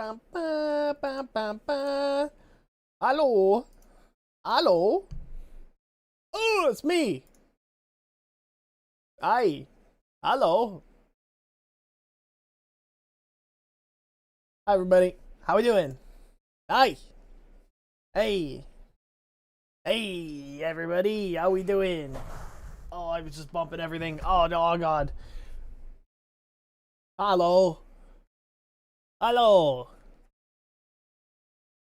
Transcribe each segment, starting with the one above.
bum, ba, bum, bum, ba. Hello? Hello? Oh, it's me. Hi. Hello. Hi, everybody. How we doing? Hi. Hey. Hey, everybody. How we doing? Oh, I was just bumping everything. Oh, no, oh, God. Hello. Hello.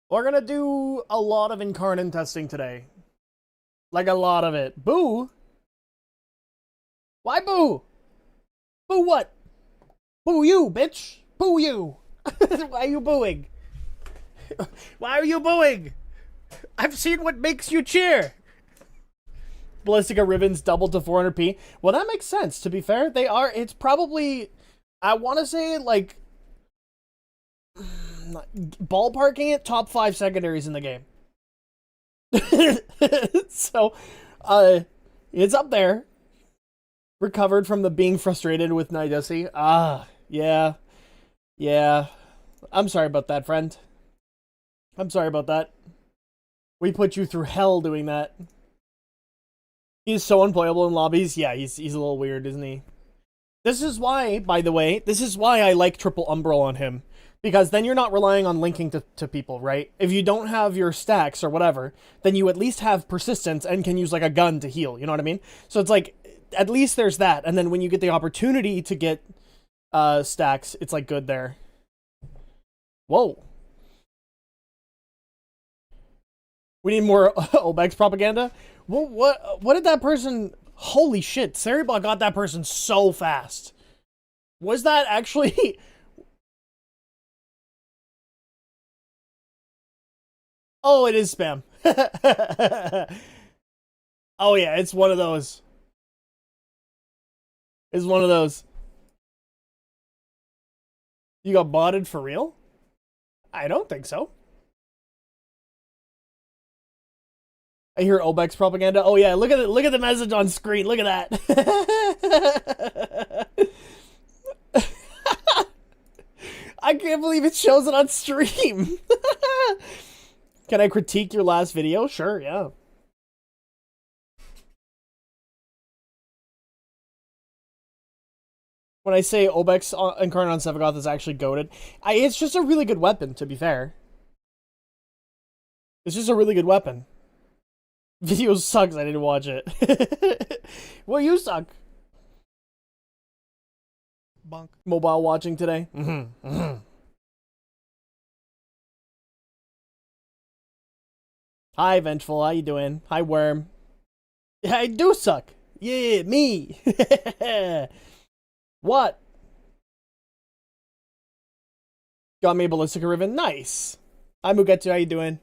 We're gonna do a lot of incarnate testing today. Like a lot of it. Boo? Why boo? Boo what? Boo you, bitch. Boo you. Why are you booing? Why are you booing? I've seen what makes you cheer. Ballistica ribbons doubled to 400p. Well, that makes sense, to be fair. They are, it's probably, I want to say, like, ballparking it, top 5 secondaries in the game. So, it's up there. Recovered from the being frustrated with Nidussi. Yeah. Yeah. I'm sorry about that, friend. I'm sorry about that. We put you through hell doing that. He's so unplayable in lobbies. Yeah, he's a little weird, isn't he? This is why, by the way, this is why I like triple umbral on him. Because then you're not relying on linking to people, right? If you don't have your stacks or whatever, then you at least have persistence and can use like a gun to heal, you know what I mean? So it's like, at least there's that. And then when you get the opportunity to get stacks, it's like good there. Whoa. We need more Obex propaganda? Well, what did that person... Holy shit, Ceribot got that person so fast. Was that actually... Oh, it is spam. Oh yeah, it's one of those. It's one of those. You got botted for real? I don't think so. I hear Obex propaganda. Oh yeah, look at it. Look at the message on screen. Look at that. I can't believe it shows it on stream. Can I critique your last video? Sure, yeah. When I say Obex incarnate on Sevagoth is actually goated, it's just a really good weapon, to be fair. It's just a really good weapon. Video sucks, I didn't watch it. Well, you suck. Bunk. Mobile watching today. Hi, Vengeful, how you doing? Hi, Worm. Yeah, I do suck. Yeah, me. What? Got me a Ballistica Ribbon. Nice. Hi, Mugetsu, how you doing?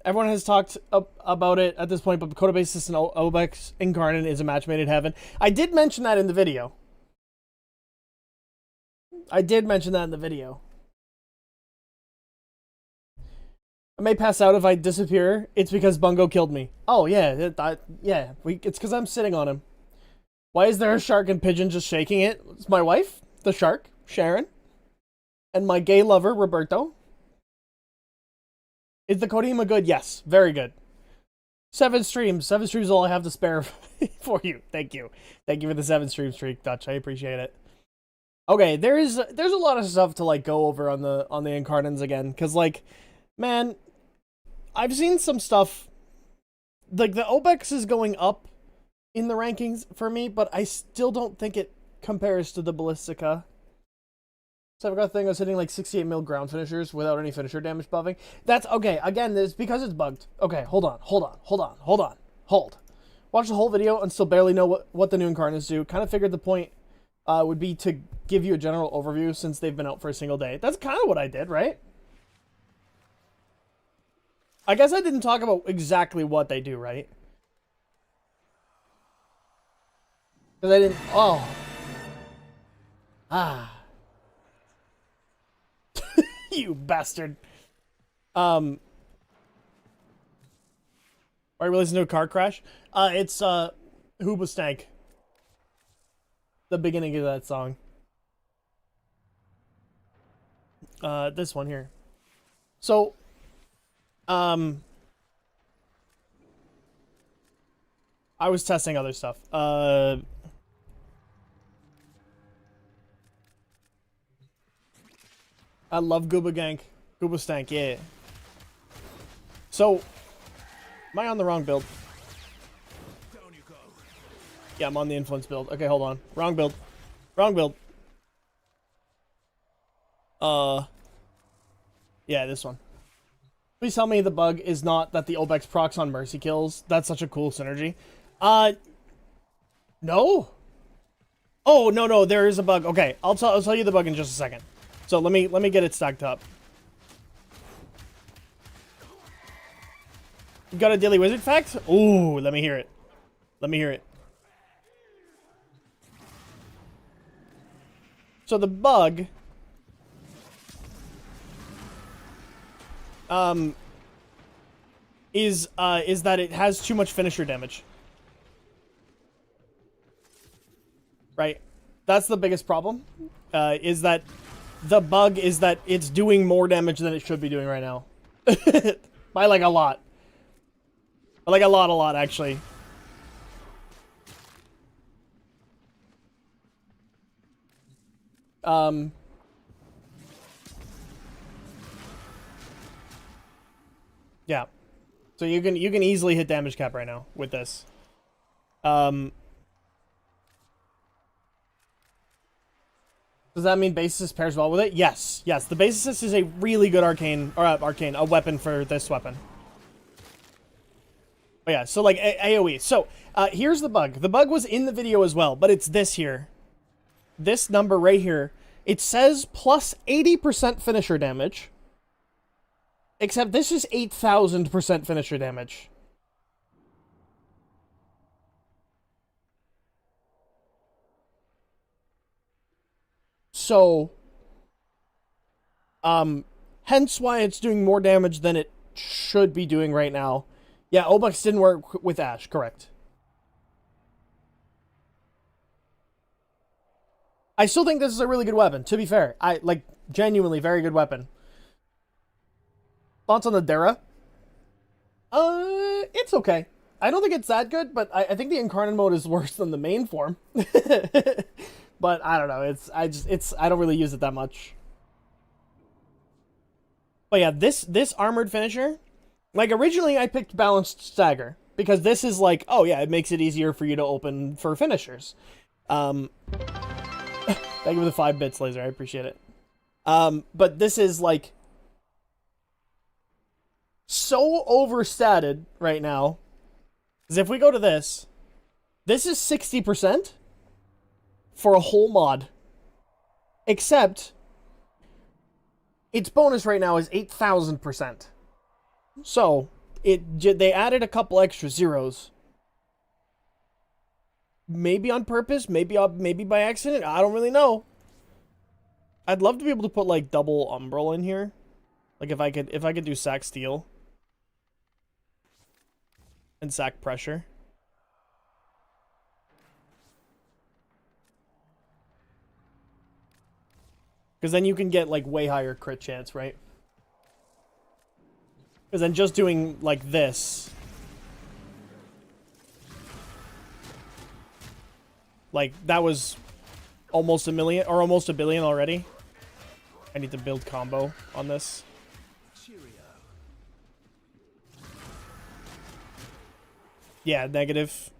Everyone has talked about it at this point, but Codebase System Obex Incarnate is a match made in heaven. I did mention that in the video. I may pass out if I disappear. It's because Bungo killed me. Oh, yeah. It's because I'm sitting on him. Why is there a shark and pigeon just shaking it? It's my wife, the shark, Sharon, and my gay lover, Roberto. Is the Kodima good? Yes, very good. 7 streams. 7 streams is all I have to spare for you. Thank you. Thank you for the 7 stream streak, Dutch. I appreciate it. Okay, there's a lot of stuff to like go over on the Incarnans again, because like, man, I've seen some stuff. Like the Obex is going up in the rankings for me, but I still don't think it compares to the Ballistica. So I've got a thing I was hitting like 68 mil ground finishers without any finisher damage buffing. That's okay. Again, it's because it's bugged. Okay, hold on. Hold. Watch the whole video and still barely know what the new incarnates do. Kind of figured the point would be to give you a general overview since they've been out for a single day. That's kind of what I did, right? I guess I didn't talk about exactly what they do, right? Because I didn't... Oh. Ah. You bastard. Are you listening to a car crash? It's Hoobastank. The beginning of that song. This one here. So, I was testing other stuff. I love Gooba Gank. Gooba Stank, yeah. So, am I on the wrong build? Yeah, I'm on the influence build. Okay, hold on. Wrong build. Wrong build. Yeah, this one. Please tell me the bug is not that the Obex procs on Mercy kills. That's such a cool synergy. No. Oh, no, there is a bug. Okay, I'll tell you the bug in just a second. So let me get it stacked up. You got a Daily Wizard fact? Ooh, let me hear it. Let me hear it. So the bug is that it has too much finisher damage. Right? That's the biggest problem. Is that the bug is that it's doing more damage than it should be doing right now. By like a lot. Like a lot actually. Yeah. So you can easily hit damage cap right now with this. Does that mean Basis pairs well with it? Yes. Yes, the Basis is a really good a weapon for this weapon. Oh yeah, so like AoE. So, here's the bug. The bug was in the video as well, but it's this here. This number right here. It says plus 80% finisher damage. Except this is 8,000% finisher damage. So, hence why it's doing more damage than it should be doing right now. Yeah, Obux didn't work with Ash, correct. I still think this is a really good weapon, to be fair. Like, genuinely very good weapon. Thoughts on the Dara? It's okay. I don't think it's that good, but I think the incarnate mode is worse than the main form. But I don't know. I don't really use it that much. But yeah, this armored finisher, like originally I picked balanced stagger because this is like, oh yeah, it makes it easier for you to open for finishers. Thank you for the 5 bits, Laser. I appreciate it. But this is like so overstated right now. Because if we go to this is 60% for a whole mod. Except its bonus right now is 8,000%. So they added a couple extra zeros. Maybe on purpose, maybe by accident. I don't really know. I'd love to be able to put like double umbral in here. Like if I could do sack steel and sack pressure. Because then you can get like way higher crit chance, right? Because then just doing like this, like that was almost a million or almost a billion already. I need to build combo on this. Yeah, negative.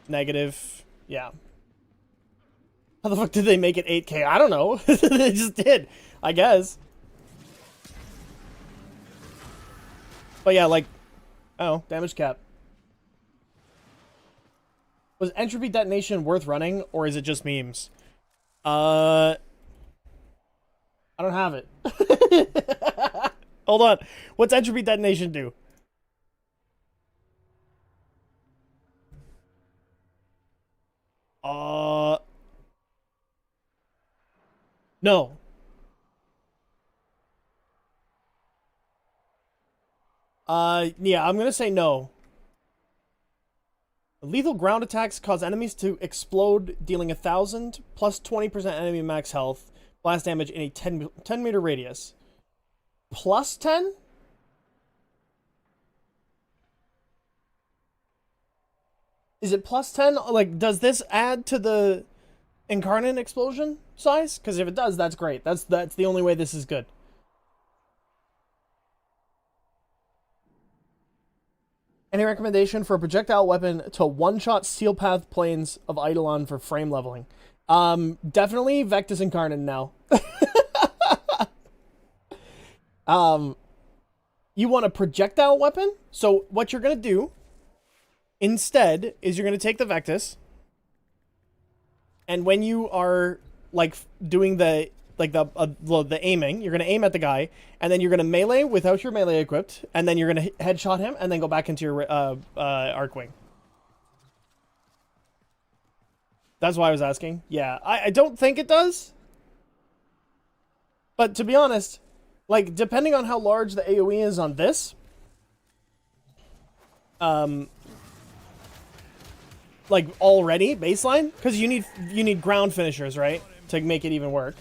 Negative. Yeah. How the fuck did they make it 8K? I don't know. They just did, I guess. But yeah, like, oh, damage cap. Was Entropy Detonation worth running, or is it just memes? I don't have it. Hold on. What's Entropy Detonation do? No. Yeah, I'm gonna say no. Lethal ground attacks cause enemies to explode, dealing 1,000 plus 20% enemy max health, blast damage in a 10 meter radius. Plus 10? Is it plus 10? Like, does this add to the Incarnate explosion size? Because if it does, that's great. That's the only way this is good. Any recommendation for a projectile weapon to one-shot steel path planes of Eidolon for frame leveling? Definitely Vectis Incarnate now. You want a projectile weapon? So what you're gonna do instead is you're gonna take the Vectis, and when you are like doing the aiming, you're gonna aim at the guy, and then you're gonna melee without your melee equipped, and then you're gonna headshot him, and then go back into your arc wing. That's why I was asking. Yeah, I don't think it does, but to be honest, like depending on how large the AOE is on this, like already baseline, because you need ground finishers, right, to make it even work.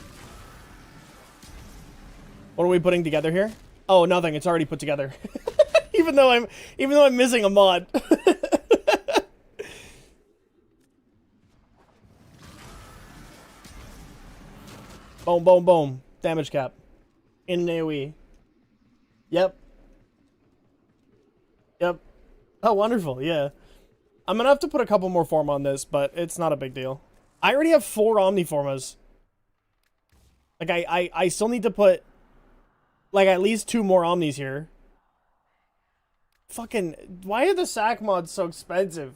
What are we putting together here? Oh, nothing. It's already put together. even though I'm missing a mod. Boom, boom, boom. Damage cap in an AoE. Yep. Yep. Oh, wonderful. Yeah. I'm gonna have to put a couple more form on this, but it's not a big deal. I already have 4 Omniformas. Like, I still need to put, like, at least 2 more Omnis here. Fucking, why are the sack mods so expensive?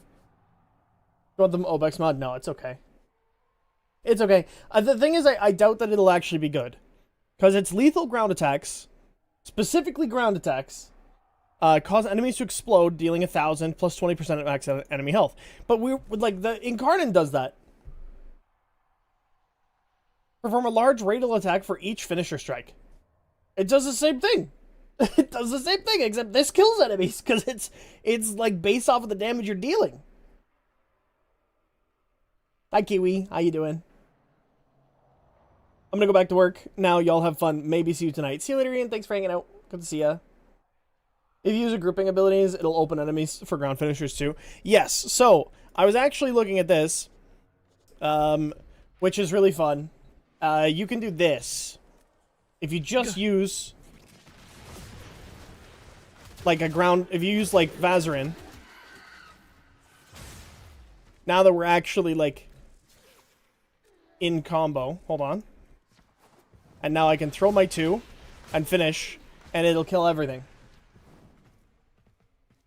You want the Obex mod? No, it's okay. It's okay. The thing is, I doubt that it'll actually be good. Because it's lethal ground attacks, specifically ground attacks, cause enemies to explode, dealing 1,000 plus 20% max enemy health. But like the Incarnate does that. Perform a large radial attack for each finisher strike. It does the same thing. It does the same thing, except this kills enemies because it's like based off of the damage you're dealing. Hi Kiwi, how you doing? I'm gonna go back to work now. Y'all have fun. Maybe see you tonight. See you later, Ian. Thanks for hanging out. Good to see ya. If you use a grouping abilities, it'll open enemies for ground finishers too. Yes, so I was actually looking at this, which is really fun. You can do this. If you just use, like, a ground, if you use, like, Vazarin, now that we're actually, like, in combo, hold on. And now I can throw my 2 and finish, and it'll kill everything.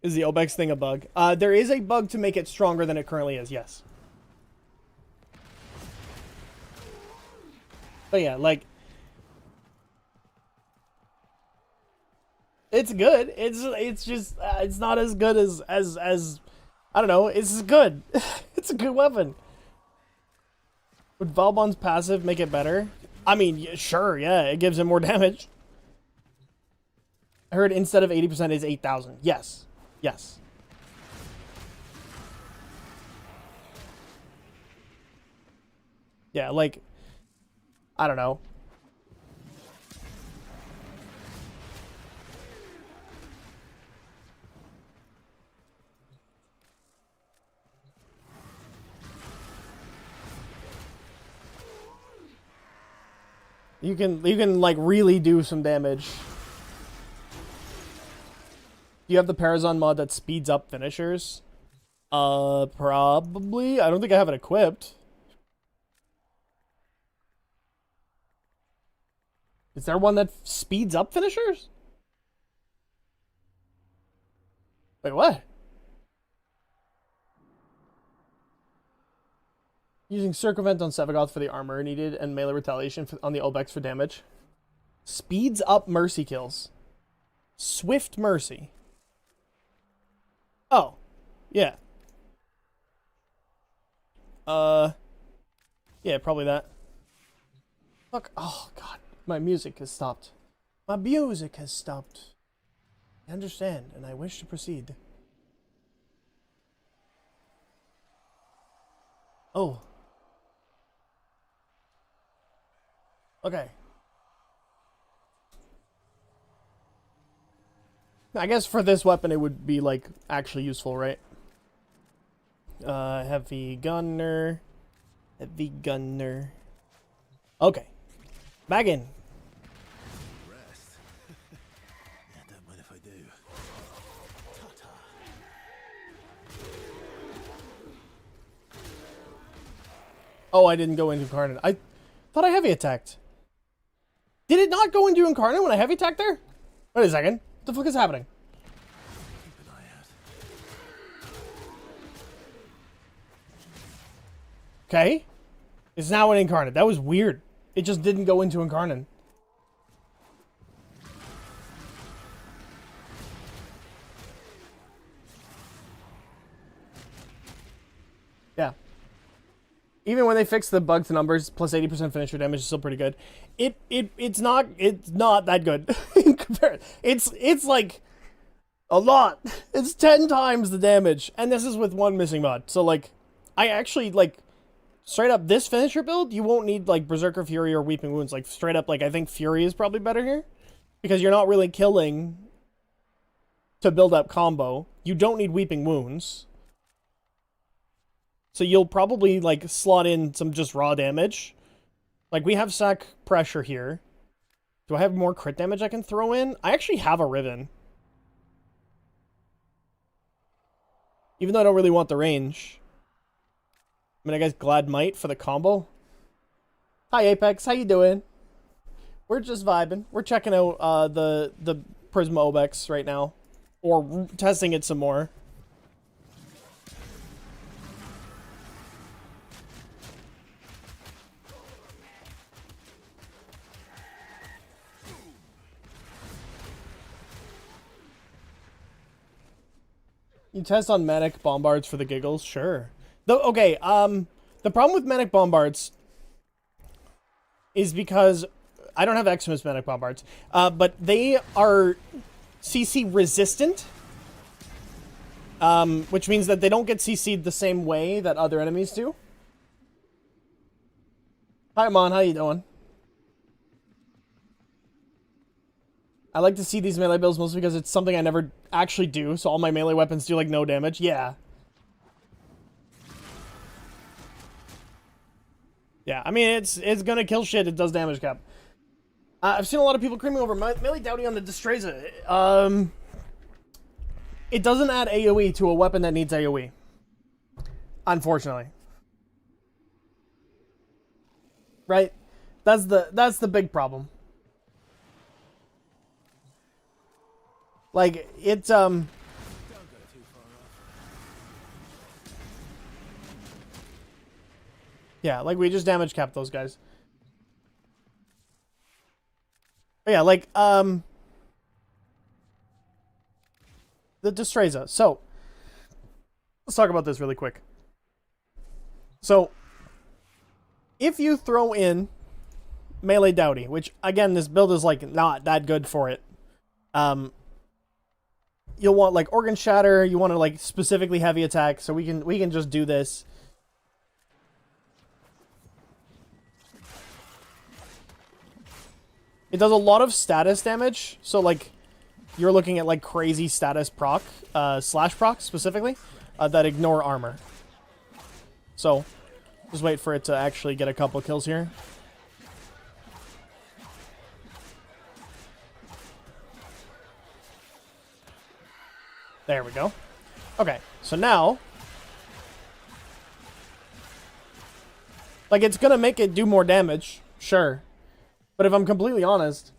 Is the Obex thing a bug? There is a bug to make it stronger than it currently is, yes. But yeah, like, it's good. It's just it's not as good as I don't know. It's good. It's a good weapon. Would Valbon's passive make it better? I mean, sure, yeah, it gives him more damage. I heard instead of 80% is 8,000. Yes. Yes. Yeah, like, I don't know. You can like really do some damage. Do you have the Parazon mod that speeds up finishers? Probably. I don't think I have it equipped. Is there one that speeds up finishers? Wait, what? Using Circumvent on Sevagoth for the armor needed and melee retaliation on the Obex for damage. Speeds up mercy kills. Swift mercy. Oh. Yeah. Yeah, probably that. Fuck. Oh, God. My music has stopped. My music has stopped. I understand, and I wish to proceed. Oh. Okay. I guess for this weapon it would be, like, actually useful, right? Heavy gunner. Heavy gunner. Okay. Back in. Rest. Yeah, don't mind if I do. Ta-ta. Oh, I didn't go into Incarnate. I thought I heavy attacked. Did it not go into Incarnate when I heavy attacked there? Wait a second. What the fuck is happening? Keep an eye out. Okay. It's now an Incarnate. That was weird. It just didn't go into Incarnate. Yeah. Even when they fix the bug to numbers, plus 80% finisher damage is still pretty good. It's not that good. In comparison. It's like a lot. It's 10 times the damage. And this is with one missing mod. So like I actually like straight up this finisher build, you won't need like Berserker Fury or Weeping Wounds. Like straight up, like I think Fury is probably better here. Because you're not really killing to build up combo. You don't need Weeping Wounds. So you'll probably, like, slot in some just raw damage. Like, we have sack pressure here. Do I have more crit damage I can throw in? I actually have a Riven. Even though I don't really want the range. I mean, I guess Glad Might for the combo. Hi, Apex. How you doing? We're just vibing. We're checking out the Prisma Obex right now. Or testing it some more. You test on Manic Bombards for the giggles? Sure. Okay, the problem with Manic Bombards is because I don't have Xmas Manic Bombards, but they are CC resistant, which means that they don't get CC'd the same way that other enemies do. Hi, Mon, how you doing? I like to see these melee builds mostly because it's something I never actually do, so all my melee weapons do, like, no damage. Yeah. Yeah, I mean, it's gonna kill shit. It does damage cap. I've seen a lot of people creaming over melee Dowdy on the Destreza. It doesn't add AoE to a weapon that needs AoE. Unfortunately. Right? That's the big problem. Like, it's, Don't go too far off. yeah, like, we just damage capped those guys. But yeah, like, the Destreza. So, let's talk about this really quick. So, if you throw in melee Dowdy, which, again, this build is, like, not that good for it, you'll want, like, Organ Shatter, you want to, like, specifically heavy attack, so we can just do this. It does a lot of status damage, so, like, you're looking at, like, crazy status proc, slash proc, specifically, that ignore armor. So, just wait for it to actually get a couple kills here. There we go. Okay, so now, like, it's gonna make it do more damage, sure. But if I'm completely honest,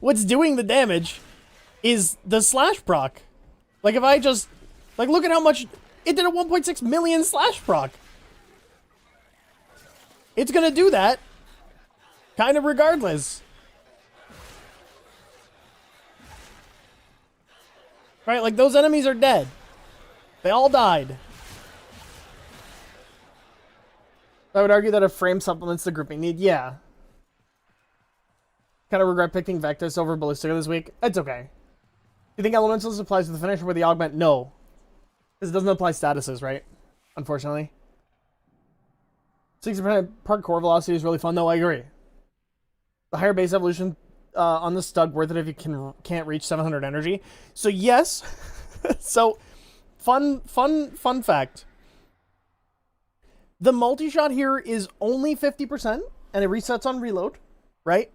what's doing the damage is the slash proc. Like, if I just, like, look at how much, it did a 1.6 million slash proc. It's gonna do that, kind of regardless. Right, like, those enemies are dead. They all died. I would argue that a frame supplements the grouping need. Yeah. Kind of regret picking Vectus over Ballistica this week. It's okay. You think Elementalist applies to the finisher with the augment? No. Because it doesn't apply statuses, right? unfortunately. 60% parkour velocity is really fun, though. I agree. The higher base evolution on the Stug worth it if you can't reach 700 energy. So yes. So fun fact. The multi-shot here is only 50%, and it resets on reload, right?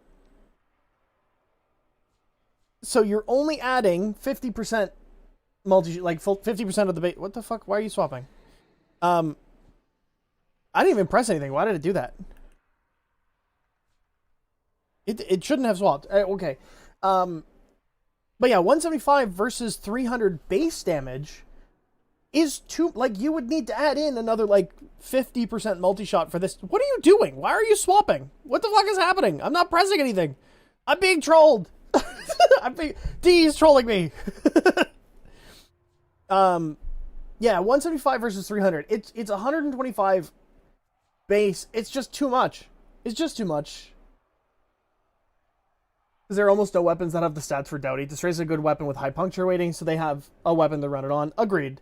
So you're only adding 50% like 50% of the base. What the fuck? Why are you swapping? I didn't even press anything. Why did it do that? It shouldn't have swapped. Okay. But yeah, 175 versus 300 base damage is too, like, you would need to add in another, like, 50% multi-shot for this. What are you doing? Why are you swapping? What the fuck is happening? I'm not pressing anything. I'm being trolled. D is trolling me. Yeah, 175 versus 300. It's 125 base. It's just too much. It's just too much. Because there are almost no weapons that have the stats for Doughty. Destroy is a good weapon with high puncture weighting, so they have a weapon to run it on. Agreed.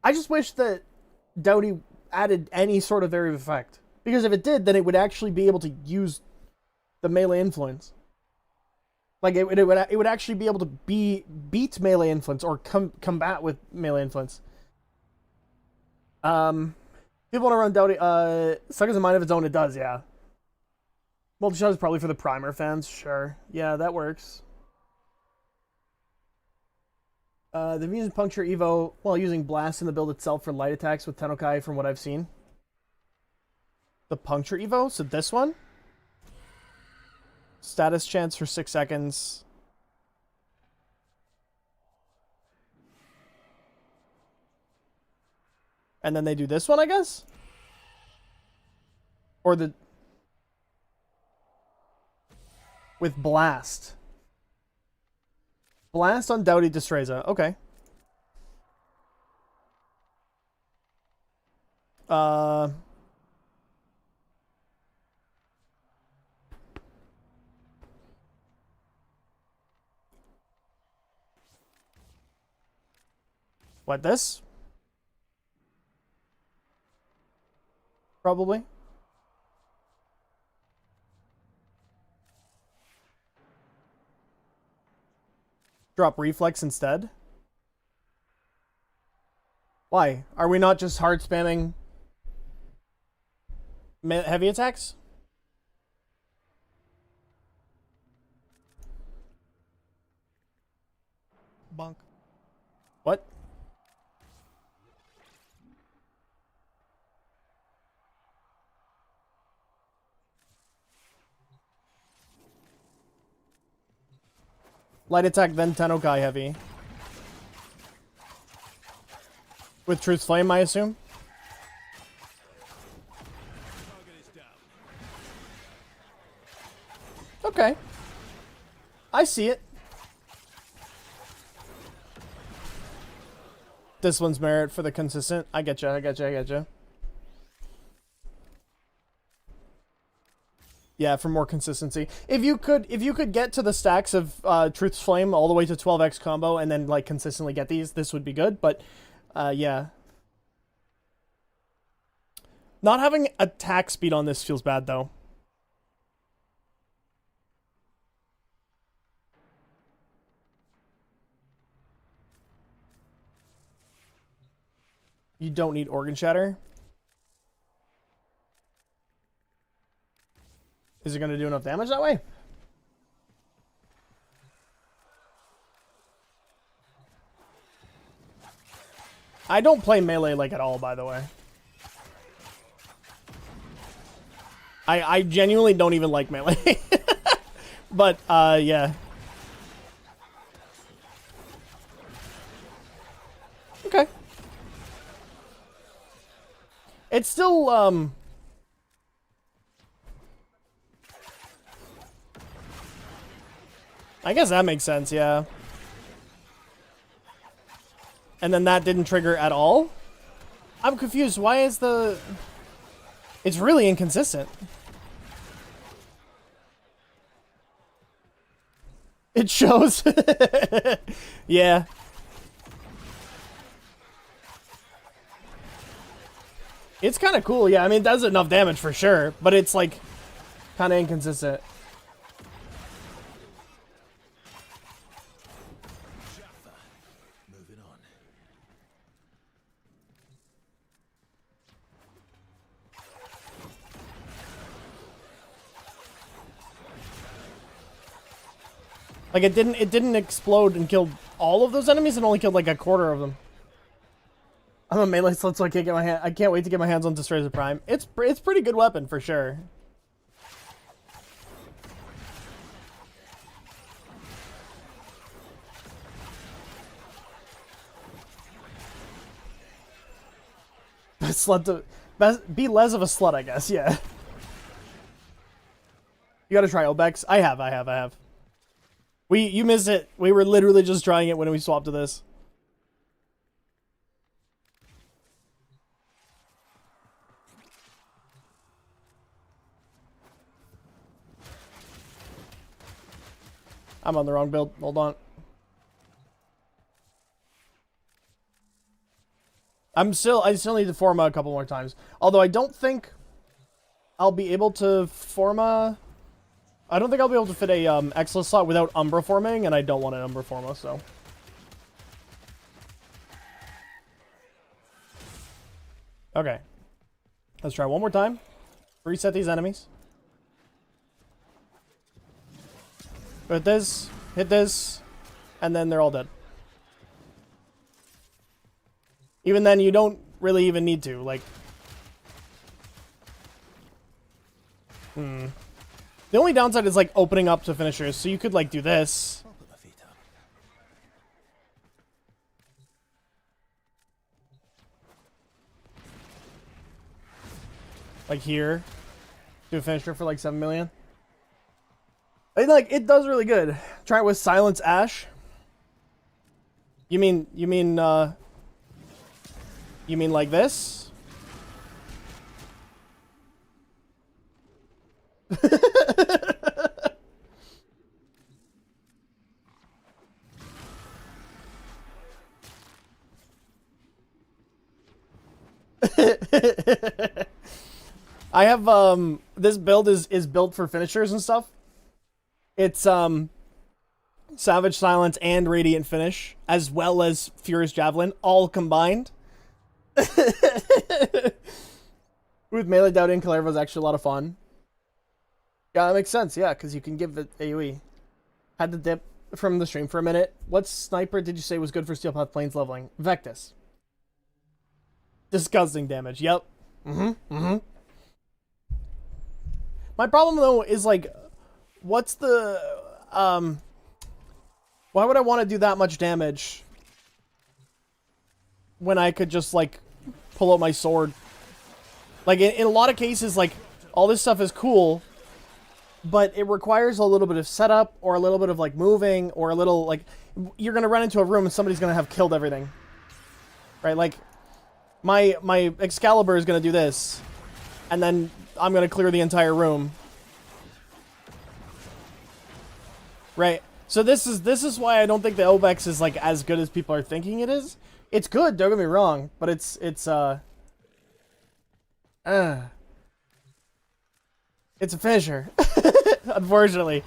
I just wish that Doughty added any sort of variable effect. Because if it did, then it would actually be able to use the melee influence. Like, it would actually be able to beat melee influence or combat with melee influence. People want to run Doughty. Suck has a mind of its own. It does, yeah. Multi-shot is probably for the primer fans. Sure. Yeah, that works. They've used Puncture Evo while using Blast in the build itself for light attacks with Tennokai from what I've seen. The Puncture Evo? So this one? Status chance for 6 seconds. And then they do this one, I guess? Or the... with Blast. Blast on Doughty Destreza. Okay. What, this? Probably. Drop reflex instead? Why? Are we not just hard spamming heavy attacks? Bonk. What? Light attack, then Tennokai heavy. With Truth's Flame, I assume? Okay. I see it. This one's merit for the consistent. I getcha. Yeah, for more consistency. If you could get to the stacks of Truth's Flame all the way to 12x combo and then like consistently get these, this would be good, but yeah. Not having attack speed on this feels bad though. You don't need Organ Shatter. Is it going to do enough damage that way? I don't play melee like at all, by the way. I genuinely don't even like melee. But, yeah. Okay. It's still, I guess that makes sense, yeah. And then that didn't trigger at all? I'm confused. Why is the... It's really inconsistent. It shows. Yeah. It's kind of cool, yeah. I mean, it does enough damage for sure, but it's like kind of inconsistent. Moving on. Like it didn't explode and kill all of those enemies. It only killed like a quarter of them. I'm a melee slut, so I can't wait to get my hands on Destroyer Prime. It's pretty good weapon for sure. Be less of a slut, I guess. Yeah. You gotta try Obex. I have. You missed it. We were literally just trying it when we swapped to this. I'm on the wrong build. Hold on. I still need to Forma a couple more times. Although I don't think I'll be able to Forma. I don't think I'll be able to fit a Exilus slot without Umbra forming, and I don't want an Umbra Forma, so. Okay. Let's try one more time. Reset these enemies. Hit this, and then they're all dead. Even then, you don't really even need to, like... The only downside is, like, opening up to finishers, so you could, like, do this. I'll put my feet up. Like, here. Do a finisher for, like, 7 million. And, like, it does really good. Try it with Silence Ash. You mean like this? I have this build is built for finishers and stuff. It's Savage Silence and Radiant Finish, as well as Furious Javelin, all combined. With Melee Doubting Kalerva is actually a lot of fun. Yeah, that makes sense, yeah, because you can give it AoE. Had to dip from the stream for a minute. What sniper did you say was good for Steel Path Plains leveling? Vectis. Disgusting damage, yep. My problem, though, is, like, what's the... Why would I want to do that much damage when I could just, like, pull out my sword? Like, in a lot of cases, like, all this stuff is cool, but it requires a little bit of setup, or a little bit of, like, moving, or a little, like, you're gonna run into a room and somebody's gonna have killed everything. Right? Like, my Excalibur is gonna do this, and then I'm gonna clear the entire room. Right? So this is why I don't think the Obex is, like, as good as people are thinking it is. It's good, don't get me wrong, but it's a finisher. Unfortunately.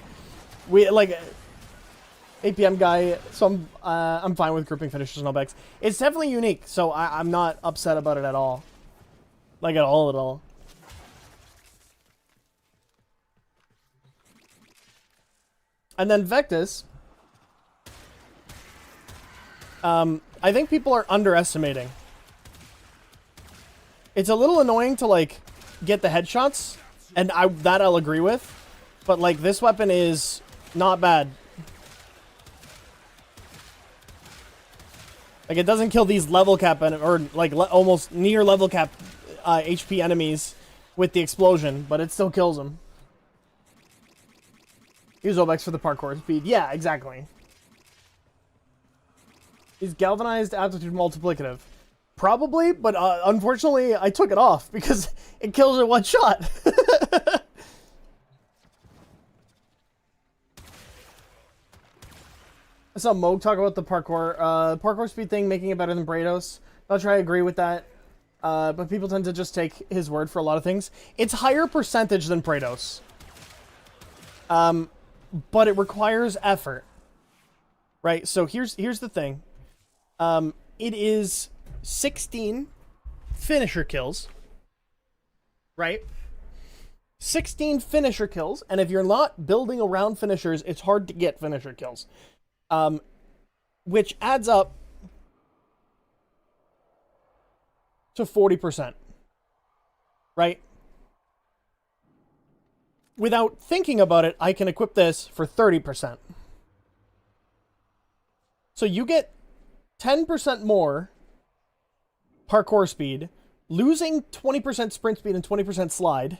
We, like, APM guy, so I'm fine with grouping finishers and Obex. It's definitely unique, so I'm not upset about it at all. Like, at all. And then Vectis, I think people are underestimating. It's a little annoying to, like, get the headshots, and I'll agree with, but, like, this weapon is not bad. Like, it doesn't kill these level cap, or, like, almost near level cap HP enemies with the explosion, but it still kills them. Use Obex for the parkour speed. Yeah, exactly. Is galvanized aptitude multiplicative? Probably, but unfortunately, I took it off because it kills in one shot. I saw Moog talk about the parkour speed thing, making it better than Brados. Not sure I agree with that. but people tend to just take his word for a lot of things. It's higher percentage than Praetos. But it requires effort. Right? So here's the thing. It is 16 finisher kills. Right? 16 finisher kills, and if you're not building around finishers, it's hard to get finisher kills. Which adds up to 40%. Right? Without thinking about it, I can equip this for 30%. So you get 10% more parkour speed, losing 20% sprint speed and 20% slide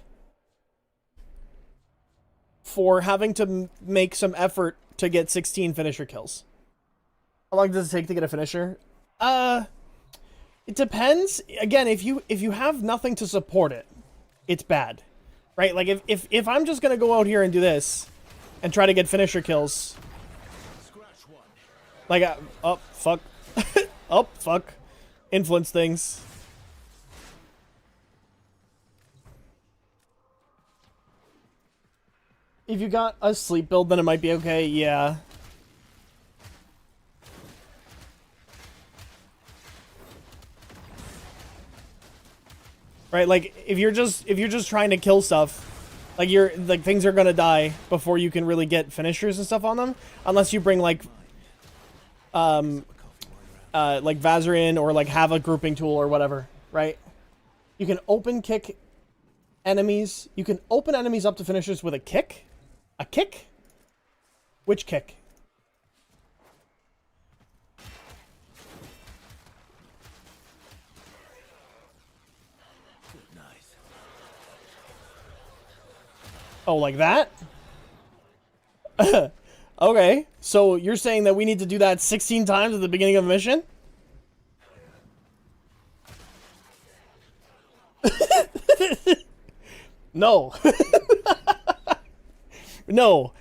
for having to make some effort to get 16 finisher kills. How long does it take to get a finisher? It depends. Again, if you have nothing to support it, it's bad. Right? Like if I'm just gonna go out here and do this and try to get finisher kills. Like oh fuck. Oh fuck. Influence things. If you got a sleep build, then it might be okay, yeah. Right, like if you're just trying to kill stuff, like things are gonna die before you can really get finishers and stuff on them, unless you bring like Vazarin or like have a grouping tool or whatever, right? You can open kick enemies. You can open enemies up to finishers with a kick. A kick? Which kick? Nice. Oh, like that? Okay, so you're saying that we need to do that 16 times at the beginning of a mission? No. No.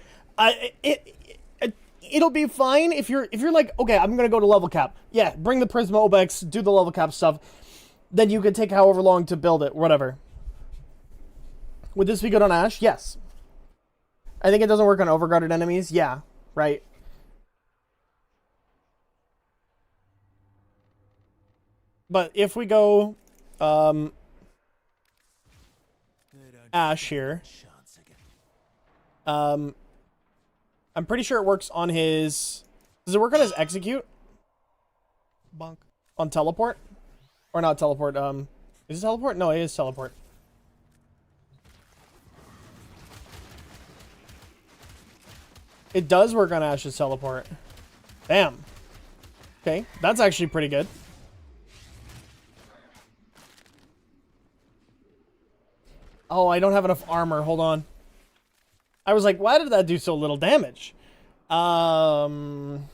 It'll be fine if you're like, okay, I'm gonna go to level cap. Yeah, bring the Prisma Obex, do the level cap stuff. Then you could take however long to build it, whatever. Would this be good on Ashe? Yes. I think it doesn't work on overguarded enemies. Yeah, right. But if we go Ashe here, I'm pretty sure it works on his... Does it work on his execute? Bonk. On teleport? Or not teleport, is it teleport? No, it is teleport. It does work on Ashe's teleport. Damn. Okay, that's actually pretty good. Oh, I don't have enough armor. Hold on. I was like, why did that do so little damage? Subsume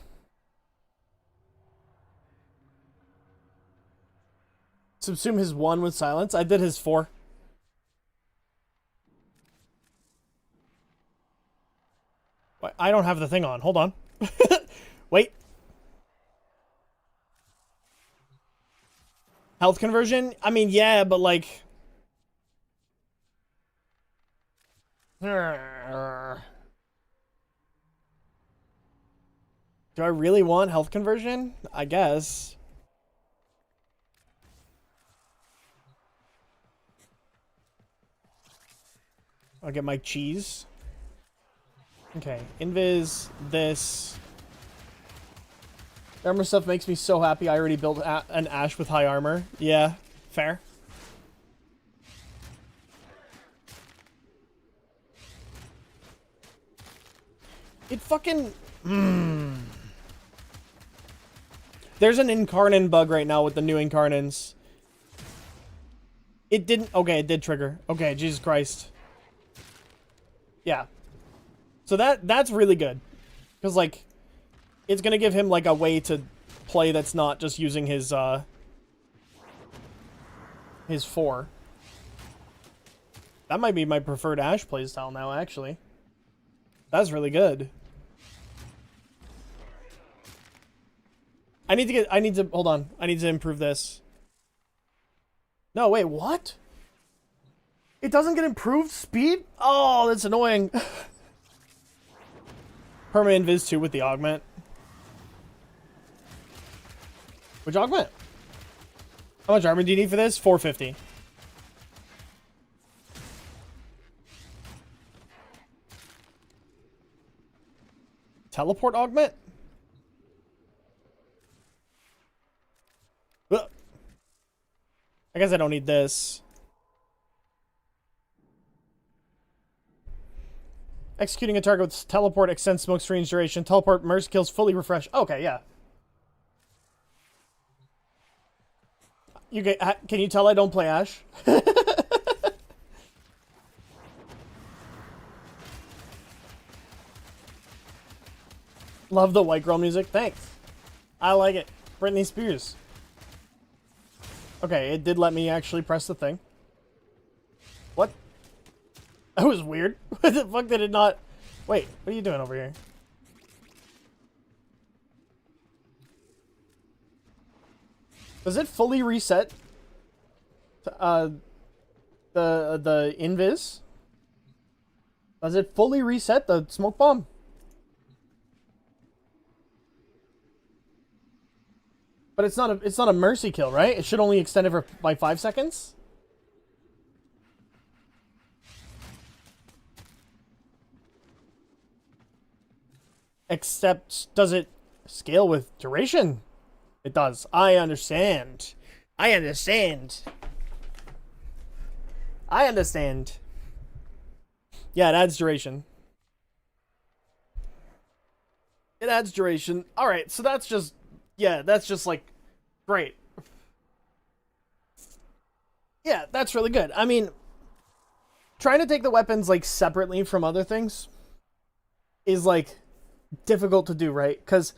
his 1 with silence. I did his 4. I don't have the thing on. Hold on. Wait. Health conversion? I mean, yeah, but like... Do I really want health conversion? I guess. I'll get my cheese. Okay, invis, this. Armor stuff makes me so happy. I already built an Ashe with high armor. Yeah, fair. It fucking... There's an Incarnon bug right now with the new Incarnons. It didn't... Okay, it did trigger. Okay, Jesus Christ. Yeah. So that's really good. Because, like, it's going to give him, like, a way to play that's not just using his 4. That might be my preferred Ashe playstyle now, actually. That's really good. Hold on. I need to improve this. No, wait, what? It doesn't get improved speed? Oh, that's annoying. Permanent Invis 2 with the augment. Which augment? How much armor do you need for this? 450. Teleport augment? Ugh. I guess I don't need this. Executing a target with teleport extends smoke screen's duration. Teleport mercy kills fully refresh. Okay, yeah. You get? Can you tell I don't play Ash? Love the white girl music. Thanks. I like it. Britney Spears. Okay, it did let me actually press the thing. What? That was weird. What the fuck did it not... Wait, what are you doing over here? Does it fully reset the invis? Does it fully reset the smoke bomb? But it's not a mercy kill, right? It should only extend it for by 5 seconds. Except, does it scale with duration? It does. I understand. I understand. I understand. Yeah, it adds duration. It adds duration. Alright, so that's just... Yeah, that's just like... Great. Yeah, that's really good. I mean... Trying to take the weapons, like, separately from other things... is, like... difficult to do, right? Because...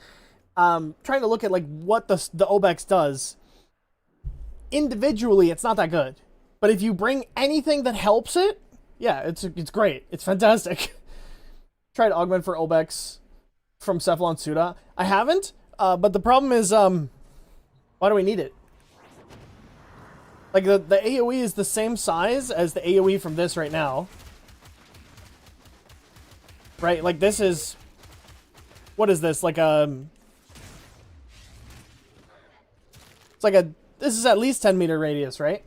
trying to look at, like, what the Obex does... individually, it's not that good. But if you bring anything that helps it... yeah, it's great. It's fantastic. Tried augment for Obex... from Cephalon Suda. I haven't, but the problem is, why do we need it? Like, the AoE is the same size as the AoE from this right now. Right? Like, this is... what is this? Like, it's like a... this is at least 10 meter radius, right?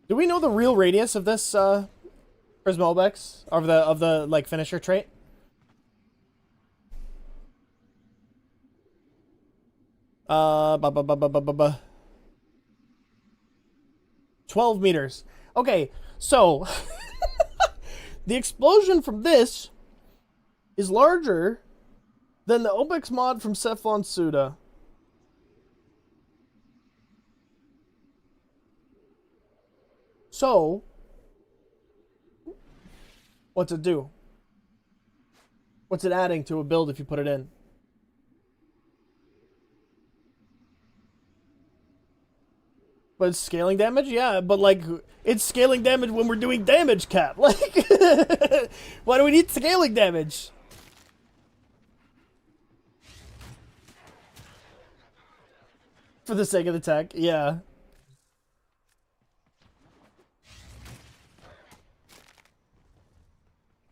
Do we know the real radius of this Prisma Obex? Of the like finisher trait? Ba ba ba ba ba ba ba. 12 meters. Okay, so the explosion from this is larger than the Obex mod from Cephalon Suda. So, what's it do? What's it adding to a build if you put it in? But it's scaling damage? Yeah, but like, it's scaling damage when we're doing damage cap. Like, why do we need scaling damage? For the sake of the tech, yeah.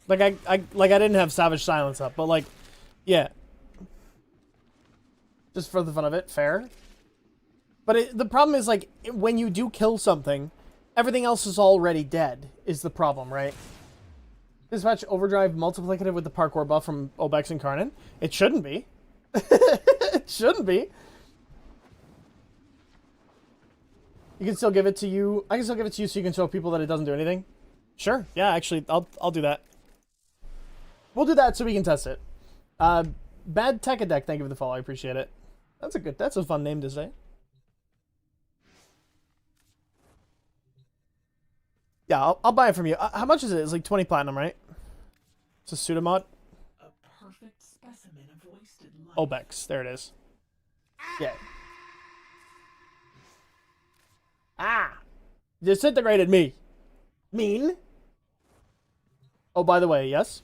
Like, I didn't have Savage Silence up, but like, yeah. Just for the fun of it, fair. But the problem is, like, when you do kill something, everything else is already dead, is the problem, right? Dispatch Overdrive multiplicative with the parkour buff from Obex and Karnan? It shouldn't be. It shouldn't be. You can still give it to you. I can still give it to you so you can show people that it doesn't do anything. Sure. Yeah, actually, I'll do that. We'll do that so we can test it. Bad Tech Deck, thank you for the follow. I appreciate it. That's a fun name to say. Yeah, I'll buy it from you. How much is it? It's like 20 platinum, right? It's a pseudomod. A perfect specimen of wasted life. Obex, there it is. Yeah. Ah! Disintegrated me. Mean. Oh, by the way, yes?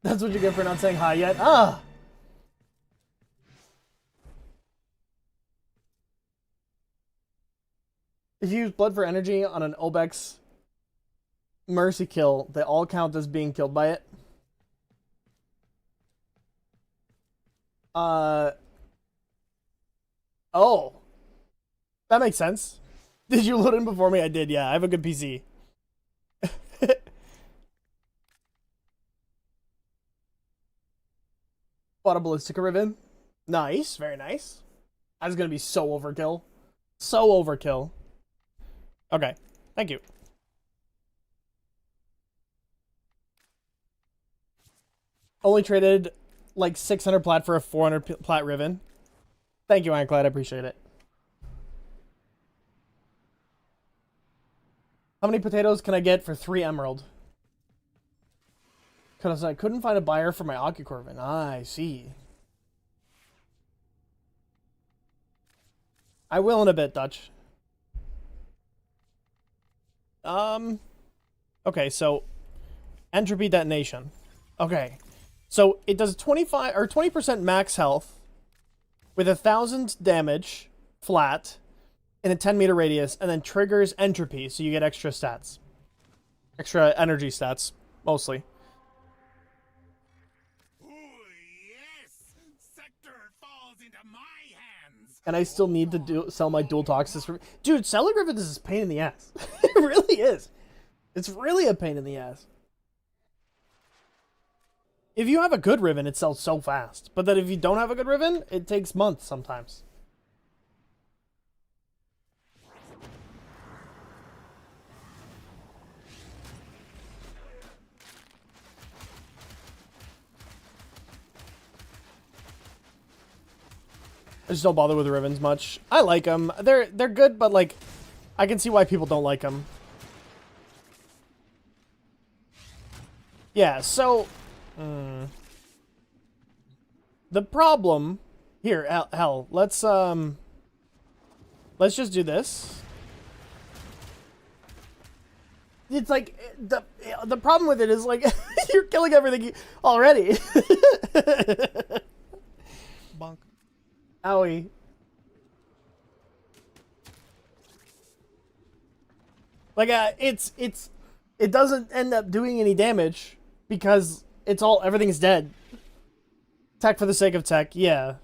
That's what you get for not saying hi yet. Ah! If you use blood for energy on an Obex mercy kill, they all count as being killed by it. Oh. That makes sense. Did you load in before me? I did, yeah. I have a good PC. Bought a ballistica ribbon. Nice, very nice. That's gonna be so overkill. So overkill. Okay, thank you. Only traded like 600 plat for a 400 plat ribbon. Thank you, Ironclad. I appreciate it. How many potatoes can I get for 3 emerald? Because I couldn't find a buyer for my Ocucorvin. I see. I will in a bit, Dutch. Okay, so entropy detonation. Okay. So it does 25 or 20% max health with 1,000 damage flat in a 10-meter radius, and then triggers entropy, so you get extra stats. Extra energy stats, mostly. Ooh, yes! Sector falls into my hands. And I still need to sell my dual toxis. Dude, Cellar Griffith is a pain in the ass. It really is. It's really a pain in the ass. If you have a good ribbon, it sells so fast. But then if you don't have a good ribbon, it takes months sometimes. I just don't bother with the ribbons much. I like them. They're good, but like, I can see why people don't like them. Yeah, so the problem here, hell, let's just do this. It's like the problem with it is like you're killing everything already. Bonk. Owie. Like it doesn't end up doing any damage because everything's dead. Tech for the sake of tech, yeah.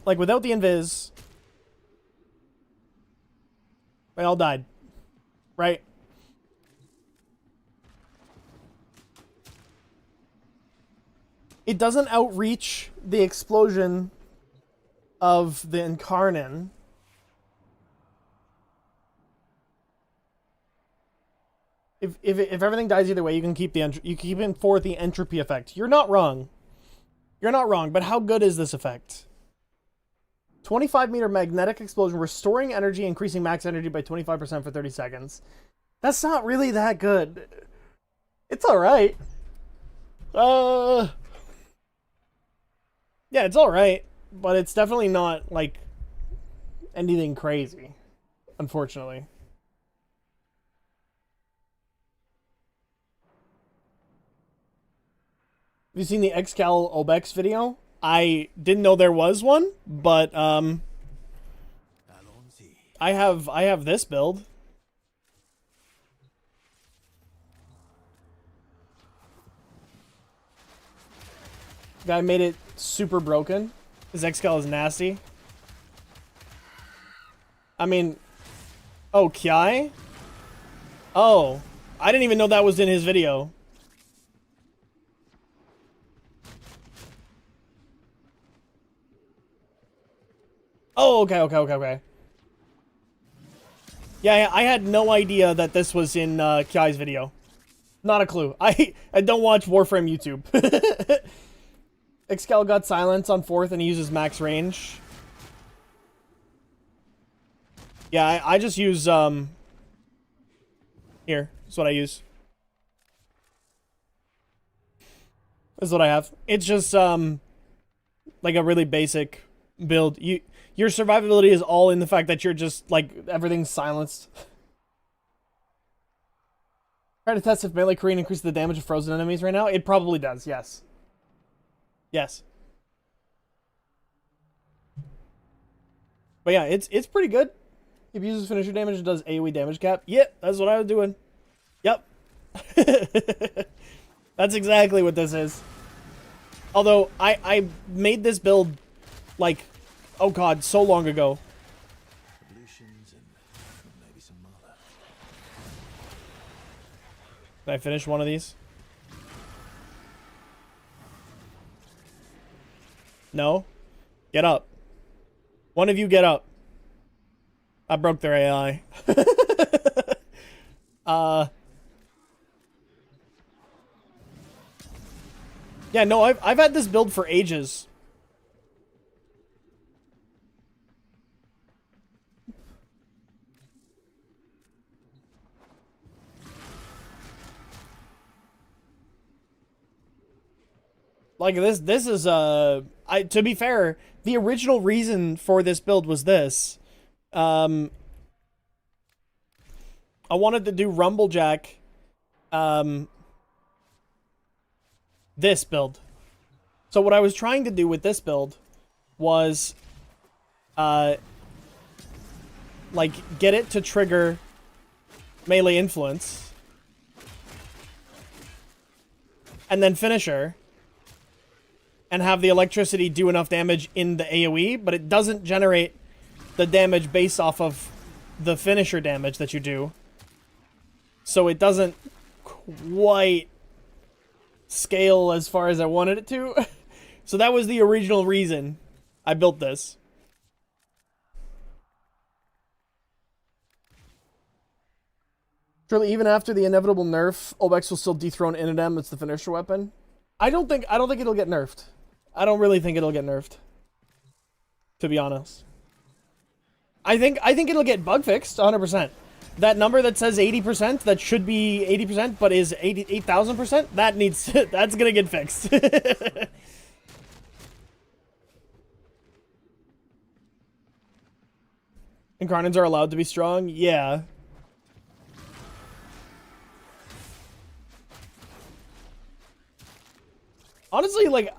Like without the invis, they all died. Right? It doesn't outreach the explosion of the Incarnin. If everything dies either way, you can keep in for the entropy effect. You're not wrong. You're not wrong, but how good is this effect? 25-meter magnetic explosion, restoring energy, increasing max energy by 25% for 30 seconds. That's not really that good. It's alright. Yeah, it's alright, but it's definitely not, like, anything crazy, unfortunately. Have you seen the Excal Obex video? I didn't know there was one, but I have this build. Guy made it super broken. His Excal is nasty. I mean, oh, Kiai? Oh, I didn't even know that was in his video. Oh, okay. Yeah, I had no idea that this was in Kiai's video. Not a clue. I don't watch Warframe YouTube. Excal got silence on 4th and he uses max range. Yeah, I just use, here, that's what I use. This is what I have. It's just, like a really basic build. Your survivability is all in the fact that you're just, like, everything's silenced. Try to test if melee Korean increases the damage of frozen enemies right now. It probably does, yes. Yes. But yeah, it's pretty good. If uses finisher damage, it does AoE damage cap. Yep, that's what I was doing. Yep. That's exactly what this is. Although, I made this build, like, oh god, so long ago. Can I finish one of these? No? Get up. One of you get up. I broke their AI. Yeah, no, I've had this build for ages. Like this is to be fair, the original reason for this build was this. I wanted to do Rumblejack this build. So what I was trying to do with this build was like get it to trigger melee influence and then finisher and have the electricity do enough damage in the AoE, but it doesn't generate the damage based off of the finisher damage that you do. So it doesn't quite scale as far as I wanted it to. So that was the original reason I built this. Surely even after the inevitable nerf, Obex will still dethrone Inadem. It's the finisher weapon. I don't think it'll get nerfed. I don't really think it'll get nerfed. To be honest. I think it'll get bug fixed 100%. That number that says 80%, that should be 80%, but is 8,000%, that needs that's gonna get fixed. Incarnates are allowed to be strong? Yeah. Honestly, like,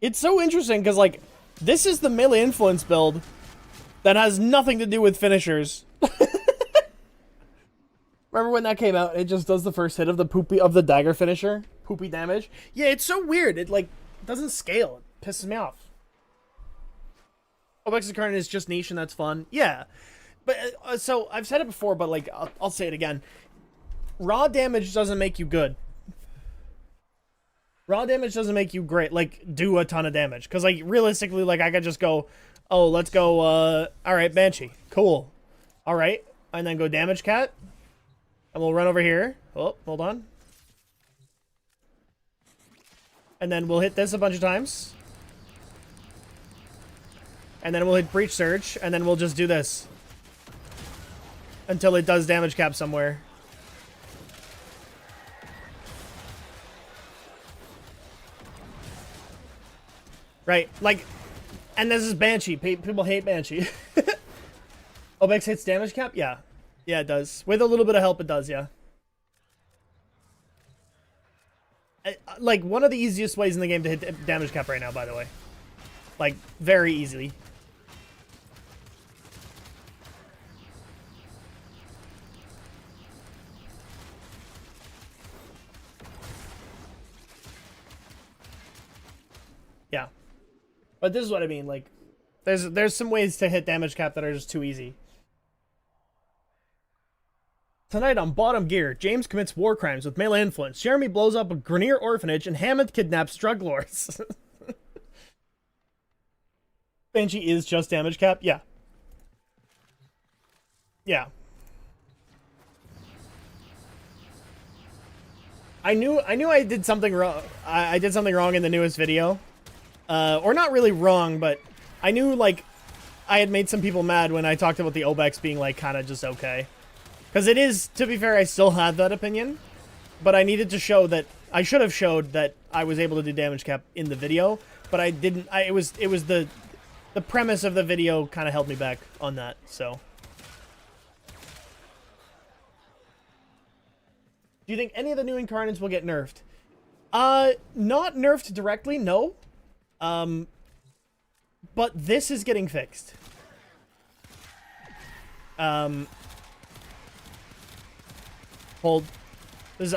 it's so interesting, because, like, this is the melee influence build that has nothing to do with finishers. Remember when that came out? It just does the first hit of the dagger finisher. Poopy damage. Yeah, it's so weird. It, like, doesn't scale. It pisses me off. Obex Incarnate is just niche and that's fun. Yeah. But, so, I've said it before, but, like, I'll say it again. Raw damage doesn't make you good. Raw damage doesn't make you great, like, do a ton of damage. Because, like, realistically, like, I could just go, oh, let's go, alright, Banshee. Cool. Alright. And then go damage cat. And we'll run over here. Oh, hold on. And then we'll hit this a bunch of times. And then we'll hit breach surge. And then we'll just do this. Until it does damage cap somewhere. Right, like, and this is Banshee. People hate Banshee. Obex hits damage cap? Yeah. Yeah, it does. With a little bit of help, it does, yeah. Like, one of the easiest ways in the game to hit damage cap right now, by the way. Like, very easily. Yeah. But this is what I mean, like, there's some ways to hit damage cap that are just too easy. Tonight on Bottom Gear, James commits war crimes with melee influence. Jeremy blows up a Grenier orphanage, and Hammond kidnaps drug lords. Banshee is just damage cap? Yeah. Yeah. I knew I did something wrong. I did something wrong in the newest video. Or not really wrong, but I knew, like, I had made some people mad when I talked about the Obex being, like, kind of just okay. Because it is, to be fair, I still had that opinion. But I needed to show that, I should have showed that I was able to do damage cap in the video. But I didn't, it was the premise of the video kind of held me back on that, so. Do you think any of the new incarnates will get nerfed? Not nerfed directly, no. But this is getting fixed. Hold.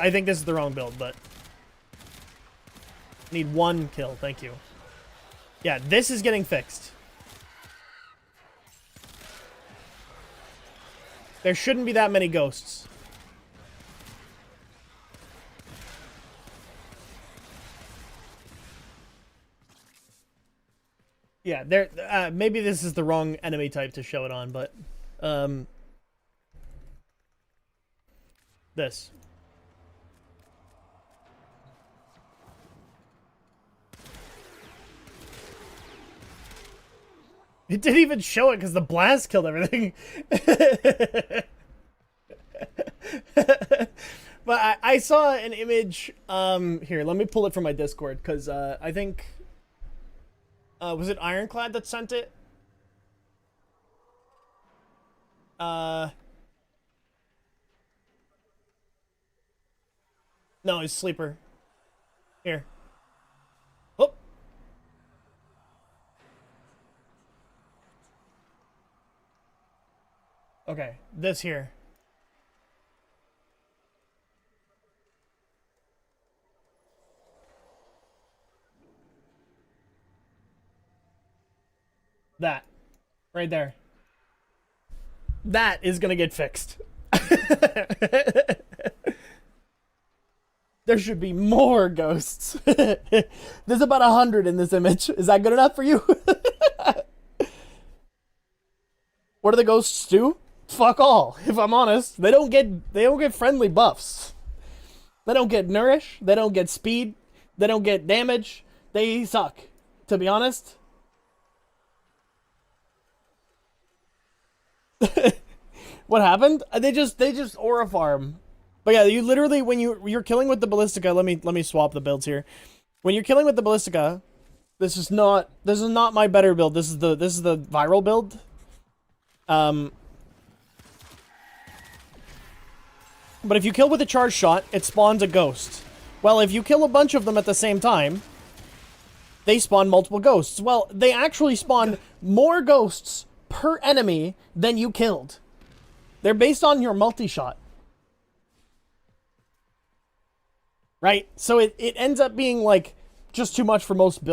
I think this is the wrong build, but... Need one kill, thank you. Yeah, this is getting fixed. There shouldn't be that many ghosts. Yeah, there. Maybe this is the wrong enemy type to show it on, but this. It didn't even show it because the blast killed everything. But I saw an image. Here, let me pull it from my Discord because I think. Was it Ironclad that sent it? No, it's Sleeper. Here. Oh. Okay, this here. That. Right there. That is gonna get fixed. There should be more ghosts. There's about 100 in this image. Is that good enough for you? What do the ghosts do? Fuck all, if I'm honest. They don't get friendly buffs. They don't get nourish, they don't get speed, they don't get damage. They suck, to be honest. What happened? They just aura farm. But yeah, you literally when you're killing with the Ballistica, let me swap the builds here. When you're killing with the Ballistica, this is not my better build. This is the viral build. But if you kill with a charge shot, it spawns a ghost. Well, if you kill a bunch of them at the same time, they spawn multiple ghosts. Well, they actually spawn more ghosts per enemy than you killed. They're based on your multi-shot. Right? So it ends up being like just too much for most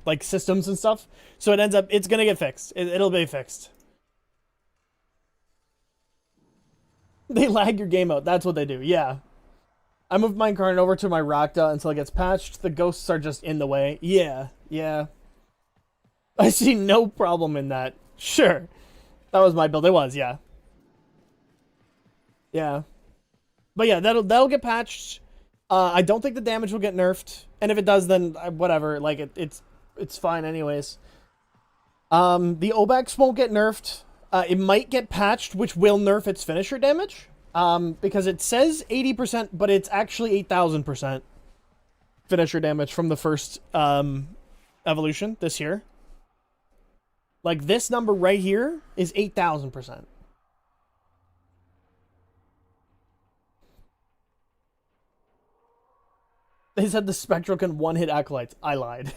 like systems and stuff. So it's gonna get fixed. It'll be fixed. They lag your game out. That's what they do. Yeah. I moved my incarnate over to my Rakta until it gets patched. The ghosts are just in the way. Yeah. Yeah. I see no problem in that. Sure. That was my build. It was, yeah. Yeah. But yeah, that'll get patched. I don't think the damage will get nerfed. And if it does, then whatever. Like, it's fine anyways. The Obex won't get nerfed. It might get patched, which will nerf its finisher damage. Because it says 80%, but it's actually 8,000% finisher damage from the first evolution this year. Like, this number right here is 8,000%. They said the Spectral can one-hit Acolytes. I lied.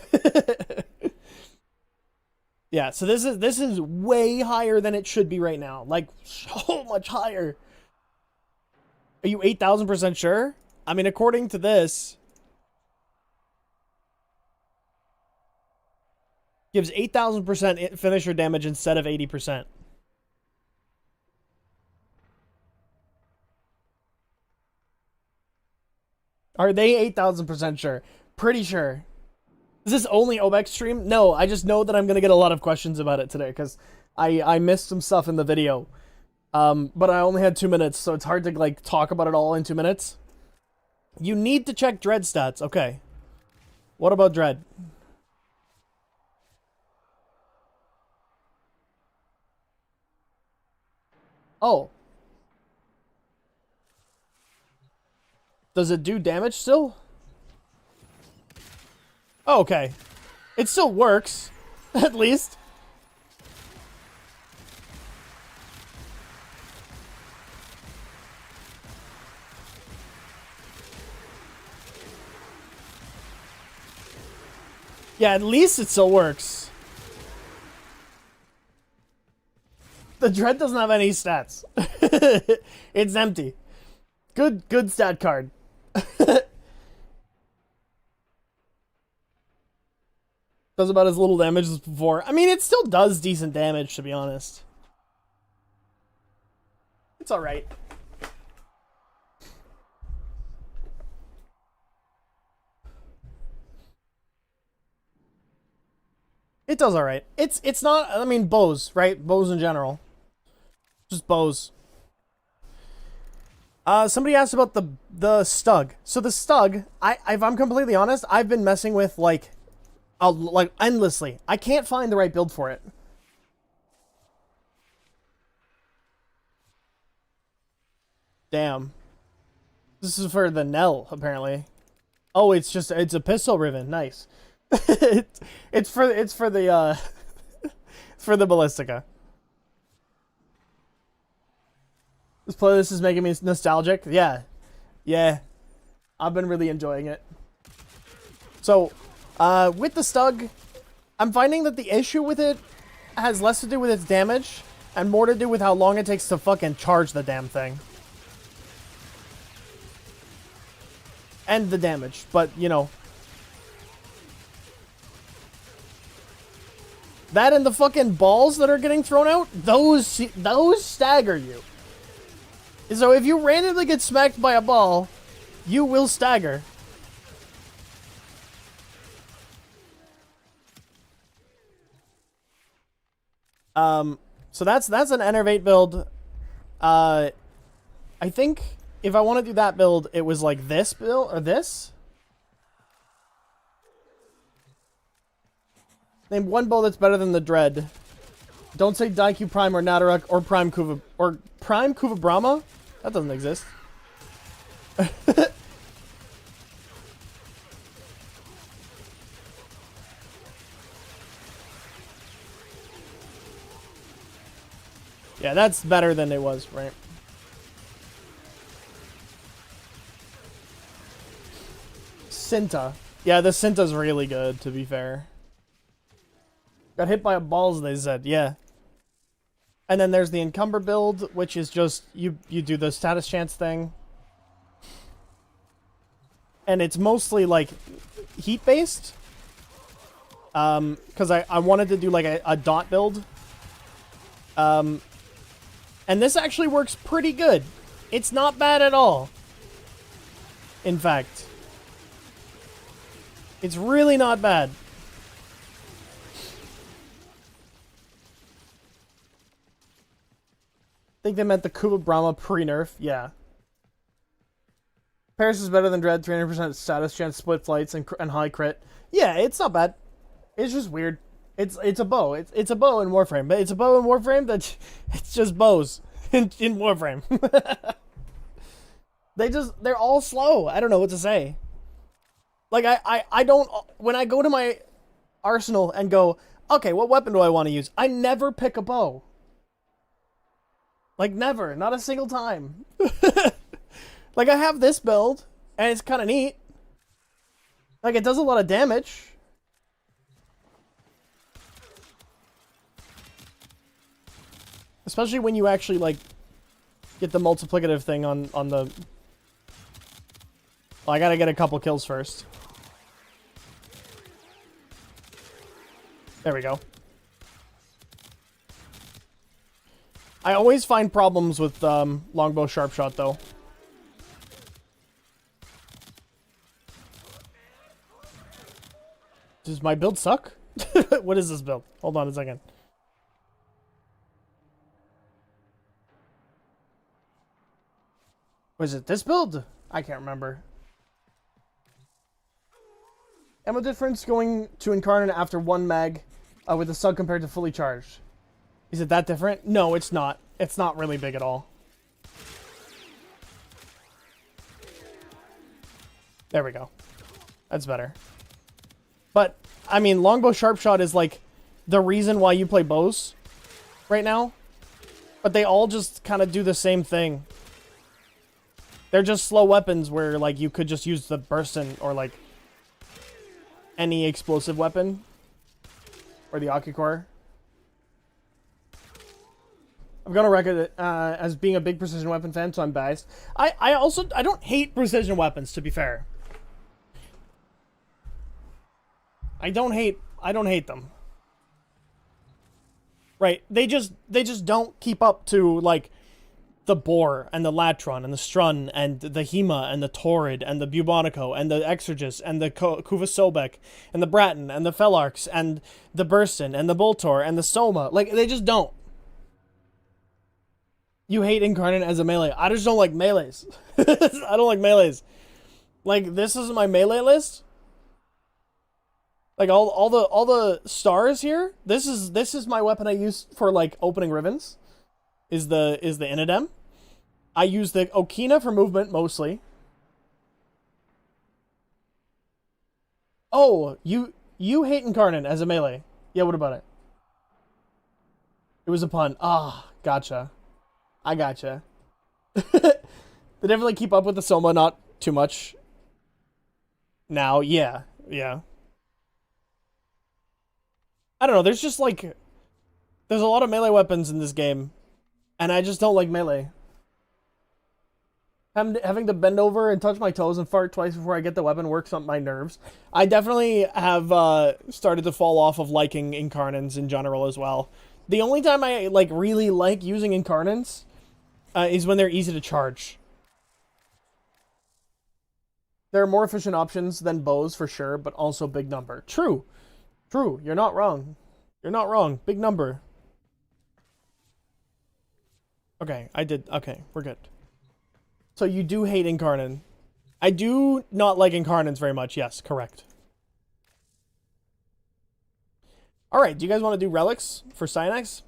Yeah, so this is way higher than it should be right now. Like, so much higher. Are you 8,000% sure? I mean, according to this, gives 8,000% finisher damage instead of 80%. Are they 8,000% sure? Pretty sure. Is this only Obex stream? No, I just know that I'm going to get a lot of questions about it today because I missed some stuff in the video. But I only had 2 minutes, so it's hard to, like, talk about it all in 2 minutes. You need to check Dread stats. Okay. What about Dread? Oh. Does it do damage still? Oh, okay. It still works. At least. Yeah, at least it still works. The Dread doesn't have any stats. It's empty. Good stat card. Does about as little damage as before. I mean, it still does decent damage, to be honest. It's alright. It does alright. It's not, I mean, bows, right? Bows in general. Just bows. Somebody asked about the Stug. So the Stug, if I'm completely honest, I've been messing with, like endlessly. I can't find the right build for it. Damn. This is for the Nell, apparently. Oh, it's a pistol ribbon. Nice. it's for the for the Ballistica. This playlist is making me nostalgic. Yeah. I've been really enjoying it. So, with the Stug, I'm finding that the issue with it has less to do with its damage and more to do with how long it takes to fucking charge the damn thing. And the damage, but, you know. That and the fucking balls that are getting thrown out, those stagger you. So if you randomly get smacked by a ball, you will stagger. So that's an Enervate build. I think if I want to do that build, it was like this build or this. Name one build that's better than the Dread. Don't say Daiku Prime or Nadaruk or Prime Kuva or Prime Kuva Brahma. That doesn't exist. Yeah, that's better than it was, right? Cinta. Yeah, the Cinta's really good, to be fair. Got hit by a balls, they said. Yeah. And then there's the Encumber build, which is just, you do the status chance thing. And it's mostly, like, heat-based. Because I wanted to do, like, a dot build. And this actually works pretty good. It's not bad at all. In fact. It's really not bad. I think they meant the Kuva Brahma pre-nerf. Yeah. Paris is better than Dread. 300% status chance, split flights, and high crit. Yeah, it's not bad. It's just weird. It's a bow. It's a bow in Warframe, but it's a bow in Warframe that it's just bows in Warframe. They're all slow. I don't know what to say. Like I don't, when I go to my arsenal and go, okay, what weapon do I want to use? I never pick a bow. Like never, not a single time. Like I have this build and it's kind of neat. Like it does a lot of damage. Especially when you actually, like, get the multiplicative thing on the... Well, I gotta get a couple kills first. There we go. I always find problems with longbow sharpshot, though. Does my build suck? What is this build? Hold on a second. Was it this build? I can't remember. Ammo difference going to Incarnate after 1 mag with the Stug compared to fully charged. Is it that different? No, it's not. It's not really big at all. There we go. That's better. But, I mean, longbow sharpshot is like the reason why you play bows right now. But they all just kind of do the same thing. They're just slow weapons where, like, you could just use the bursten or, like... any explosive weapon. Or the Akicore. I'm gonna record it as being a big precision weapon fan, so I'm biased. I don't hate precision weapons, to be fair. I don't hate them. Right. They just don't keep up to, like, the Boar and the Latron and the Strun and the Hema and the Torrid and the Bubonico and the Exergis and the Kuvasobek and the Bratton and the Felarx and the Burston and the Boltor and the Soma. Like, they just don't. You hate Incarnate as a melee. I just don't like melees. I don't like melees. Like, this is my melee list. Like, all the stars here. This is my weapon I use for, like, opening ribbons. Is the Inadem. I use the Okina for movement mostly. Oh, you hate Incarnate as a melee. Yeah, what about it? It was a pun. Ah, gotcha. I gotcha. They definitely keep up with the Soma, not too much. Now, yeah. I don't know, there's just, like, there's a lot of melee weapons in this game. And I just don't like melee. Having to bend over and touch my toes and fart twice before I get the weapon works on my nerves. I definitely have started to fall off of liking Incarnates in general as well. The only time I, like, really like using Incarnates is when they're easy to charge. There are more efficient options than bows for sure, but also big number. True. You're not wrong. Big number. Okay, okay, we're good. So you do hate Incarnate. I do not like Incarnates very much. Yes, correct. Alright, do you guys want to do relics for Cynex?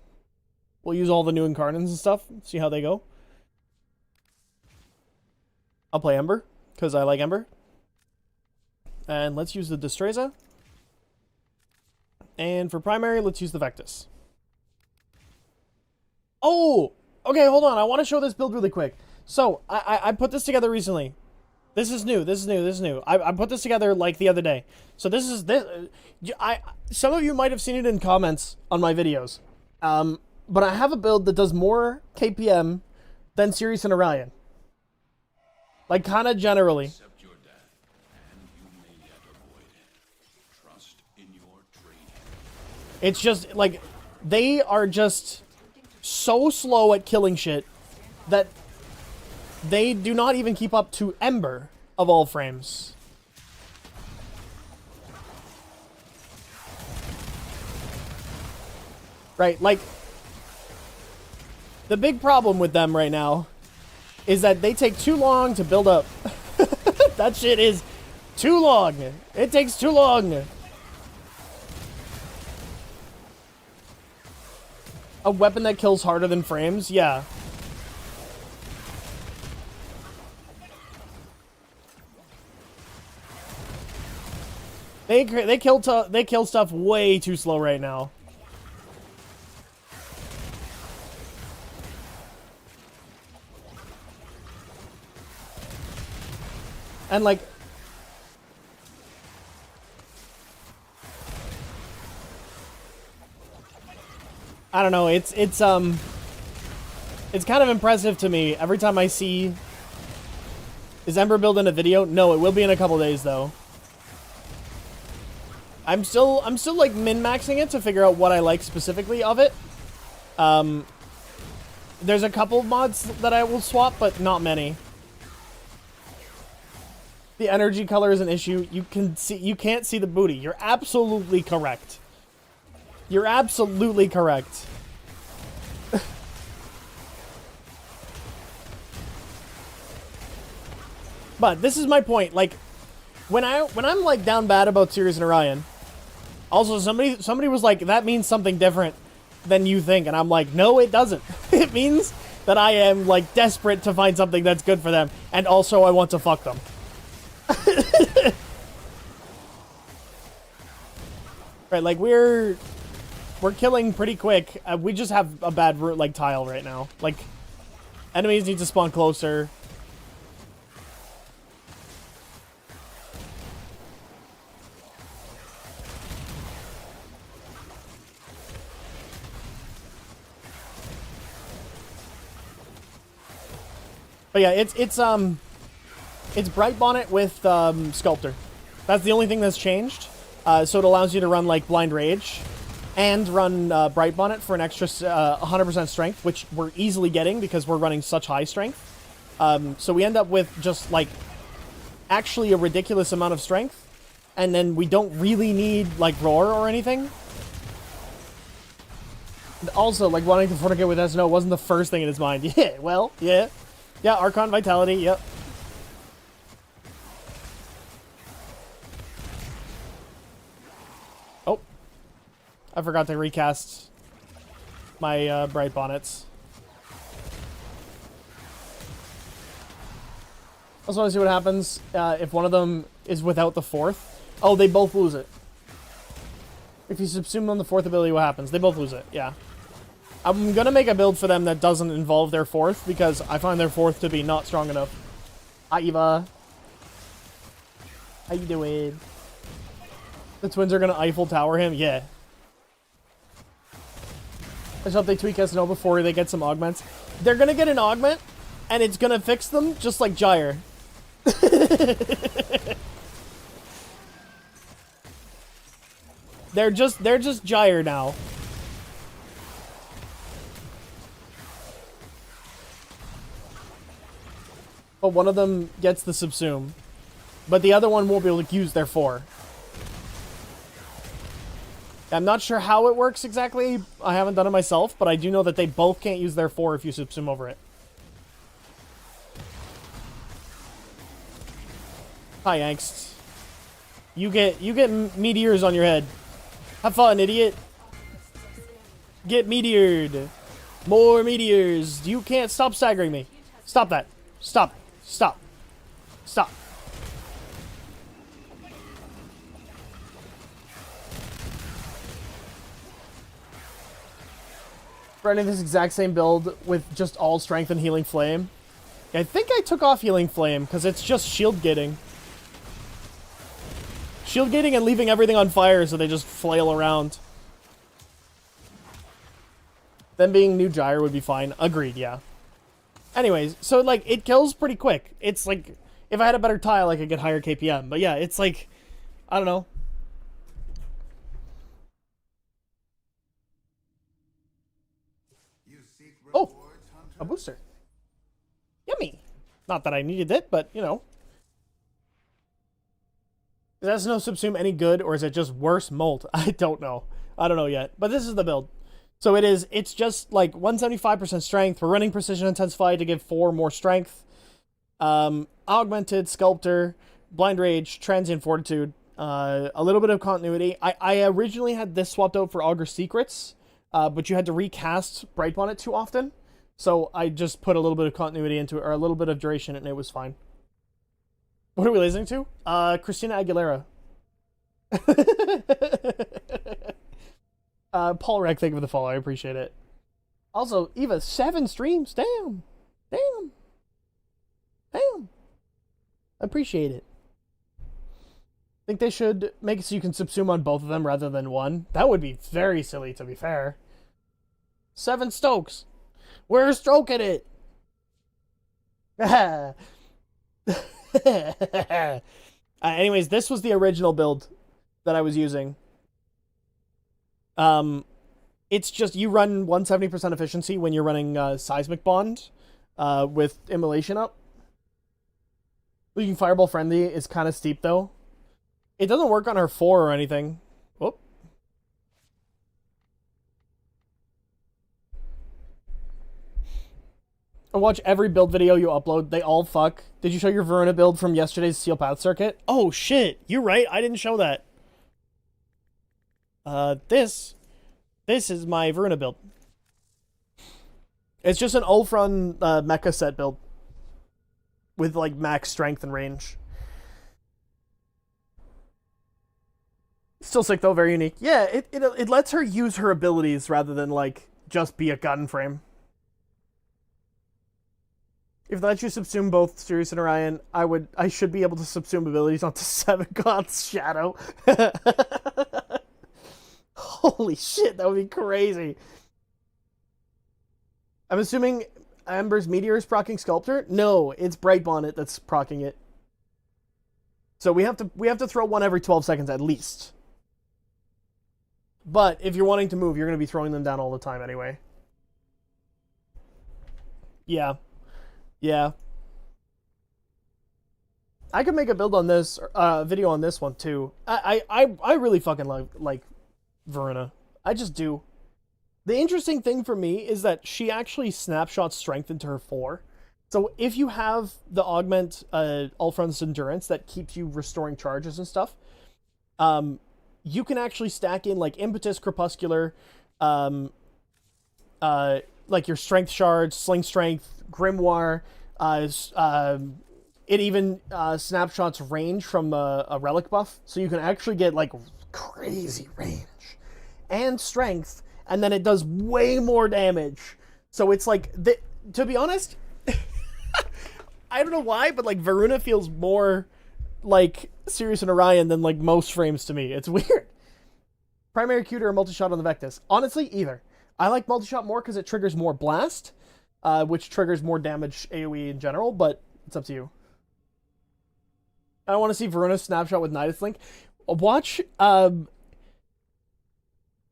We'll use all the new Incarnates and stuff. See how they go. I'll play Ember, because I like Ember. And let's use the Destreza. And for primary, let's use the Vectis. Oh! Okay, hold on. I want to show this build really quick. So, I put this together recently. This is new. I put this together, like, the other day. So some of you might have seen it in comments on my videos. But I have a build that does more KPM than Sirius and Orion. Like, kind of generally. Accept your death, and you may yet avoid it. Trust in your trade. It's just, like, they are just so slow at killing shit that they do not even keep up to Ember of all frames. Right, like, the big problem with them right now is that they take too long to build up. That shit is too long. It takes too long. A weapon that kills harder than frames? Yeah. They kill stuff way too slow right now. And, like, I don't know, it's kind of impressive to me every time I see... Is Ember build in a video? No, it will be in a couple days, though. I'm still like min-maxing it to figure out what I like specifically of it. There's a couple mods that I will swap, but not many. The energy color is an issue. You can't see the booty. You're absolutely correct. You're absolutely correct. But this is my point. Like, when I'm like down bad about Sirius and Orion, also somebody was like, that means something different than you think, and I'm like, no, it doesn't. It means that I am, like, desperate to find something that's good for them, and also I want to fuck them. Right, like, we're killing pretty quick. We just have a bad like tile right now. Like, enemies need to spawn closer. But yeah, it's Bright Bonnet with Sculptor. That's the only thing that's changed. So it allows you to run like Blind Rage and run Bright Bonnet for an extra 100% strength, which we're easily getting because we're running such high strength. So we end up with just like actually a ridiculous amount of strength, and then we don't really need like Roar or anything. Also, like wanting to fornicate with SNO wasn't the first thing in his mind. Yeah, well, yeah. Yeah, Archon Vitality, yep. Oh. I forgot to recast my Bright Bonnets. I just want to see what happens if one of them is without the fourth. Oh, they both lose it. If you subsume on the fourth ability, what happens? They both lose it, yeah. I'm gonna make a build for them that doesn't involve their fourth, because I find their fourth to be not strong enough. Hi, Eva. How you doing? The twins are gonna Eiffel Tower him? Yeah. I just hope they tweak SNO before they get some augments. They're gonna get an augment, and it's gonna fix them, just like Gyre. They're just Gyre now. But one of them gets the subsume. But the other one won't be able to use their 4. I'm not sure how it works exactly. I haven't done it myself, but I do know that they both can't use their 4 if you subsume over it. Hi, Angst. You get meteors on your head. Have fun, idiot. Get meteored. More meteors. You can't stop staggering me. Stop that. Stop. Stop. Stop. Running this exact same build with just all strength and healing flame. I think I took off healing flame because it's just shield gating. Shield gating and leaving everything on fire so they just flail around. Them being new Gyre would be fine. Agreed, yeah. Anyways, so like it kills pretty quick. It's like if I had a better tile I could get higher KPM. But yeah, it's like I don't know. Oh, a booster. Yummy. Not that I needed it, but you know. Is SNO subsume any good, or is it just worse molt? I don't know. I don't know yet. But this is the build. So it's just like 175% strength. We're running Precision Intensify to give 4 more strength. Augmented, Sculptor, Blind Rage, Transient Fortitude, a little bit of continuity. I originally had this swapped out for Augur Secrets, but you had to recast Bright Bonnet too often. So I just put a little bit of continuity into it, or a little bit of duration, and it was fine. What are we listening to? Christina Aguilera. Paul Rec, thank you for the follow. I appreciate it. Also, Eva, 7 streams. Damn. Damn. Damn. I appreciate it. Think they should make it so you can subsume on both of them rather than one. That would be very silly, to be fair. 7 Stokes. We're stroking it. Anyways, this was the original build that I was using. It's just you run 170% efficiency when you're running Seismic Bond with Immolation up. Leaving Fireball Friendly is kind of steep, though. It doesn't work on her 4 or anything. Whoop. I watch every build video you upload. They all fuck. Did you show your Verona build from yesterday's Steel Path circuit? Oh, shit. You're right. I didn't show that. This is my Verona build. It's just an Ulfrun mecha set build. With, like, max strength and range. Still sick, though. Very unique. Yeah, it lets her use her abilities rather than, like, just be a gun frame. If that lets you subsume both Sirius and Orion, I should be able to subsume abilities onto 7 Gods Shadow. Holy shit, that would be crazy. I'm assuming Amber's Meteor is proccing Sculptor? No, it's Bright Bonnet that's proccing it. So we have to throw one every 12 seconds at least. But if you're wanting to move, you're going to be throwing them down all the time anyway. Yeah. Yeah. I could make a build on this, video on this one too. I really fucking like Veruna. I just do. The interesting thing for me is that she actually snapshots strength into her 4. So if you have the augment Ulfron's endurance that keeps you restoring charges and stuff, you can actually stack in like impetus, crepuscular, like your strength shards, sling strength, grimoire. It even snapshots range from a relic buff, so you can actually get like crazy range and strength, and then it does way more damage. So it's like, to be honest, I don't know why, but like Veruna feels more like Sirius and Orion than like most frames to me. It's weird. Primary cuter or multi-shot on the Vectis? Honestly, either. I like multi-shot more because it triggers more blast, which triggers more damage AoE in general, but it's up to you. I want to see Veruna's snapshot with Nidus Link. Watch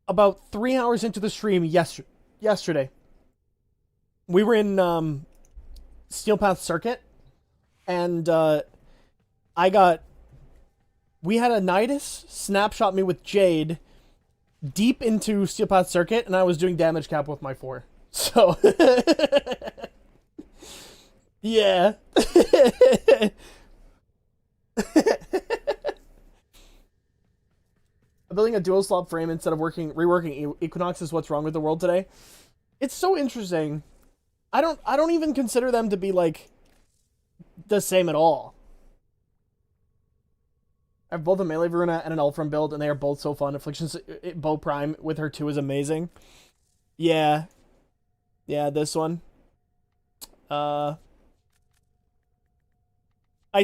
about 3 hours into the stream yesterday. We were in Steel Path Circuit, and we had a Nidus snapshot me with Jade deep into Steel Path Circuit, and I was doing damage cap with my 4. So, yeah. Building a dual slot frame instead of reworking Equinox is what's wrong with the world today. It's so interesting. I don't even consider them to be like the same at all. I have both a melee Veruna and an Ulfram build, and they are both so fun. Affliction's Bow Prime with her 2 is amazing. Yeah. Yeah, this one. I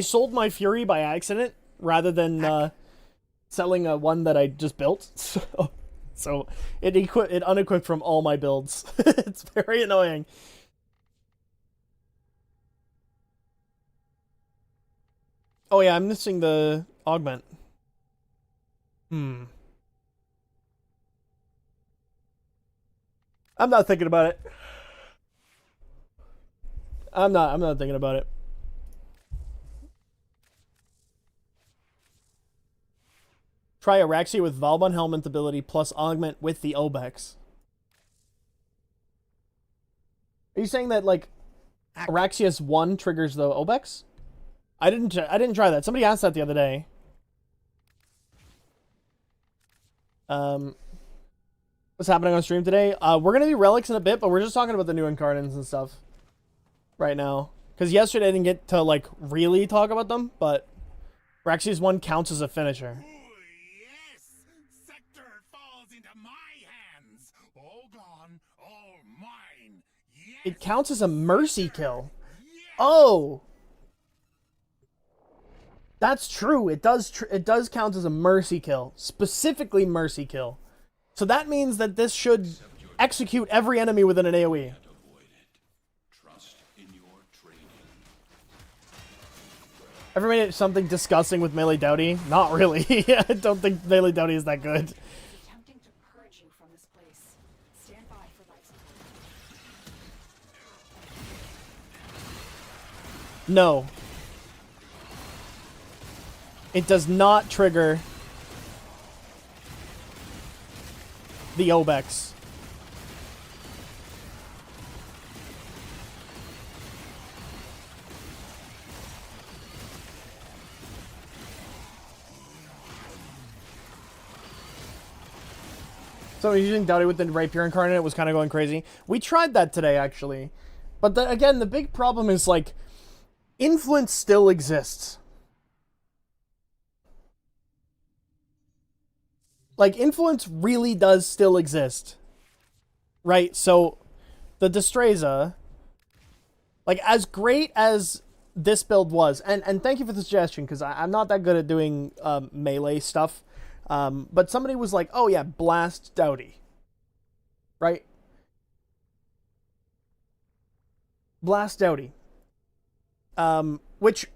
sold my Fury by accident rather than selling one that I just built. So it unequipped from all my builds. It's very annoying. Oh yeah, I'm missing the augment. I'm not thinking about it. I'm not thinking about it. Try Araxia with Valbon Helmet ability plus augment with the Obex. Are you saying that like Araxia's 1 triggers the Obex? I didn't try that. Somebody asked that the other day. What's happening on stream today? We're gonna do relics in a bit, but we're just talking about the new incarnates and stuff right now. Because yesterday I didn't get to like really talk about them, but Araxia's 1 counts as a finisher. It counts as a mercy kill. Oh, that's true. It does count as a mercy kill, specifically mercy kill. So that means that this should execute every enemy within an AoE. Ever made it something disgusting with Melee Doughty? Not really. I don't think Melee Doughty is that good. No. It does not trigger the Obex. So using Doughty with the Rapier Incarnate was kind of going crazy. We tried that today, actually. But again, the big problem is, like, influence still exists. Like, influence really does still exist. Right? So, the Destreza, like, as great as this build was, and thank you for the suggestion, because I'm not that good at doing melee stuff. But somebody was like, oh yeah, blast Doughty. Right? Blast Dowdy. Which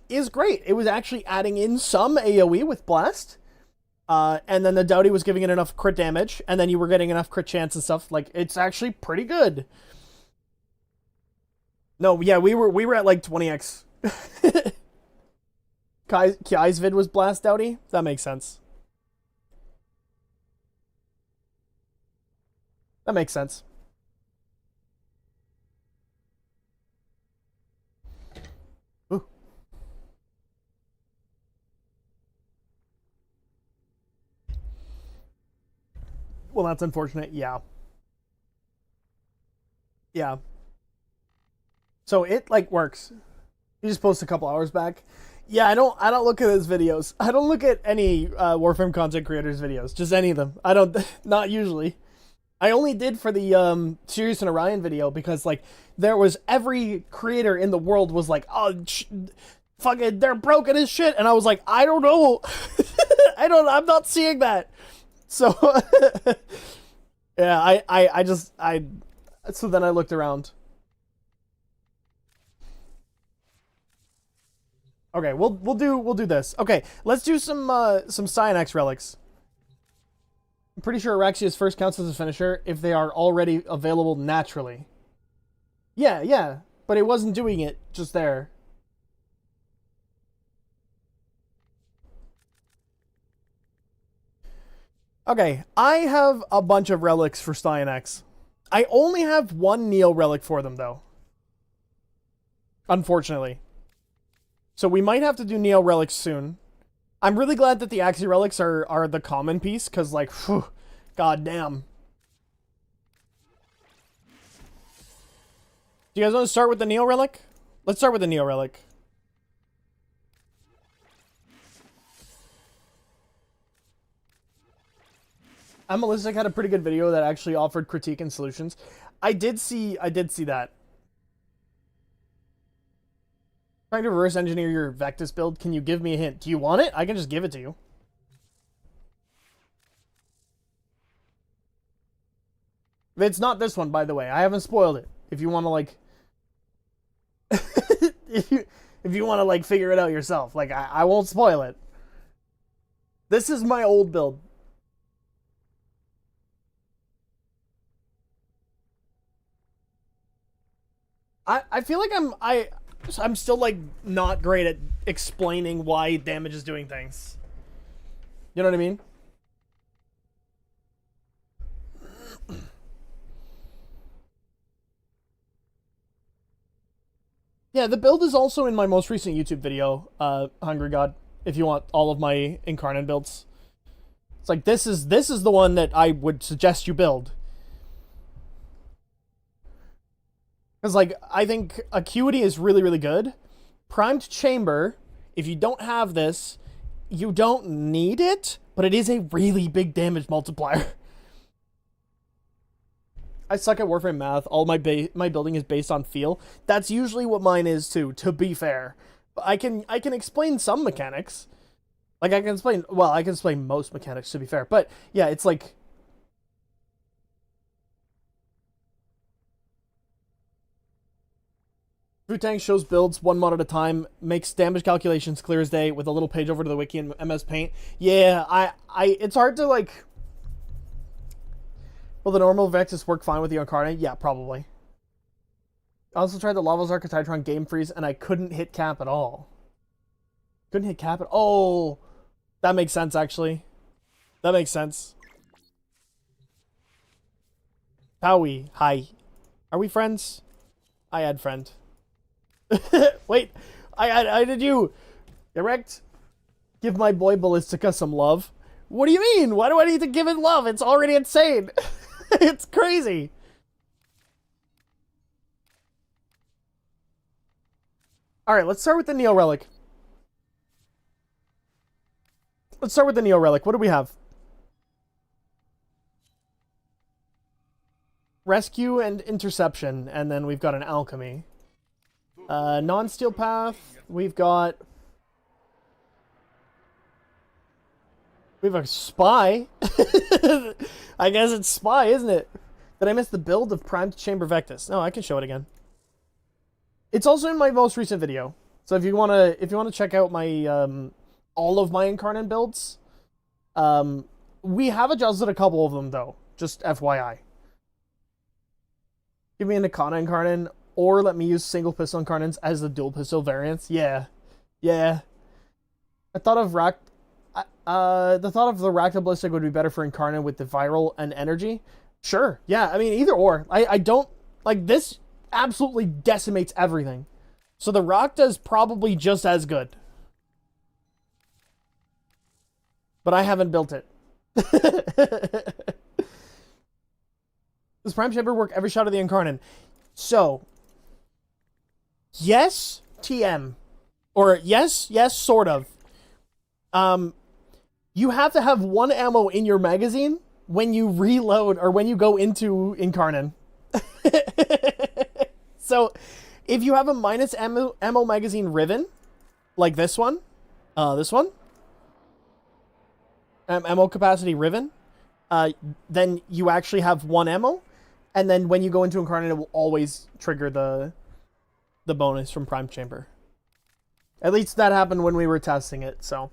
is great. It was actually adding in some AoE with Blast. And then the Dowdy was giving it enough crit damage, and then you were getting enough crit chance and stuff. Like, it's actually pretty good. No, yeah, we were at like 20x. Kai's vid was Blast Dowdy? That makes sense. That makes sense. Ooh. Well, that's unfortunate. Yeah. Yeah. So it like works. He just posted a couple hours back. Yeah, I don't look at his videos. I don't look at any Warframe content creators' videos. Just any of them. I don't. Not usually. I only did for the Sirius and Orion video because like there was every creator in the world was like, oh, fucking, they're broken as shit, and I was like, I don't know. I'm not seeing that. So yeah, so then I looked around. Okay, we'll do this. Okay, let's do some Cyanax relics. I'm pretty sure Araxia's first counts as a finisher if they are already available naturally. Yeah, but it wasn't doing it just there. Okay, I have a bunch of relics for Cyanax. I only have one Neo relic for them, though. Unfortunately. So we might have to do Neo relics soon. I'm really glad that the Axie relics are the common piece, because, like, whew, god damn. Do you guys want to start with the Neo relic? Let's start with the Neo relic. Melistic had a pretty good video that actually offered critique and solutions. I did see that. Trying to reverse engineer your Vectis build. Can you give me a hint? Do you want it? I can just give it to you. It's not this one, by the way. I haven't spoiled it. If you want to like, if you want to like figure it out yourself, like I won't spoil it. This is my old build. I feel like I'm still like not great at explaining why damage is doing things. You know what I mean? Yeah, the build is also in my most recent YouTube video, Hungry God, if you want all of my Incarnate builds. It's like this is the one that I would suggest you build. Because, like, I think Acuity is really, really good. Primed Chamber, if you don't have this, you don't need it, but it is a really big damage multiplier. I suck at Warframe math. All my building is based on feel. That's usually what mine is, too, to be fair. But I can explain some mechanics. Like, I can explain most mechanics, to be fair. But, yeah, it's like... Futang shows builds one mod at a time, makes damage calculations clear as day with a little page over to the wiki in MS Paint. Yeah, it's hard to like. Will the normal Vectis work fine with the Incarnate? Yeah, probably. I also tried the Lava's Archititron Game Freeze and I couldn't hit cap at all. Couldn't hit cap at all. Oh, that makes sense actually. That makes sense. Howie, hi. Are we friends? I add friend. Wait, I added you. Direct. Give my boy Ballistica some love. What do you mean? Why do I need to give it love? It's already insane. It's crazy. Alright, let's start with the Neo Relic. What do we have? Rescue and Interception, and then we've got an Alchemy. Non-steel path, we have a spy. I guess it's spy, isn't it? Did I miss the build of Primed Chamber Vectis? No, I can show it again. It's also in my most recent video. So if you wanna check out my all of my Incarnate builds, we have adjusted a couple of them though. Just FYI. Give me an Akana Incarnate, or let me use single pistol Incarnates as the dual pistol variants. Yeah. I thought of the thought of the Racta Ballistic would be better for Incarnate with the viral and energy. Sure. Yeah, I mean either or. I don't like this absolutely decimates everything. So the Racta is probably just as good. But I haven't built it. Does Prime Chamber work every shot of the Incarnate? So, yes, TM. Or yes, sort of. You have to have one ammo in your magazine when you reload or when you go into Incarnate. So, if you have a minus ammo magazine Riven, like this one, ammo capacity Riven, then you actually have one ammo, and then when you go into Incarnate, it will always trigger the bonus from Prime Chamber. At least that happened when we were testing it, so.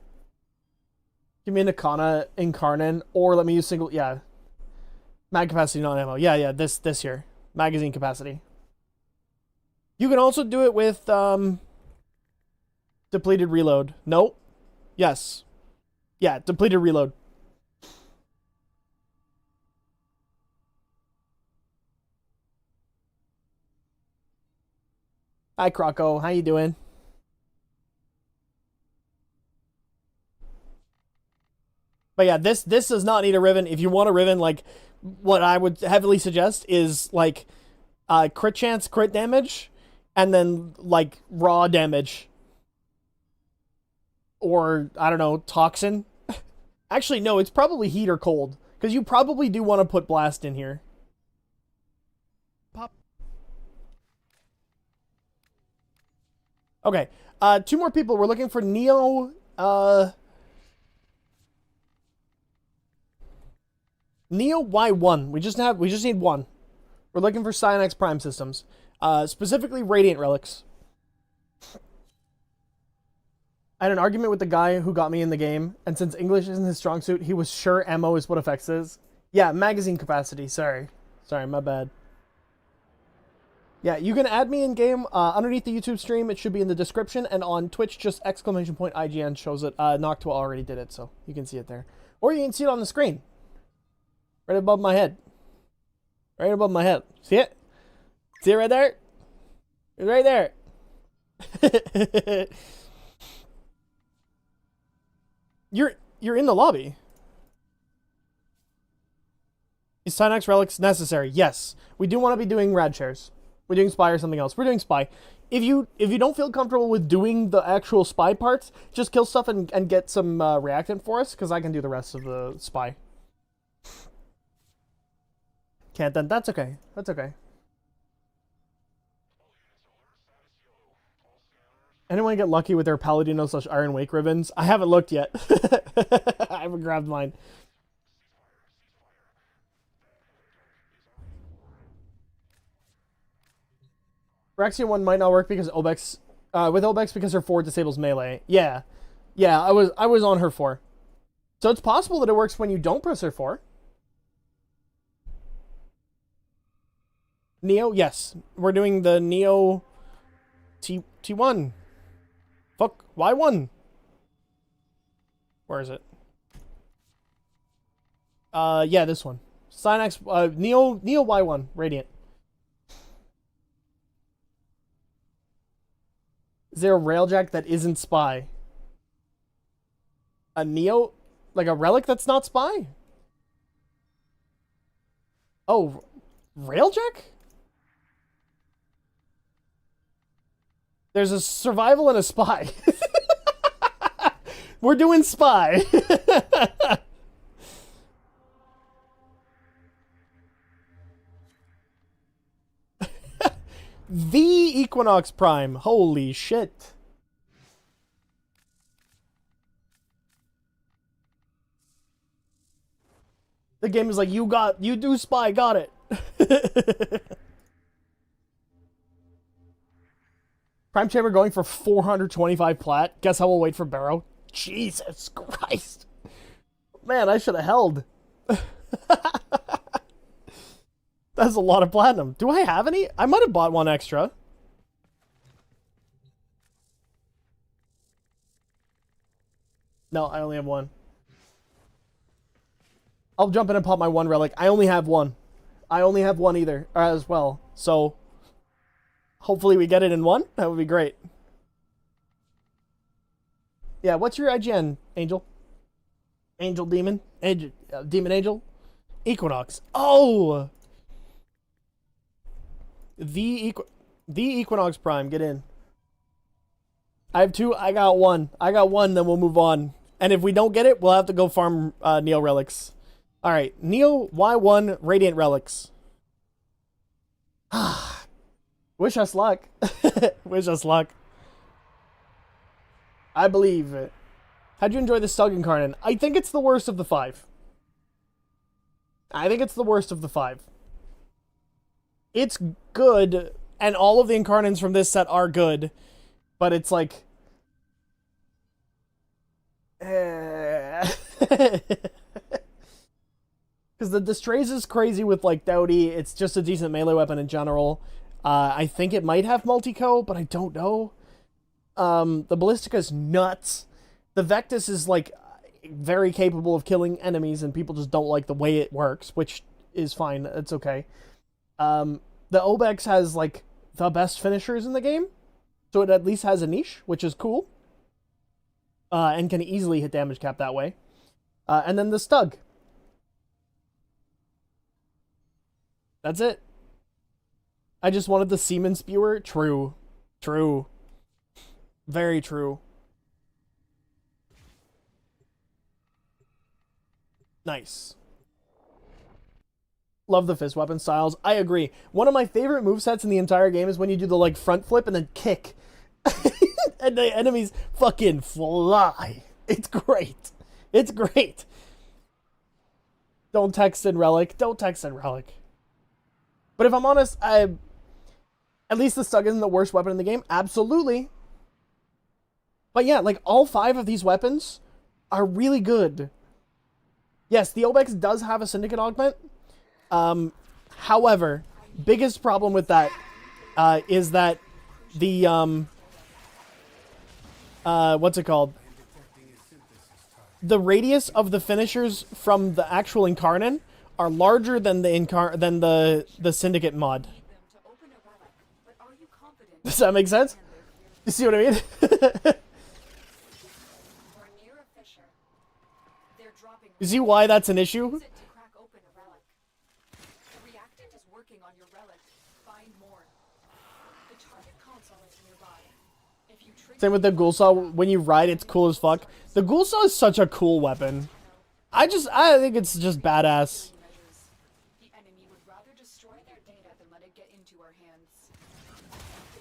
Give me an Akana Incarnate, or let me use single, yeah. Mag capacity, not ammo. Yeah, this here. Magazine capacity. You can also do it with, depleted reload. Nope. Yes. Yeah, depleted reload. Hi, Croco. How you doing? But yeah, this does not need a Riven. If you want a Riven, like, what I would heavily suggest is, like, crit chance, crit damage, and then, like, raw damage. Or, I don't know, toxin. Actually, no, it's probably heat or cold. Because you probably do want to put blast in here. Pop. Okay. 2 more people. We're looking for Neo, Neo Y1. We just need one. We're looking for Cyanax Prime systems. Specifically Radiant Relics. I had an argument with the guy who got me in the game, and since English isn't his strong suit, he was sure ammo is what affects his. Yeah, magazine capacity. Sorry, my bad. Yeah, you can add me in game underneath the YouTube stream. It should be in the description, and on Twitch, just ! IGN shows it. Noctua already did it, so you can see it there, or you can see it on the screen, right above my head. Right above my head. See it? See it right there? It's right there. You're in the lobby. Is Cyanax Relics necessary? Yes. We do want to be doing rad shares. We're doing spy or something else. We're doing spy. If you don't feel comfortable with doing the actual spy parts, just kill stuff and get some reactant for us, because I can do the rest of the spy. Can't then. That's okay. That's okay. Anyone get lucky with their Paladino / Iron Wake ribbons? I haven't looked yet. I haven't grabbed mine. Phyrexian 1 might not work because Obex, with Obex because her 4 disables melee. Yeah, I was on her 4. So it's possible that it works when you don't press her 4. Neo, yes. We're doing the Neo T1. Fuck, Y1. Where is it? Yeah, this one. Cyanax, Neo Y1, Radiant. Is there a Railjack that isn't Spy? A Neo, like a Relic that's not Spy? Oh, Railjack? There's a survival and a spy. We're doing spy. The Equinox Prime. Holy shit. The game is like, you do spy, got it. Prime Chamber going for 425 plat. Guess how we'll wait for Barrow? Jesus Christ. Man, I should have held. That's a lot of platinum. Do I have any? I might have bought one extra. No, I only have one. I'll jump in and pop my one relic. I only have one. I only have one either, as well. So, hopefully we get it in one. That would be great. Yeah, what's your IGN, Angel? Angel Demon? Demon Angel? Equinox. Oh! The Equinox Prime, get in. I have two, I got one. I got one, then we'll move on. And if we don't get it, we'll have to go farm Neo Relics. Alright, Neo Y1 Radiant Relics. Wish us luck. Wish us luck. I believe it. How'd you enjoy the Stug Incarnate? I think it's the worst of the 5. I think it's the worst of the 5. It's good, and all of the Incarnates from this set are good, but it's like... Because the Distrays is crazy with, like, Doughty. It's just a decent melee weapon in general. I think it might have multi-co, but I don't know. The Ballistica is nuts. The Vectis is, like, very capable of killing enemies, and people just don't like the way it works, which is fine. It's okay. The Obex has, like, the best finishers in the game, so it at least has a niche, which is cool. And can easily hit damage cap that way. And then the Stug. That's it. I just wanted the Seaman Spewer. True. True. Very true. Nice. Love the fist weapon styles. I agree. One of my favorite movesets in the entire game is when you do the, like, front flip and then kick. And the enemies fucking fly. It's great. It's great. Don't text in Relic. Don't text in Relic. But if I'm honest, at least the Stug isn't the worst weapon in the game. Absolutely. But yeah, like, all 5 of these weapons are really good. Yes, the Obex does have a Syndicate Augment. However, biggest problem with that is that the, what's it called? The radius of the finishers from the actual Incarnate are larger than the Syndicate mod. Does that make sense? You see what I mean? You see why that's an issue? Same with the Ghoul Saw. When you ride, it's cool as fuck. The Ghoul Saw is such a cool weapon. I think it's just badass.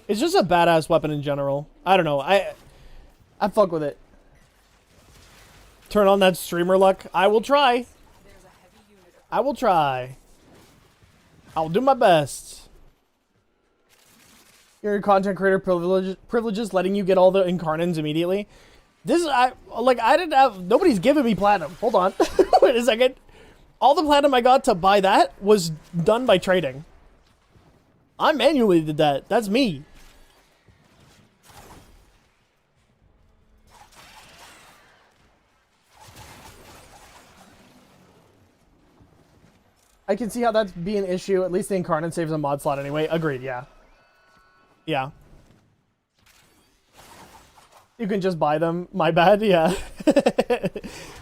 It's just a badass weapon in general. I don't know. I fuck with it. Turn on that streamer luck. I will try. I will try. I'll do my best. Your content creator privileges letting you get all the Incarnates immediately. This is, I didn't have, nobody's giving me platinum. Hold on. Wait a second. All the platinum I got to buy that was done by trading. I manually did that. That's me. I can see how that'd be an issue. At least the Incarnate saves a mod slot anyway. Agreed, yeah. Yeah. You can just buy them. My bad, yeah.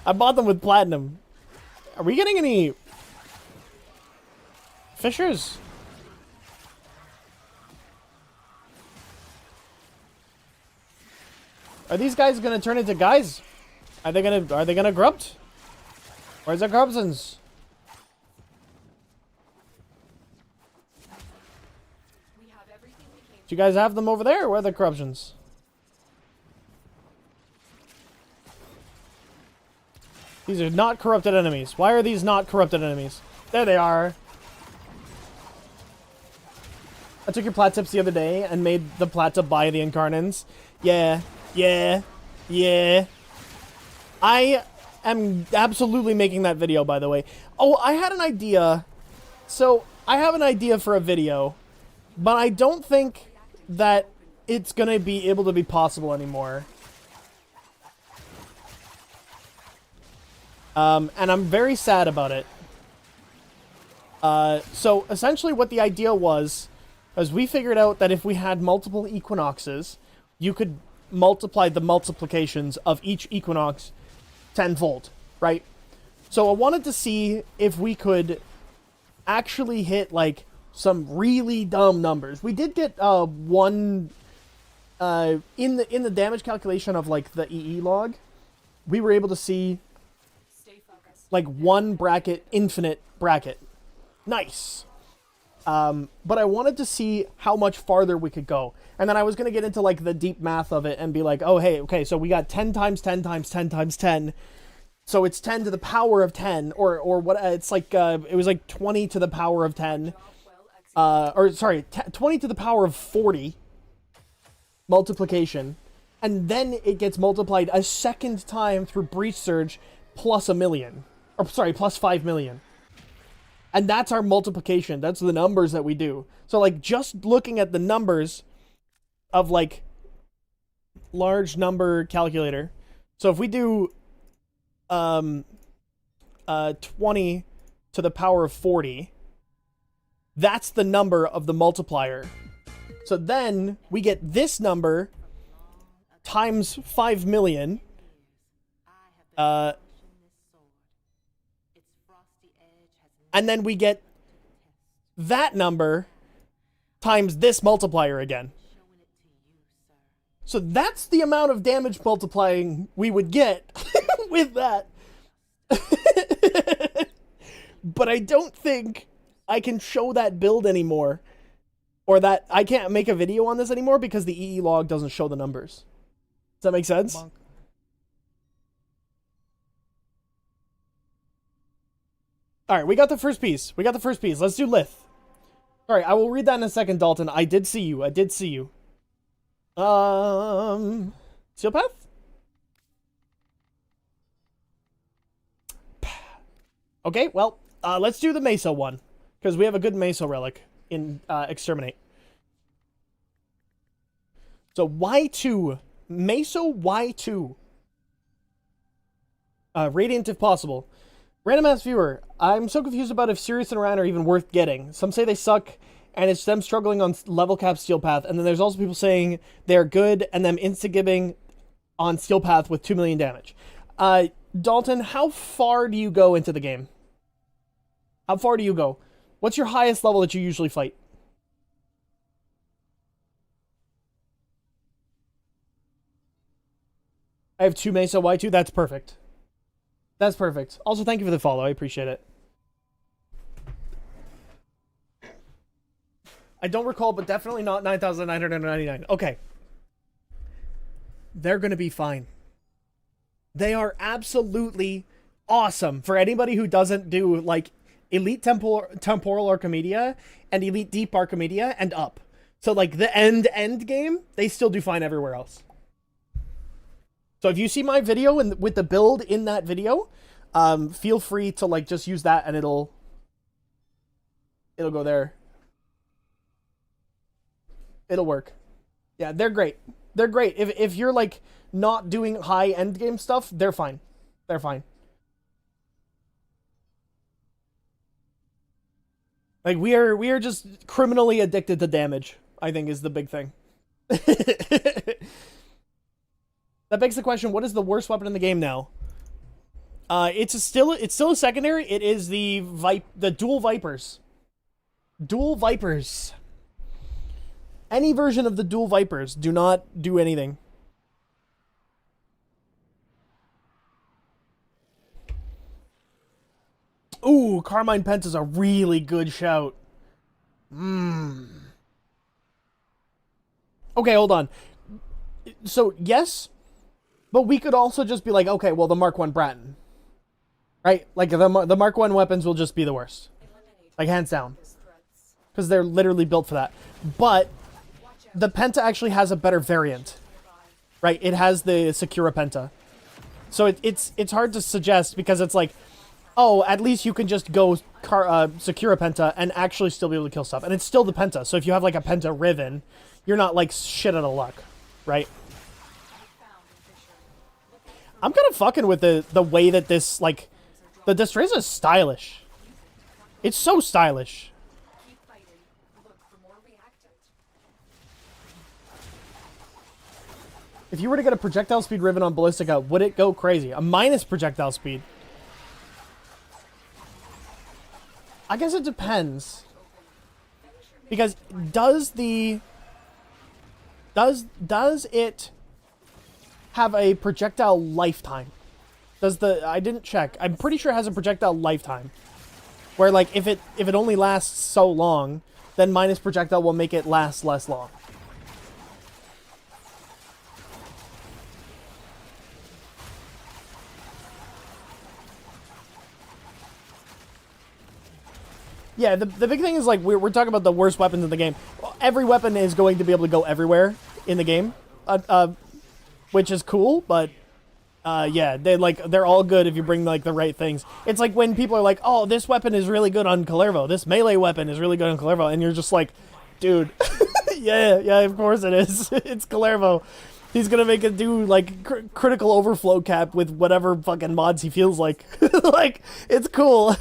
I bought them with platinum. Are we getting any fishers? Are these guys gonna turn into guys? Are they gonna grupt? Where's the grubsons? Do you guys have them over there? Where are the corruptions? These are not corrupted enemies. Why are these not corrupted enemies? There they are. I took your plat tips the other day and made the plat to buy the Incarnans. Yeah. I am absolutely making that video, by the way. Oh, I had an idea. So, I have an idea for a video, but I don't think that it's gonna be able to be possible anymore. And I'm very sad about it. So, essentially what the idea was we figured out that if we had multiple equinoxes, you could multiply the multiplications of each equinox tenfold, right? So I wanted to see if we could actually hit, like, some really dumb numbers. We did get, one, in the damage calculation of, like, the EE log, we were able to see, like, one bracket, infinite bracket. Nice. But I wanted to see how much farther we could go. And then I was going to get into, like, the deep math of it and be like, oh, hey, okay, so we got 10 times 10 times 10 times 10. So it's 10 to the power of 10, or what, it's like, it was like 20 to the power of 10. Or, sorry, 20 to the power of 40 multiplication. And then it gets multiplied a second time through Breach Surge plus a million. Or, sorry, plus 5 million. And that's our multiplication. That's the numbers that we do. So, like, just looking at the numbers of, like, large number calculator. So if we do 20 to the power of 40, that's the number of the multiplier. So then we get this number times 5 million. And then we get that number times this multiplier again. So that's the amount of damage multiplying we would get with that. But I don't think I can show that build anymore. Or that I can't make a video on this anymore because the EE log doesn't show the numbers. Does that make sense? Monk. Alright, we got the first piece. Let's do Lith. Alright, I will read that in a second, Dalton. I did see you. Steel Path? Okay, well, let's do the Meso one. Because we have a good Meso relic in Exterminate. So, Y2. Meso Y2. Radiant if possible. Random ass viewer, I'm so confused about if Sirius and Ryan are even worth getting. Some say they suck, and it's them struggling on level cap Steel Path, and then there's also people saying they're good, and them insta-gibbing on Steel Path with 2 million damage. Dalton, how far do you go into the game? How far do you go? What's your highest level that you usually fight? I have 2 Mesa Y2, that's perfect. That's perfect. Also, thank you for the follow. I appreciate it. I don't recall, but definitely not 9,999. Okay. They're going to be fine. They are absolutely awesome. For anybody who doesn't do, like, Elite Temporal Archimedia and Elite Deep Archimedia and up. So, like, the end game, they still do fine everywhere else. So if you see my video with the build in that video, feel free to, like, just use that and it'll go there. It'll work. Yeah, they're great. They're great. If you're, like, not doing high end game stuff, they're fine. They're fine. Like, we are just criminally addicted to damage, I think, is the big thing. That begs the question, what is the worst weapon in the game now? It's still a secondary. It is the dual Vipers. Dual Vipers. Any version of the dual Vipers do not do anything. Ooh, Carmine Pence is a really good shout. Okay, hold on. So, yes, but we could also just be like, okay, well, the Mark 1 Bratton. Right? Like, the Mark 1 weapons will just be the worst. Like, hands down. because they're literally built for that. But the Penta actually has a better variant, right? It has the Sakura Penta. So it's hard to suggest because it's like, oh, at least you can just go Sakura Penta and actually still be able to kill stuff. And it's still the Penta. So if you have like a Penta Riven, you're not like shit out of luck, right? I'm kind of fucking with the way that this, like, the Destreza is stylish. It's so stylish. If you were to get a projectile speed Riven on Ballistica, would it go crazy? A minus projectile speed? I guess it depends. Because does it have a projectile lifetime? I didn't check. I'm pretty sure it has a projectile lifetime. Where like if it only lasts so long, then minus projectile will make it last less long. Yeah, the big thing is, like, we're talking about the worst weapons in the game. Every weapon is going to be able to go everywhere in the game, which is cool, but, yeah, they're all good if you bring, like, the right things. It's like when people are like, oh, this weapon is really good on Kalervo, this melee weapon is really good on Kalervo, and you're just like, dude, yeah, of course it is. It's Kalervo. He's gonna make it do, like, critical overflow cap with whatever fucking mods he feels like. Like, it's cool.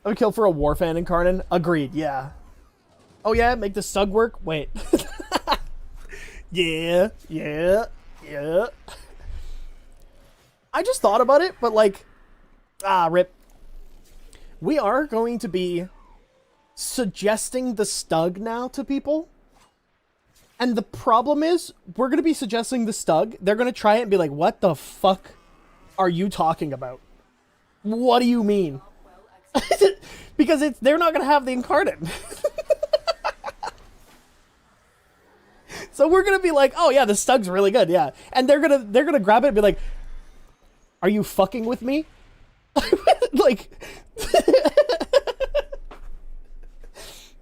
I would kill for a Warfan Incarnate. Agreed, yeah. Oh yeah, make the Stug work? Wait. Yeah. I just thought about it, but like... rip. We are going to be suggesting the Stug now to people. And the problem is, we're going to be suggesting the Stug. They're going to try it and be like, what the fuck are you talking about? What do you mean? Because they're not gonna have the Incarnate. So we're gonna be like, oh yeah, the Stug's really good, yeah. And they're gonna grab it and be like, are you fucking with me? Like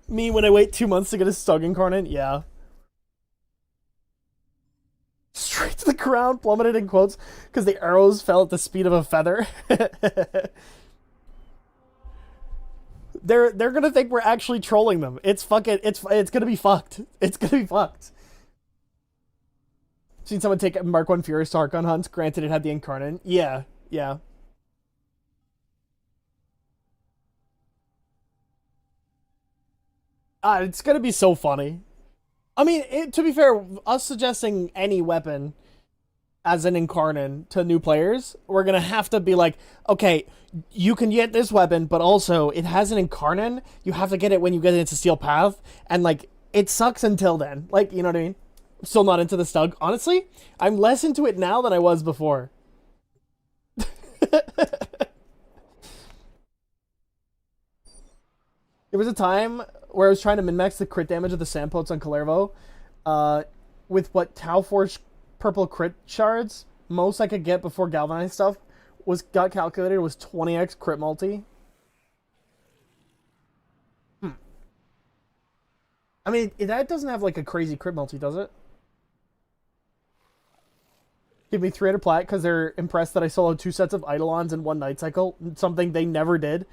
me when I wait 2 months to get a Stug Incarnate, yeah. Straight to the ground, plummeted in quotes, because the arrows fell at the speed of a feather. They're gonna think we're actually trolling them. It's fucking, it's gonna be fucked. It's gonna be fucked. Seen someone take Mark 1 Furious to Harkon hunts. Granted, it had the Incarnate. Yeah. It's gonna be so funny. I mean, to be fair, us suggesting any weapon as an Incarnate to new players, we're gonna have to be like, okay, you can get this weapon, but also it has an Incarnate. You have to get it when you get into Steel Path, and like it sucks until then. Like, you know what I mean? I'm still not into the Stug. Honestly, I'm less into it now than I was before. There was a time where I was trying to min-max the crit damage of the Sandpotes on Kalervo, with what Tau Forge purple crit shards. Most I could get before galvanized stuff got calculated was 20x crit multi. I mean, that doesn't have like a crazy crit multi, does it? Give me 300 plat because they're impressed that I soloed 2 sets of Eidolons in 1 night cycle, something they never did.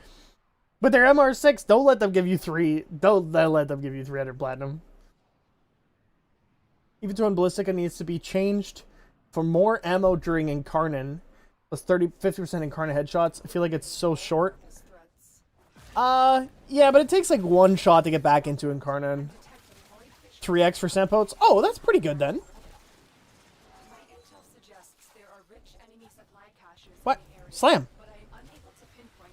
But they're MR6. Don't let them give you 300 platinum. Even to on Ballistica needs to be changed for more ammo during Incarnate. Plus 50% Incarnate headshots. I feel like it's so short. Yeah, but it takes like 1 shot to get back into Incarnate. 3x for Sandpotes. Oh, that's pretty good then. What? Slam.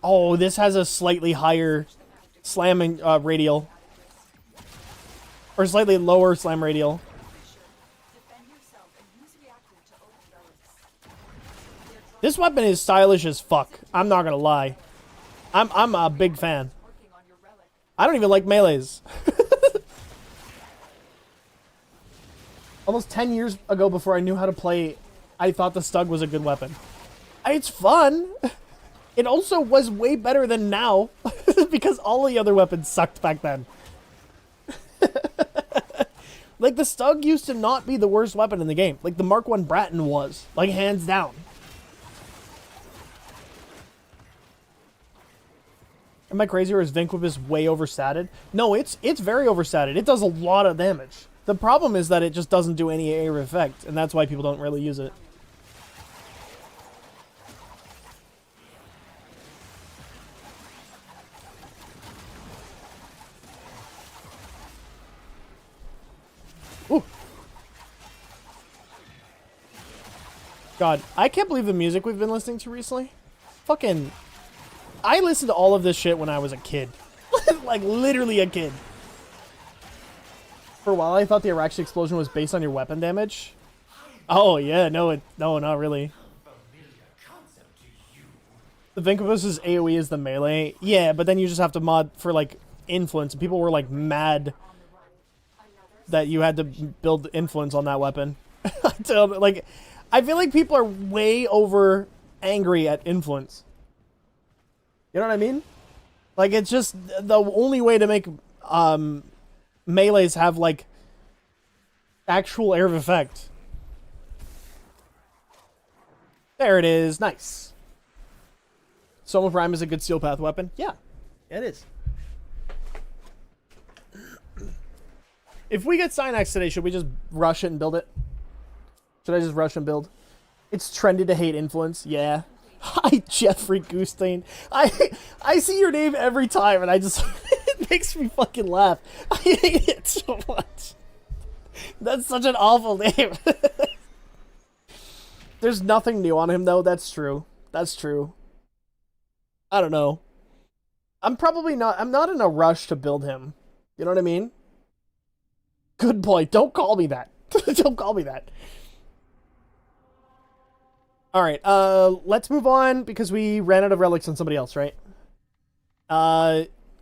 Oh, this has a slightly higher slam radial. Or slightly lower slam radial. This weapon is stylish as fuck. I'm not gonna lie. I'm a big fan. I don't even like melees. Almost 10 years ago, before I knew how to play, I thought the Stug was a good weapon. It's fun. It also was way better than now because all the other weapons sucked back then. Like, the Stug used to not be the worst weapon in the game. Like, the Mark 1 Bratton was. Like, hands down. Am I crazy or is Vinquibus way overstatted? No, it's very overstatted. It does a lot of damage. The problem is that it just doesn't do any area effect, and that's why people don't really use it. Ooh. God, I can't believe the music we've been listening to recently. Fucking... I listened to all of this shit when I was a kid. Like, literally a kid. For a while, I thought the Araxi explosion was based on your weapon damage. Oh, yeah, no, not really. The Vinquibus's AoE is the melee. Yeah, but then you just have to mod for, like, influence. And people were, like, mad that you had to build influence on that weapon. Like, I feel like people are way over angry at influence. You know what I mean? Like, it's just the only way to make melees have, like, actual area of effect. There it is. Nice. Soma Prime is a good steel path weapon. Yeah, it is. If we get Synax today, should we just rush it and build it? Should I just rush and build? It's trendy to hate influence. Yeah. Hi, Jeffrey Goostain. I see your name every time, and I just... it makes me fucking laugh. I hate it so much. That's such an awful name. There's nothing new on him, though. That's true. That's true. I don't know. I'm not in a rush to build him. You know what I mean? Good boy. Don't call me that. Don't call me that. Alright, let's move on because we ran out of relics on somebody else, right?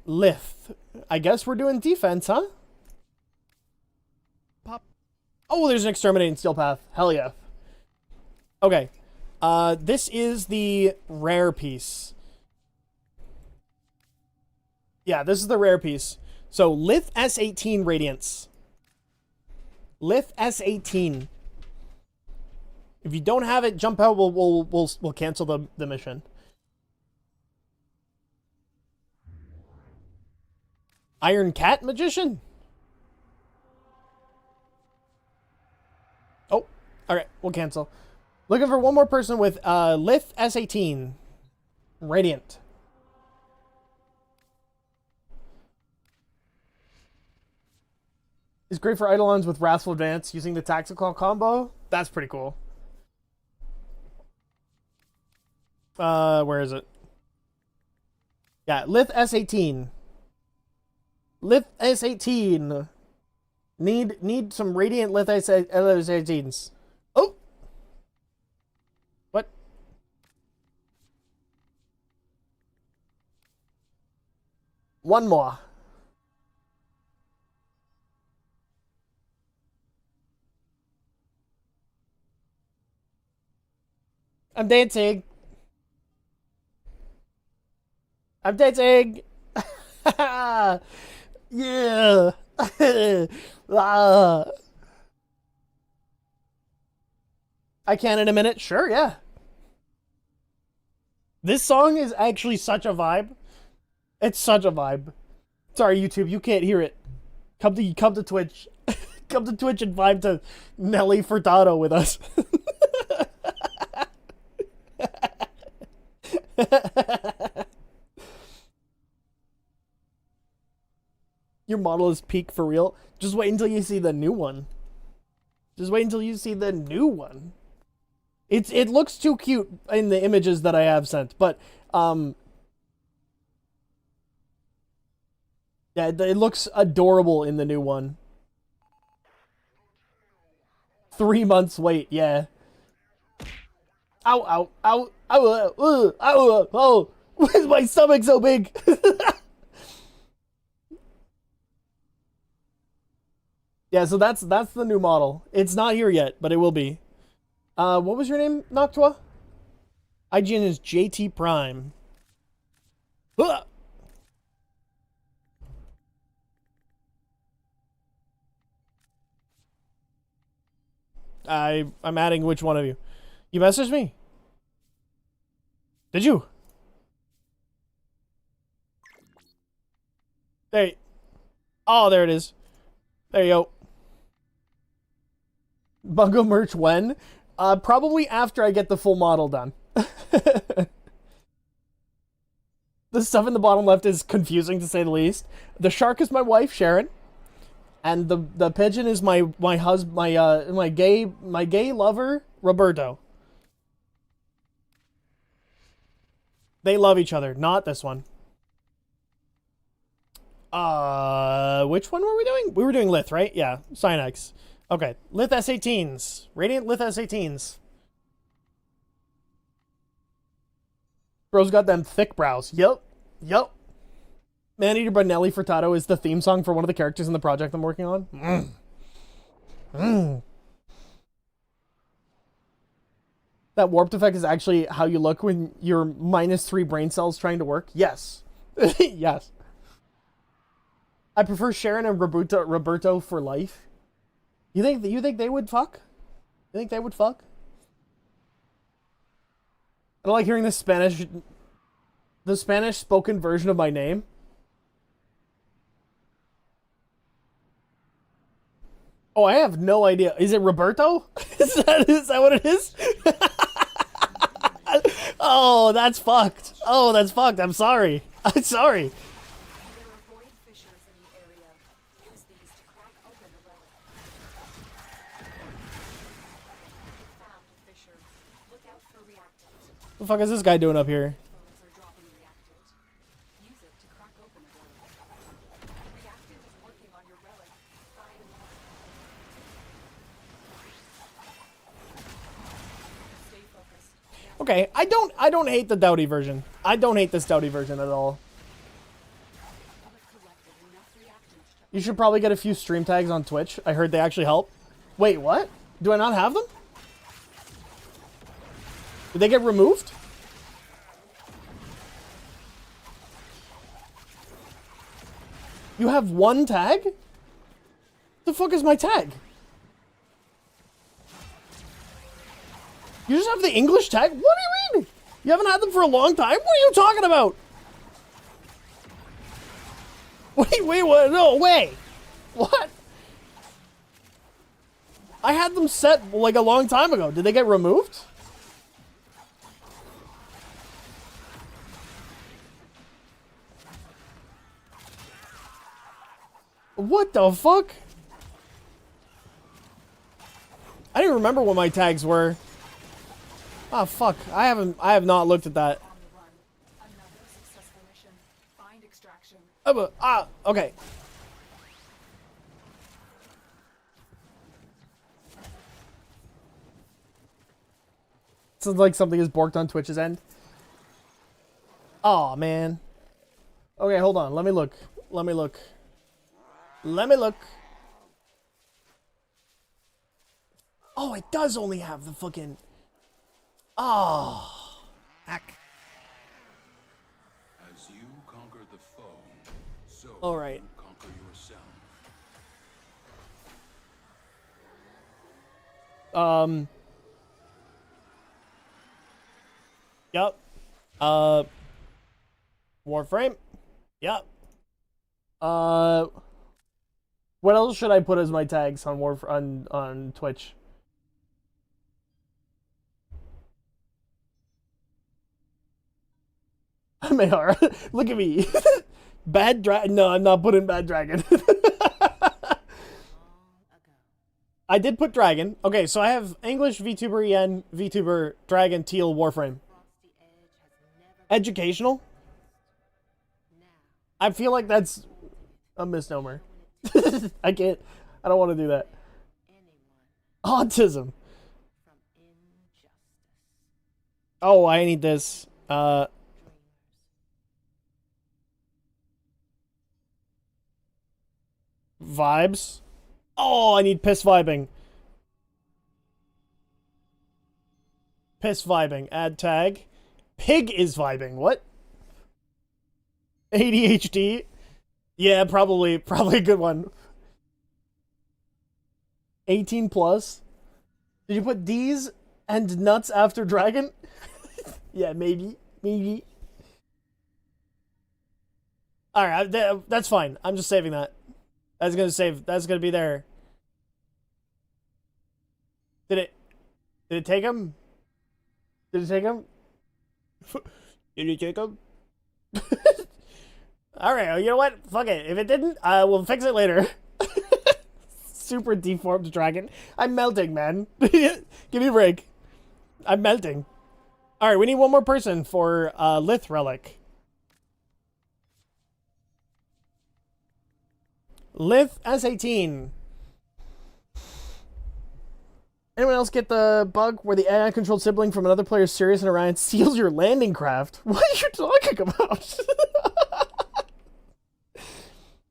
Lith. I guess we're doing defense, huh? Pop. Oh, there's an exterminating steel path. Hell yeah. Okay. This is the rare piece. Yeah, this is the rare piece. So, Lith S18 Radiance. Lith S18. If you don't have it, jump out. We'll cancel the mission. Iron Cat Magician. Oh, all right. We'll cancel. Looking for one more person with Lith S18 Radiant. Is great for Eidolons with Wrathful Advance using the Tactical combo. That's pretty cool. Where is it? Yeah, Lith S18. Lith S18. Need some Radiant Lith S18s. Oh! What? One more. I'm dancing. I'm dancing. Yeah. Ah. I can in a minute. Sure, yeah. This song is actually such a vibe. It's such a vibe. Sorry, YouTube, you can't hear it. Come to Twitch. Come to Twitch and vibe to Nelly Furtado with us. Your model is peak for real. Just wait until you see the new one. Just wait until you see the new one. It looks too cute in the images that I have sent, but yeah, it looks adorable in the new one. 3 months wait, yeah. Ow, ow, ow, ow, ow, ow, oh, why is my stomach so big? Yeah, so that's the new model. It's not here yet, but it will be. What was your name, Noctua? IGN is JT Prime. Ugh. I'm adding which one of you? You messaged me? Did you? There. Oh, there it is. There you go. Bungo merch when? Probably after I get the full model done. The stuff in the bottom left is confusing to say the least. The shark is my wife, Sharon. And the pigeon is my husband, my gay lover, Roberto. They love each other, not this one. Which one were we doing? We were doing Lith, right? Yeah, Cynex. Okay, Lith S18s. Radiant Lith S18s. Bro's got them thick brows. Yep. Maneater by Nelly Furtado is the theme song for one of the characters in the project I'm working on. That warped effect is actually how you look when you're -3 brain cells trying to work? Yes. Yes. I prefer Sharon and Roberto for life. You think they would fuck? You think they would fuck? I don't like hearing the Spanish spoken version of my name. Oh, I have no idea. Is it Roberto? Is that what it is? Oh, that's fucked. Oh, that's fucked. I'm sorry. I'm sorry. What the fuck is this guy doing up here? Okay, I don't hate the Dowdy version. I don't hate this Dowdy version at all. You should probably get a few stream tags on Twitch. I heard they actually help. Wait, what? Do I not have them? Did they get removed? You have one tag? The fuck is my tag? You just have the English tag? What do you mean? You haven't had them for a long time? What are you talking about? Wait, what? No, wait. What? I had them set like a long time ago. Did they get removed? What the fuck? I didn't remember what my tags were. Oh fuck! I have not looked at that. Okay. Sounds like something is borked on Twitch's end. Oh man. Okay, hold on. Let me look. Oh, it does only have the fucking... Oh. Heck. As you conquer the foe, so all right. you conquer yourself. Yep. Warframe. Yep. What else should I put as my tags on on Twitch? Mayhar, look at me. Bad dragon. No, I'm not putting bad dragon. I did put dragon. Okay, so I have English, VTuber, EN, VTuber, dragon, teal, Warframe. Educational? I feel like that's a misnomer. I don't want to do that. Autism. Oh, I need this. Vibes. Oh, I need piss vibing. Piss vibing. Add tag. Pig is vibing. What? ADHD? Yeah, probably a good one. 18 plus? Did you put D's and nuts after dragon? Yeah, maybe. Maybe. Alright, that's fine. I'm just saving that. That's gonna be there. Did it take him? Did it take him? Did it take him? Alright, you know what? Fuck it. If it didn't, we'll fix it later. Super deformed dragon. I'm melting, man. Give me a break. I'm melting. Alright, we need one more person for Lith Relic. Lith S18. Anyone else get the bug where the AI-controlled sibling from another player's Sirius and Orion steals your landing craft? What are you talking about?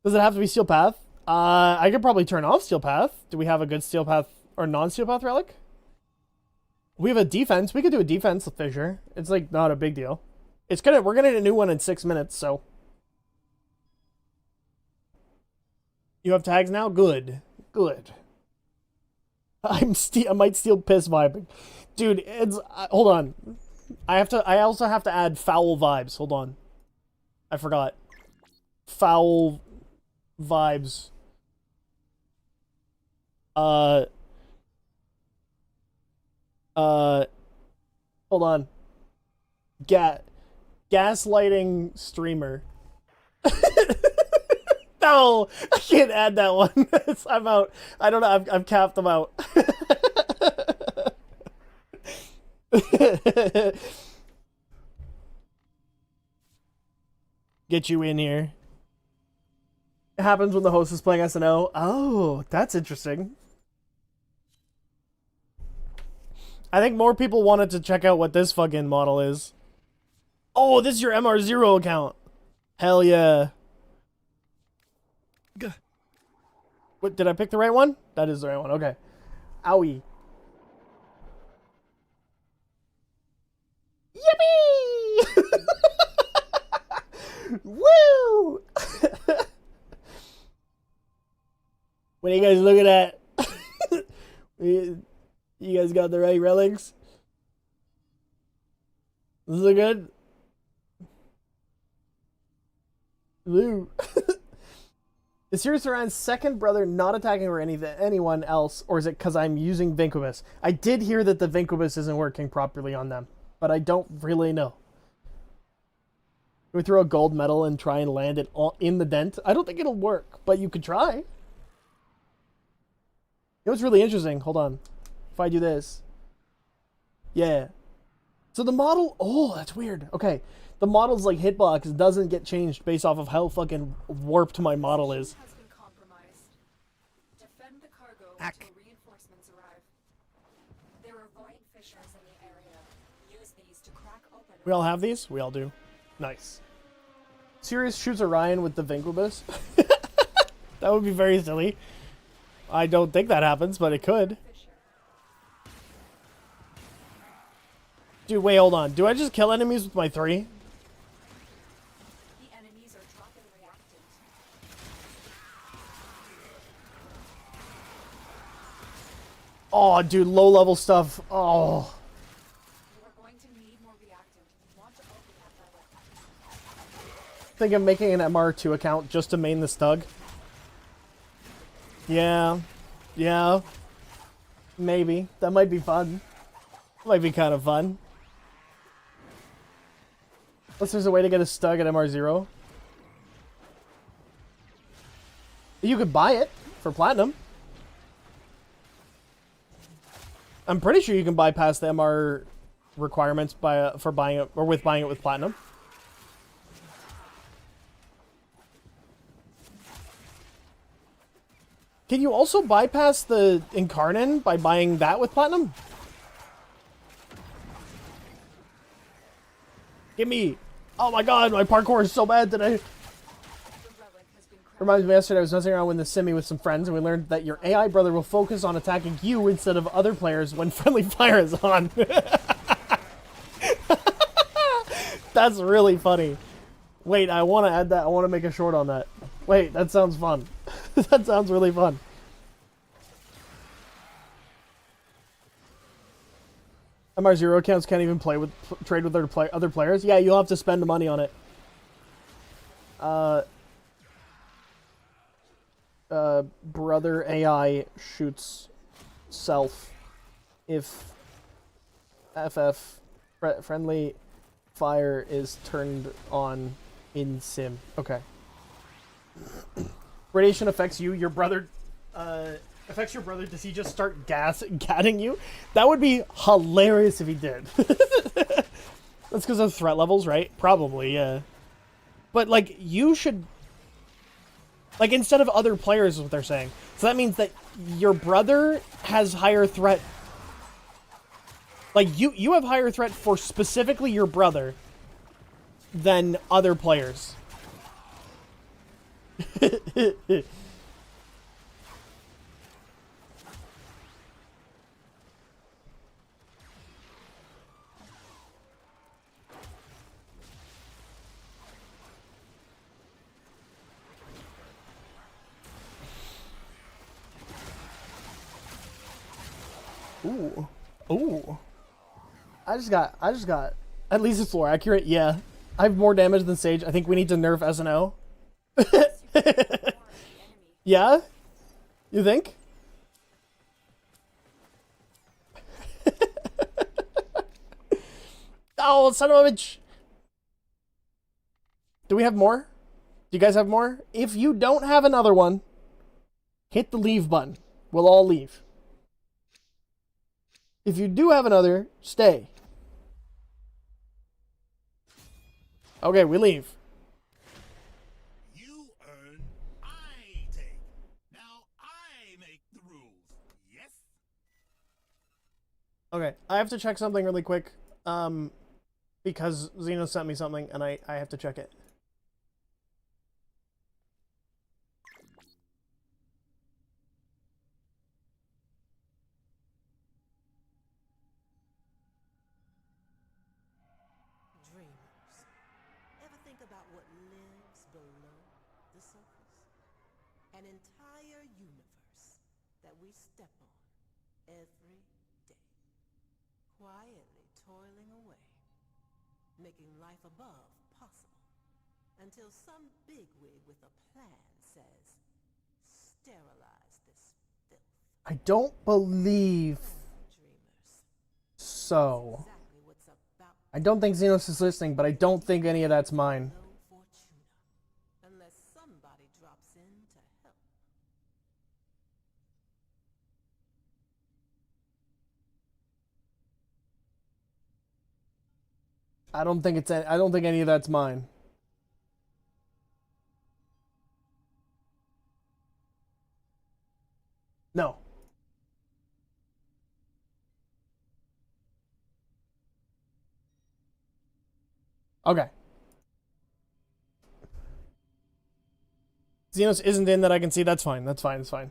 Does it have to be Steel Path? I could probably turn off Steel Path. Do we have a good Steel Path or non-Steel Path relic? We have a defense. We could do a defense fissure. It's like not a big deal. We're gonna get a new one in 6 minutes, so. You have tags now? Good. Good. I might steal piss vibing. Dude, it's hold on. I also have to add foul vibes. Hold on. I forgot. Foul vibes. Hold on. Gaslighting streamer. No, I can't add that one. I'm out. I don't know. I've capped them out. Get you in here. It happens when the host is playing SNO. Oh, that's interesting. I think more people wanted to check out what this fucking model is. Oh, this is your MR0 account. Hell yeah. What, did I pick the right one? That is the right one. Okay. Owie. Yippee! Woo! What are you guys looking at? You guys got the right relics? Does it look good? Woo. Is Sirius Orion's second brother not attacking or anyone else, or is it because I'm using Vincubus? I did hear that the Vincubus isn't working properly on them, but I don't really know. Can we throw a gold medal and try and land it all in the dent? I don't think it'll work, but you could try. You know what's really interesting? Hold on. If I do this. Yeah. So the model... Oh, that's weird. Okay. The model's like hitbox doesn't get changed based off of how fucking warped my model is. Has been compromised. Defend the cargo until reinforcements arrive. There are void fissures in the area. Use these to crack open. We all have these? We all do. Nice. Sirius shoots Orion with the Vincubus. That would be very silly. I don't think that happens, but it could. Dude, wait, hold on. Do I just kill enemies with my 3? The enemies are dropping reactants. Oh, dude, low level stuff. Oh. You are going to need more reactant. Want to open that relic. Think of making an MR2 account just to main the Stug. Yeah. Yeah. Maybe. That might be fun. Might be kind of fun. Unless there's a way to get a Stug at MR0. You could buy it for platinum. I'm pretty sure you can bypass the MR requirements for buying it or with buying it with platinum. Can you also bypass the Incarnon by buying that with platinum? Give me. Oh my god, my parkour is so bad today. Reminds me yesterday I was messing around with the Simi with some friends and we learned that your AI brother will focus on attacking you instead of other players when friendly fire is on. That's really funny. Wait, I want to add that. I want to make a short on that. Wait, that sounds fun. That sounds really fun. MR0 accounts can't even trade with other players. Yeah, you'll have to spend money on it. Brother AI shoots self if friendly fire is turned on in sim. Okay. Radiation affects you. Your brother affects your brother. Does he just start gatting you? That would be hilarious if he did. That's because of threat levels, right? Probably, yeah. But like, you should, like, instead of other players is what they're saying. So that means that your brother has higher threat. Like, you have higher threat for specifically your brother than other players. Ooh. Ooh. I just got at least it's floor accurate. Yeah. I have more damage than Sage. I think we need to nerf SNO. Yeah? You think? Oh, son of a bitch. Do we have more? Do you guys have more? If you don't have another one, hit the leave button. We'll all leave. If you do have another, stay. Okay, we leave. You earn, I take. Now I make the rules. Yes? Okay, I have to check something really quick. Because Xeno sent me something and I have to check it. About what lives below the surface? An entire universe that we step on every day, quietly toiling away, making life above possible, until some bigwig with a plan says, sterilize this filth. I don't believe Dreamers. so. Exactly what's about. I don't think Xenos is listening, but I don't think any of that's mine. Unless somebody drops in to help. I don't think any of that's mine. No. Okay. Xenos isn't in that I can see. That's fine. That's fine. That's fine.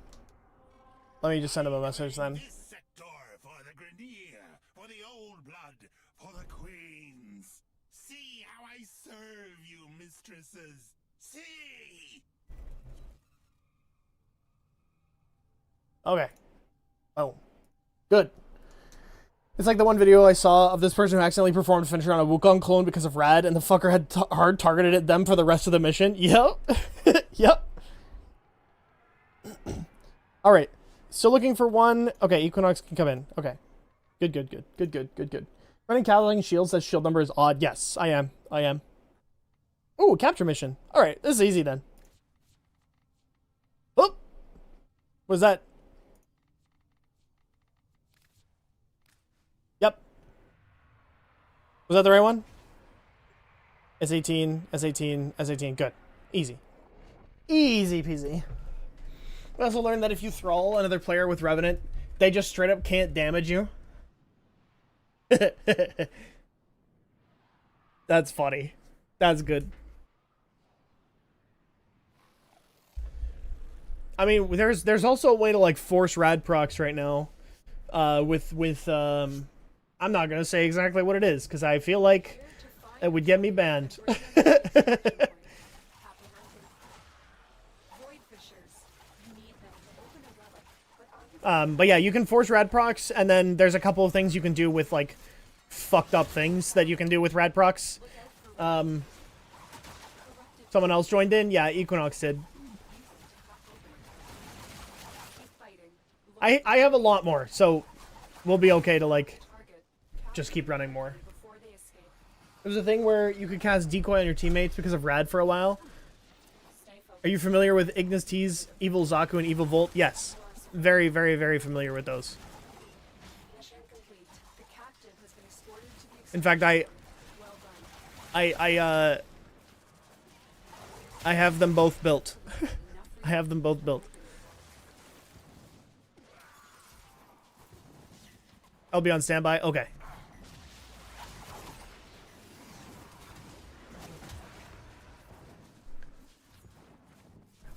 Let me just send him a message then. This sector for the Grenier, for the old blood, for the queens. See how I serve you, mistresses. See! Okay. Oh. Good. It's like the one video I saw of this person who accidentally performed Finisher on a Wukong clone because of Rad, and the fucker had hard targeted at them for the rest of the mission. Yep. Yep. Alright. Still looking for one. Okay, Equinox can come in. Okay. Good, good, good. Good, good, good, good. Running Cowling Shield says shield number is odd. Yes, I am. I am. Ooh, capture mission. Alright, this is easy then. Oh! Was that? Yep. Was that the right one? S18, S18, S18. Good. Easy. Easy peasy. We also learned that if you thrall another player with Revenant, they just straight up can't damage you. That's funny. That's good. I mean, there's also a way to like force rad procs right now. I'm not gonna say exactly what it is because I feel like It would get me banned. Void fissures. You need them to open a relic, but But yeah, you can force rad procs, and then there's a couple of things you can do with, like, fucked up things that you can do with rad procs. Someone else joined in? Yeah, Equinox did. I have a lot more, so we'll be okay to, like, just keep running more. before they escape. There's a thing where you could cast Decoy on your teammates because of rad for a while. Stay focused. Are you familiar with Ignis T's, Evil Zaku, and Evil Volt? Yes. Very, very, very familiar with those. Mission complete. The captive has been escorted to the In fact, well done. I have them both built. I have them both built. I'll be on standby. Okay.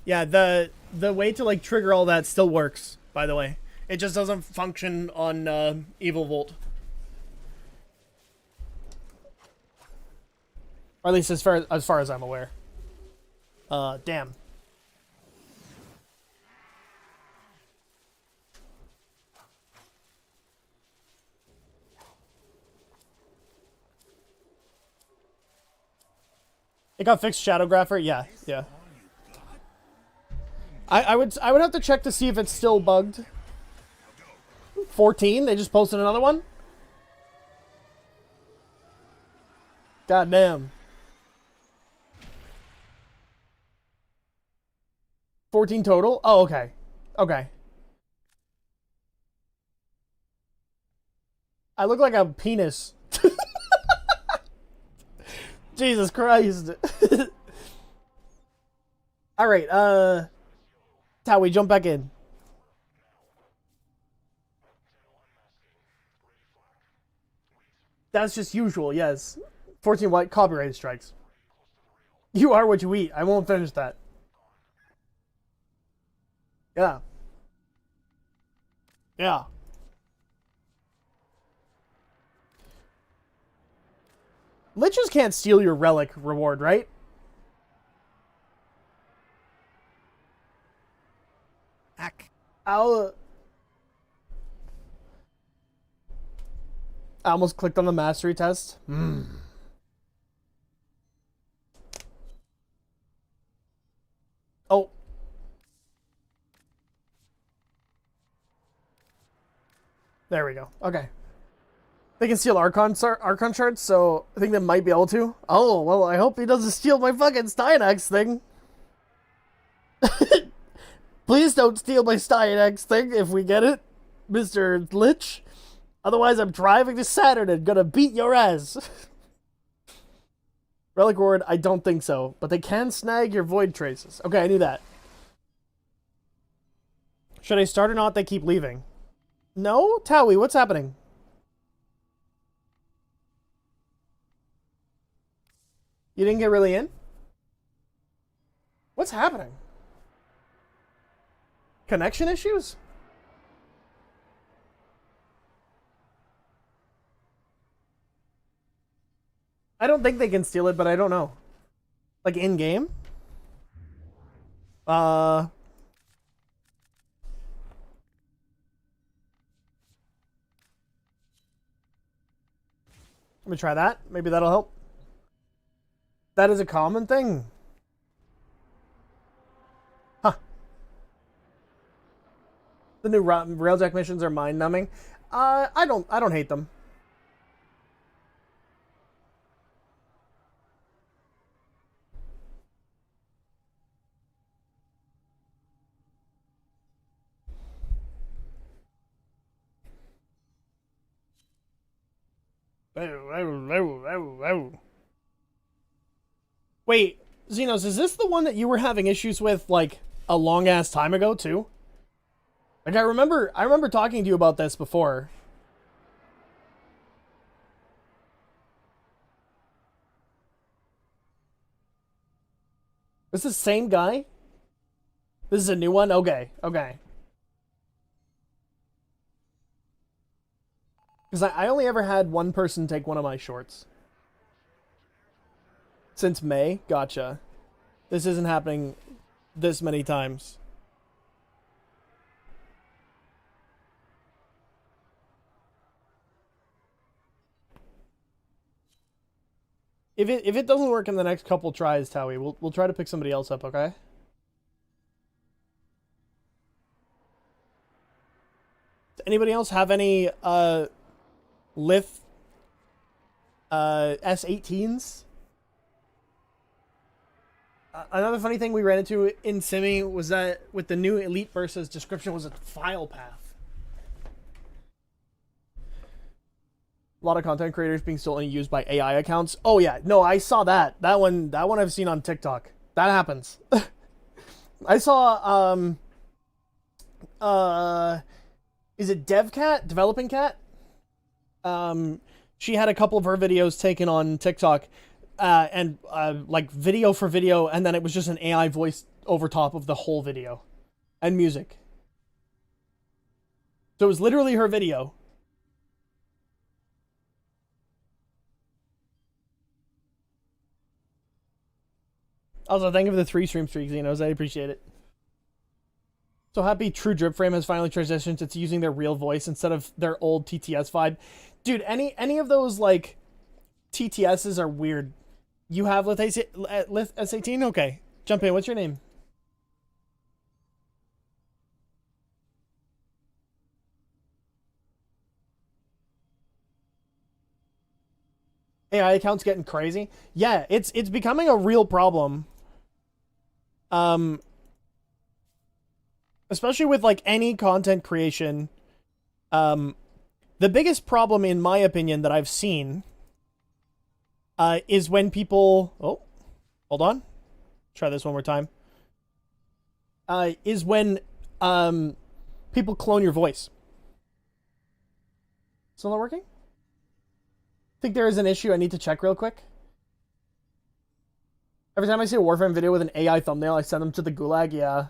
Yeah, the way to, like, trigger all that still works, by the way. It just doesn't function on Evil Volt. Or at least as far as I'm aware. Damn. It got fixed, Shadowgrapher? Yeah, yeah. I would have to check to see if it's still bugged. 14? They just posted another one? God damn. 14 total? Oh, okay. Okay. I look like a penis. Jesus Christ. Alright, Towie, jump back in. That's just usual, yes. 14 white copyright strikes. You are what you eat. I won't finish that. Yeah. Yeah. Liches can't steal your relic reward, right? I almost clicked on the mastery test. Oh. There we go. Okay. They can steal Archon shards, so I think they might be able to. Oh, well, I hope he doesn't steal my fucking Styanax thing. Please don't steal my Styanax thing if we get it, Mr. Lich. Otherwise, I'm driving to Saturn and gonna beat your ass. Relic Ward, I don't think so. But they can snag your Void Traces. Okay, I knew that. Should I start or not? They keep leaving. No? Towie, what's happening? You didn't get really in? What's happening? Connection issues? I don't think they can steal it, but I don't know. Like in-game? Let me try that. Maybe that'll help. That is a common thing. Huh. The new Railjack missions are mind-numbing. I don't hate them. Wait, Xenos, is this the one that you were having issues with, like, a long-ass time ago, too? Like, I remember talking to you about this before. Is this the same guy? This is a new one? Okay, okay. Because I only ever had one person take one of my shorts. Since May? Gotcha. This isn't happening this many times. If it doesn't work in the next couple tries, Towie, we'll try to pick somebody else up, okay? Does anybody else have any Lith S18s? Another funny thing we ran into in Simi was that with the new Elite Versus description was a file path. A lot of content creators being stolen and used by AI accounts. Oh yeah, no, I saw that. That one I've seen on TikTok. That happens. I saw is it DevCat? Developing Cat? She had a couple of her videos taken on TikTok. And like video for video, and then it was just an AI voice over top of the whole video and music. So it was literally her video. Also, thank you for the 3 stream streaks, Xenos. I appreciate it. So happy True Drip Frame has finally transitioned to using their real voice instead of their old TTS vibe. Dude, any of those like TTSs are weird. You have Lith S18? Okay. Jump in. What's your name? AI accounts getting crazy. Yeah, it's becoming a real problem. Especially with like any content creation. The biggest problem, in my opinion, that I've seen is when people... Oh, hold on. Try this one more time. Is when people clone your voice. Still not working? I think there is an issue I need to check real quick. Every time I see a Warframe video with an AI thumbnail, I send them to the gulag. Yeah.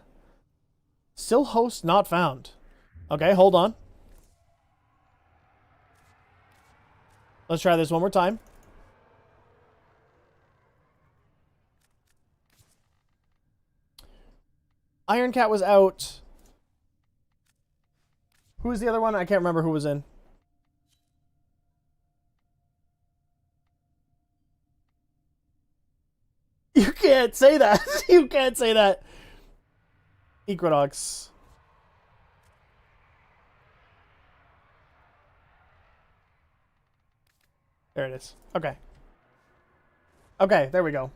Still host not found. Okay, hold on. Let's try this one more time. Iron Cat was out. Who was the other one? I can't remember who was in. You can't say that. You can't say that. Equinox. There it is. Okay. Okay, there we go.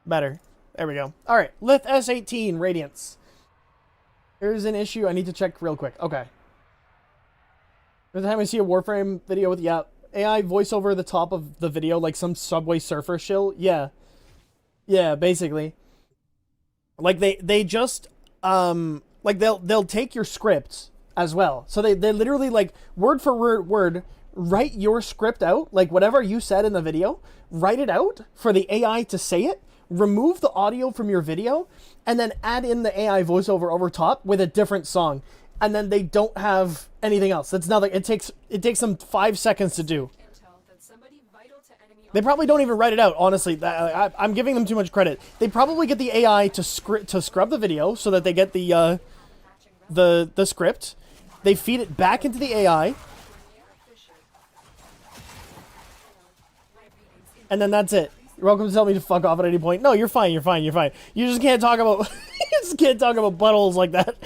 Better. There we go. Alright, Lith S18 Radiance. Here's an issue I need to check real quick. Okay. Every time I see a Warframe video with, yeah, AI voice over the top of the video, like some Subway Surfer shill. Yeah. Yeah, basically. Like, they just, like, they'll take your script as well. So they literally, like, word for word, write your script out, like, whatever you said in the video, write it out for the AI to say it, remove the audio from your video, and then add in the AI voiceover over top with a different song. And then they don't have anything else. That's nothing. It takes them 5 seconds to do. They probably don't even write it out, honestly. I'm giving them too much credit. They probably get the AI to scrub the video so that they get the script. They feed it back into the AI. And then that's it. You're welcome to tell me to fuck off at any point. No, you're fine, you're fine, you're fine. You just can't talk about you just can't talk about buttholes like that.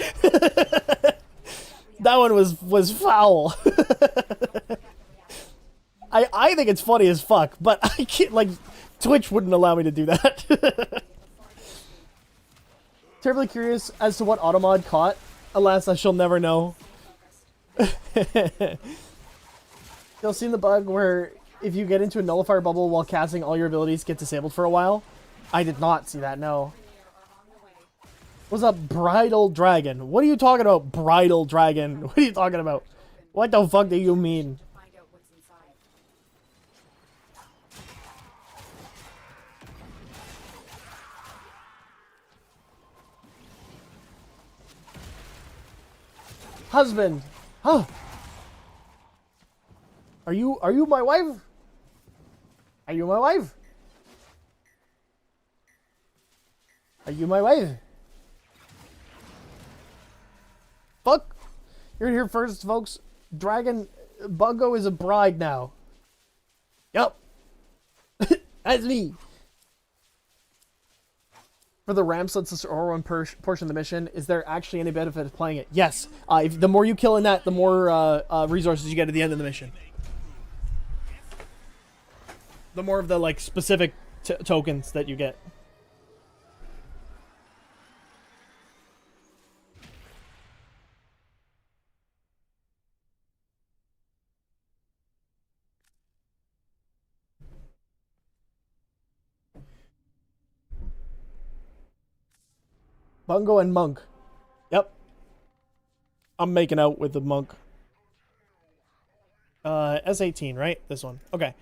That one was foul. I think it's funny as fuck, but I can't, like, Twitch wouldn't allow me to do that. Terribly curious as to what Automod caught. Alas, I shall never know. Y'all seen the bug where if you get into a nullifier bubble while casting, all your abilities get disabled for a while? I did not see that, no. What's up, Bridal Dragon? What are you talking about, Bridal Dragon? What are you talking about? What the fuck do you mean? Husband! Oh! Are you my wife? Are you my wife? Are you my wife? Fuck! You're here first, folks. Dragon Bungo is a bride now. Yup. That's me. For the ramps, that's the R1 portion of the mission. Is there actually any benefit of playing it? Yes. The more you kill in that, the more resources you get at the end of the mission. The more of the like specific tokens that you get. Bungo and Monk. Yep. I'm making out with the monk. S18, right? This one. Okay.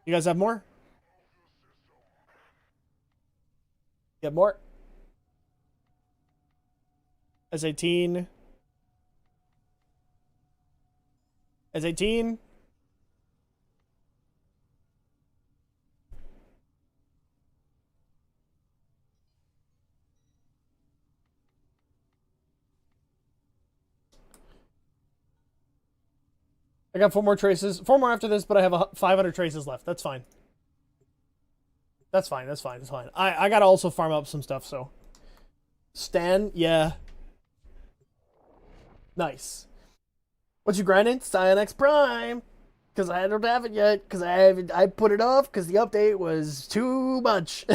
You guys have more? You have more? S18. S18. I got 4 more traces. 4 more after this, but I have 500 traces left. That's fine. That's fine. That's fine. That's fine. I gotta also farm up some stuff, so. Stan, yeah. Nice. What you grinding? Scion X Prime. Because I don't have it yet. Because I put it off because the update was too much.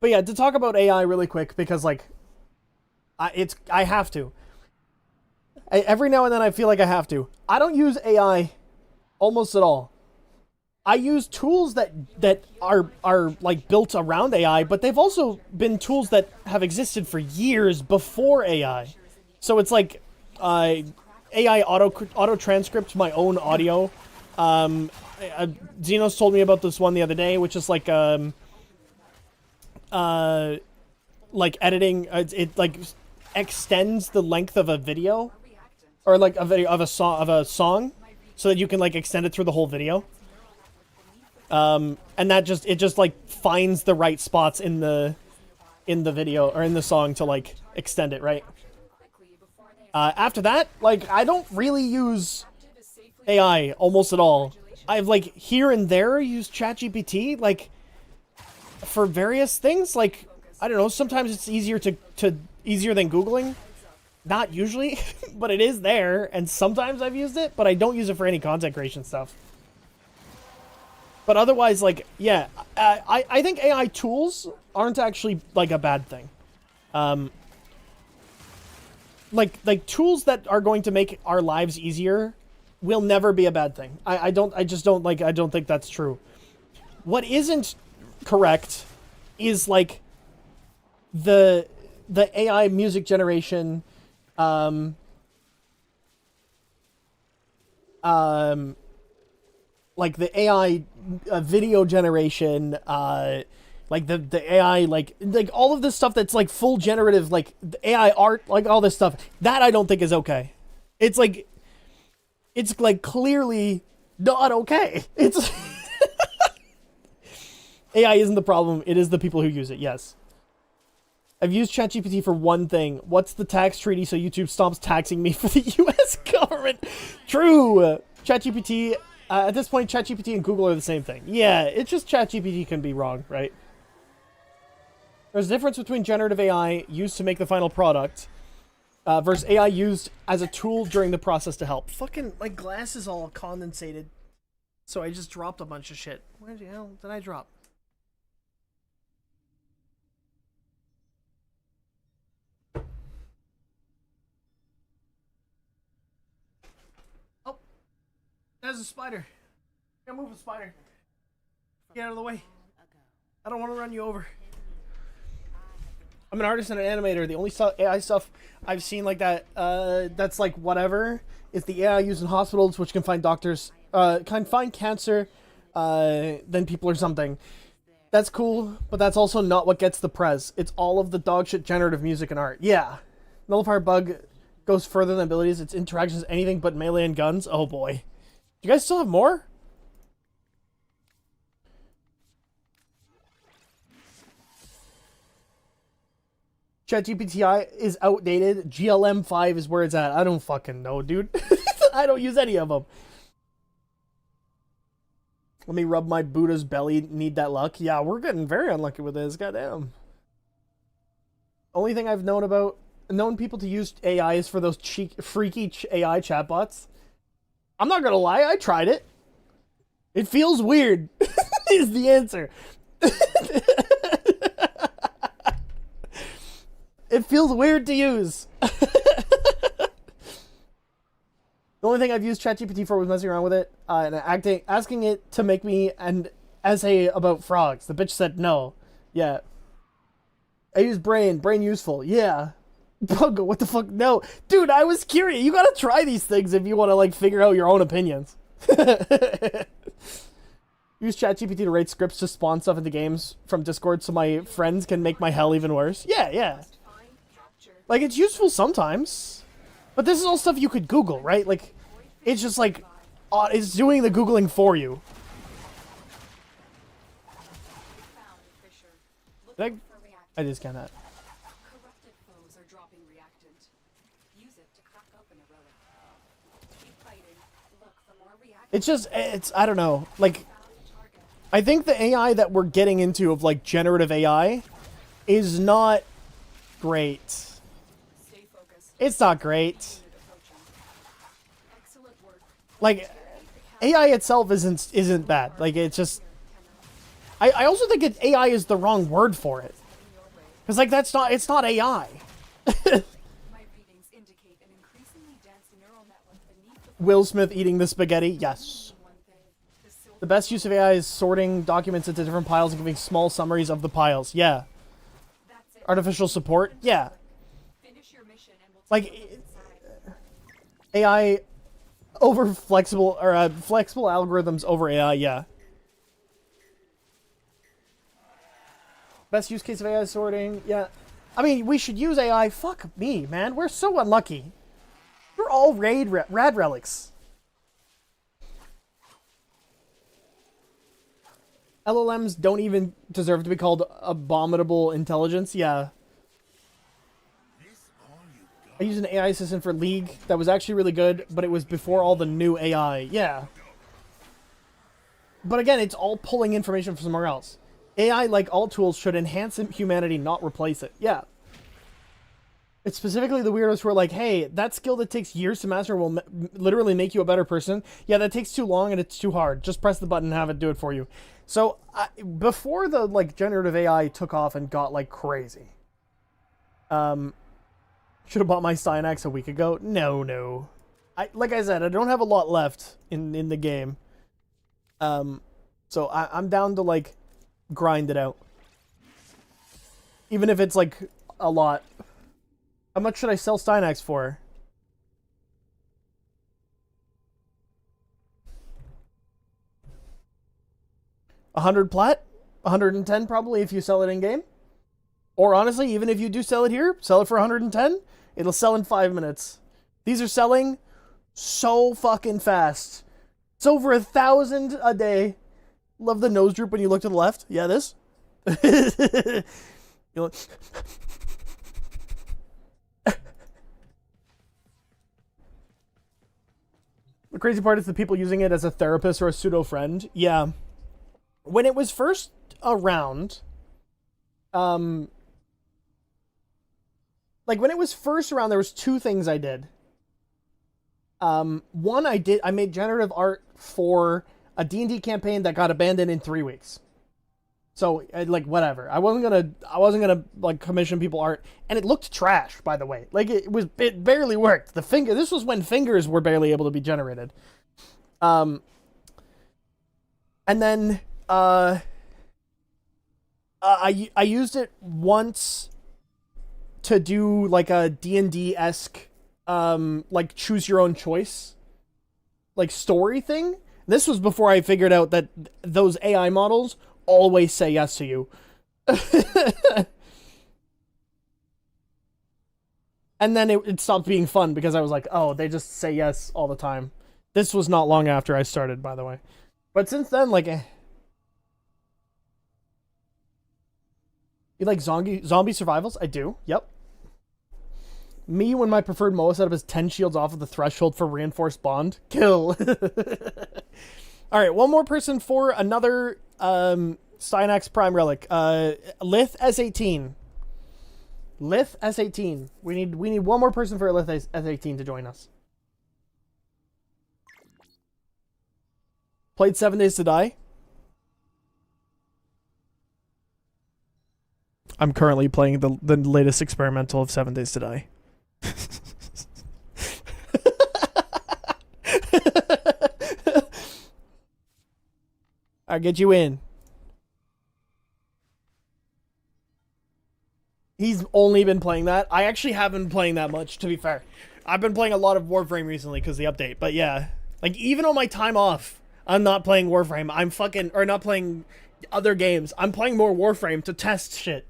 But yeah, to talk about AI really quick, because like, I have to. Every now and then I feel like I have to. I don't use AI almost at all. I use tools that are like built around AI, but they've also been tools that have existed for years before AI. So it's like AI auto transcripts my own audio. Xenos told me about this one the other day, which is like editing. It like extends the length of a video. Or like a video of a song, so that you can like extend it through the whole video. And that it just like finds the right spots in the video or in the song to like extend it, right? After that, like I don't really use AI almost at all. I've like here and there used ChatGPT like for various things. Like I don't know, sometimes it's easier easier than Googling. Not usually, but it is there, and sometimes I've used it, but I don't use it for any content creation stuff. But otherwise, like, yeah, I think AI tools aren't actually, like, a bad thing. Like, tools that are going to make our lives easier will never be a bad thing. I don't think that's true. What isn't correct is, like, the AI music generation... like the AI video generation, like the AI, like all of this stuff that's like full generative, like the AI art, like all this stuff, that I don't think is okay. It's like clearly not okay. It's AI isn't the problem. It is the people who use it. Yes. I've used ChatGPT for one thing. What's the tax treaty so YouTube stops taxing me for the US government? True. ChatGPT, at this point, ChatGPT and Google are the same thing. Yeah, it's just ChatGPT can be wrong, right? There's a difference between generative AI used to make the final product versus AI used as a tool during the process to help. Fucking, my glass is all condensated. So I just dropped a bunch of shit. Where the hell did I drop? There's a spider. Can't move a spider. Get out of the way. I don't want to run you over. I'm an artist and an animator. The only AI stuff I've seen like that, that's like whatever, is the AI used in hospitals, which can find doctors, can find cancer, than people or something. That's cool, but that's also not what gets the prez. It's all of the dog shit generative music and art. Yeah. Nullifier bug goes further than abilities. Its interactions anything but melee and guns. Oh boy. Do you guys still have more? ChatGPT is outdated. GLM5 is where it's at. I don't fucking know, dude. I don't use any of them. Let me rub my Buddha's belly. Need that luck. Yeah, we're getting very unlucky with this. Goddamn. Only thing I've known people to use AI is for those freaky AI chatbots. I'm not gonna lie, I tried it. It feels weird, is the answer. It feels weird to use. The only thing I've used ChatGPT for was messing around with it and asking it to make me an essay about frogs. The bitch said no. Yeah. I use brain useful. Yeah. Bungo, what the fuck? No. Dude, I was curious. You gotta try these things if you want to, like, figure out your own opinions. Use ChatGPT to write scripts to spawn stuff into games from Discord so my friends can make my hell even worse. Yeah, yeah. Like, it's useful sometimes. But this is all stuff you could Google, right? Like, it's just like, it's doing the Googling for you. I just cannot. Corrupted foes are dropping reactant. Use it to crack open a relic. Keep fighting. Look for more reactant. I don't know. Like, I think the AI that we're getting into of, like, generative AI is not great. Stay focused. It's not great. Excellent work. Like, AI itself isn't bad. Like, it's just... I also think AI is the wrong word for it. Because, like, it's not AI. My readings indicate an increasingly dense neural network beneath the Will Smith eating the spaghetti? Yes. one thing. The silver The best use of AI is sorting documents into different piles and giving small summaries of the piles. Yeah. that's it. Artificial support? Yeah. Finish your mission and we'll Like, take inside. AI over flexible, or flexible algorithms over AI, yeah. Best use case of AI is sorting, yeah. I mean, we should use AI. Fuck me, man. We're so unlucky. We're all rad relics. LLMs don't even deserve to be called abominable intelligence. Yeah. I used an AI assistant for League that was actually really good, but it was before all the new AI. Yeah. But again, it's all pulling information from somewhere else. AI, like all tools, should enhance humanity, not replace it. Yeah. It's specifically the weirdos who are like, hey, that skill that takes years to master will literally make you a better person. Yeah, that takes too long and it's too hard. Just press the button and have it do it for you. So, before the, like, generative AI took off and got, like, crazy. Should have bought my Cynax a week ago. No. Like I said, I don't have a lot left in the game. So I'm down to, like, grind it out. Even if it's, like, a lot. How much should I sell Cynax for? $100 plat? 110 probably if you sell it in game. Or honestly, even if you do sell it here, sell it for 110. It'll sell in 5 minutes. These are selling so fucking fast. It's over 1,000 a day. Love the nose droop when you look to the left. Yeah, this. You look. The crazy part is the people using it as a therapist or a pseudo friend. Yeah. When it was first around, like when it was first around, there was two things I did. One, I made generative art for a D&D campaign that got abandoned in 3 weeks. So, like, whatever. I wasn't gonna like commission people art, and it looked trash, by the way. Like, it barely worked. This was when fingers were barely able to be generated. And then I used it once to do like a D&D-esque like choose your own choice like story thing. This was before I figured out that those AI models always say yes to you. And then it stopped being fun because I was like, oh, they just say yes all the time. This was not long after I started, by the way. But since then, like, You like zombie survivals? I do. Yep. Me, when my preferred MOA setup is 10 shields off of the threshold for reinforced bond. Kill. All right, one more person for another Cynax Prime Relic. Lith S18. Lith S18. We need one more person for Lith S18 to join us. Played 7 Days to Die. I'm currently playing the latest experimental of 7 Days to Die. I'll get you in. He's only been playing that. I actually haven't been playing that much, to be fair. I've been playing a lot of Warframe recently because of the update. But yeah, like even on my time off, I'm not playing Warframe. Or not playing other games. I'm playing more Warframe to test shit.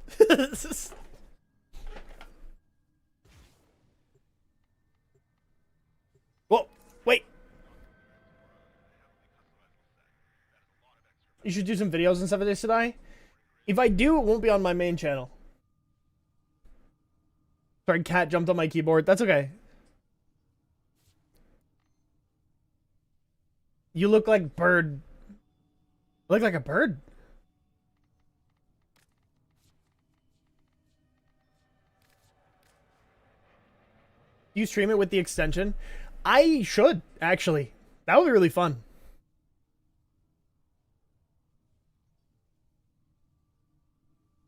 Whoa, wait. You should do some videos and 7 Days to Die. If I do, it won't be on my main channel. Sorry, cat jumped on my keyboard. That's okay. You look like bird. You look like a bird. You stream it with the extension? I should, actually. That would be really fun.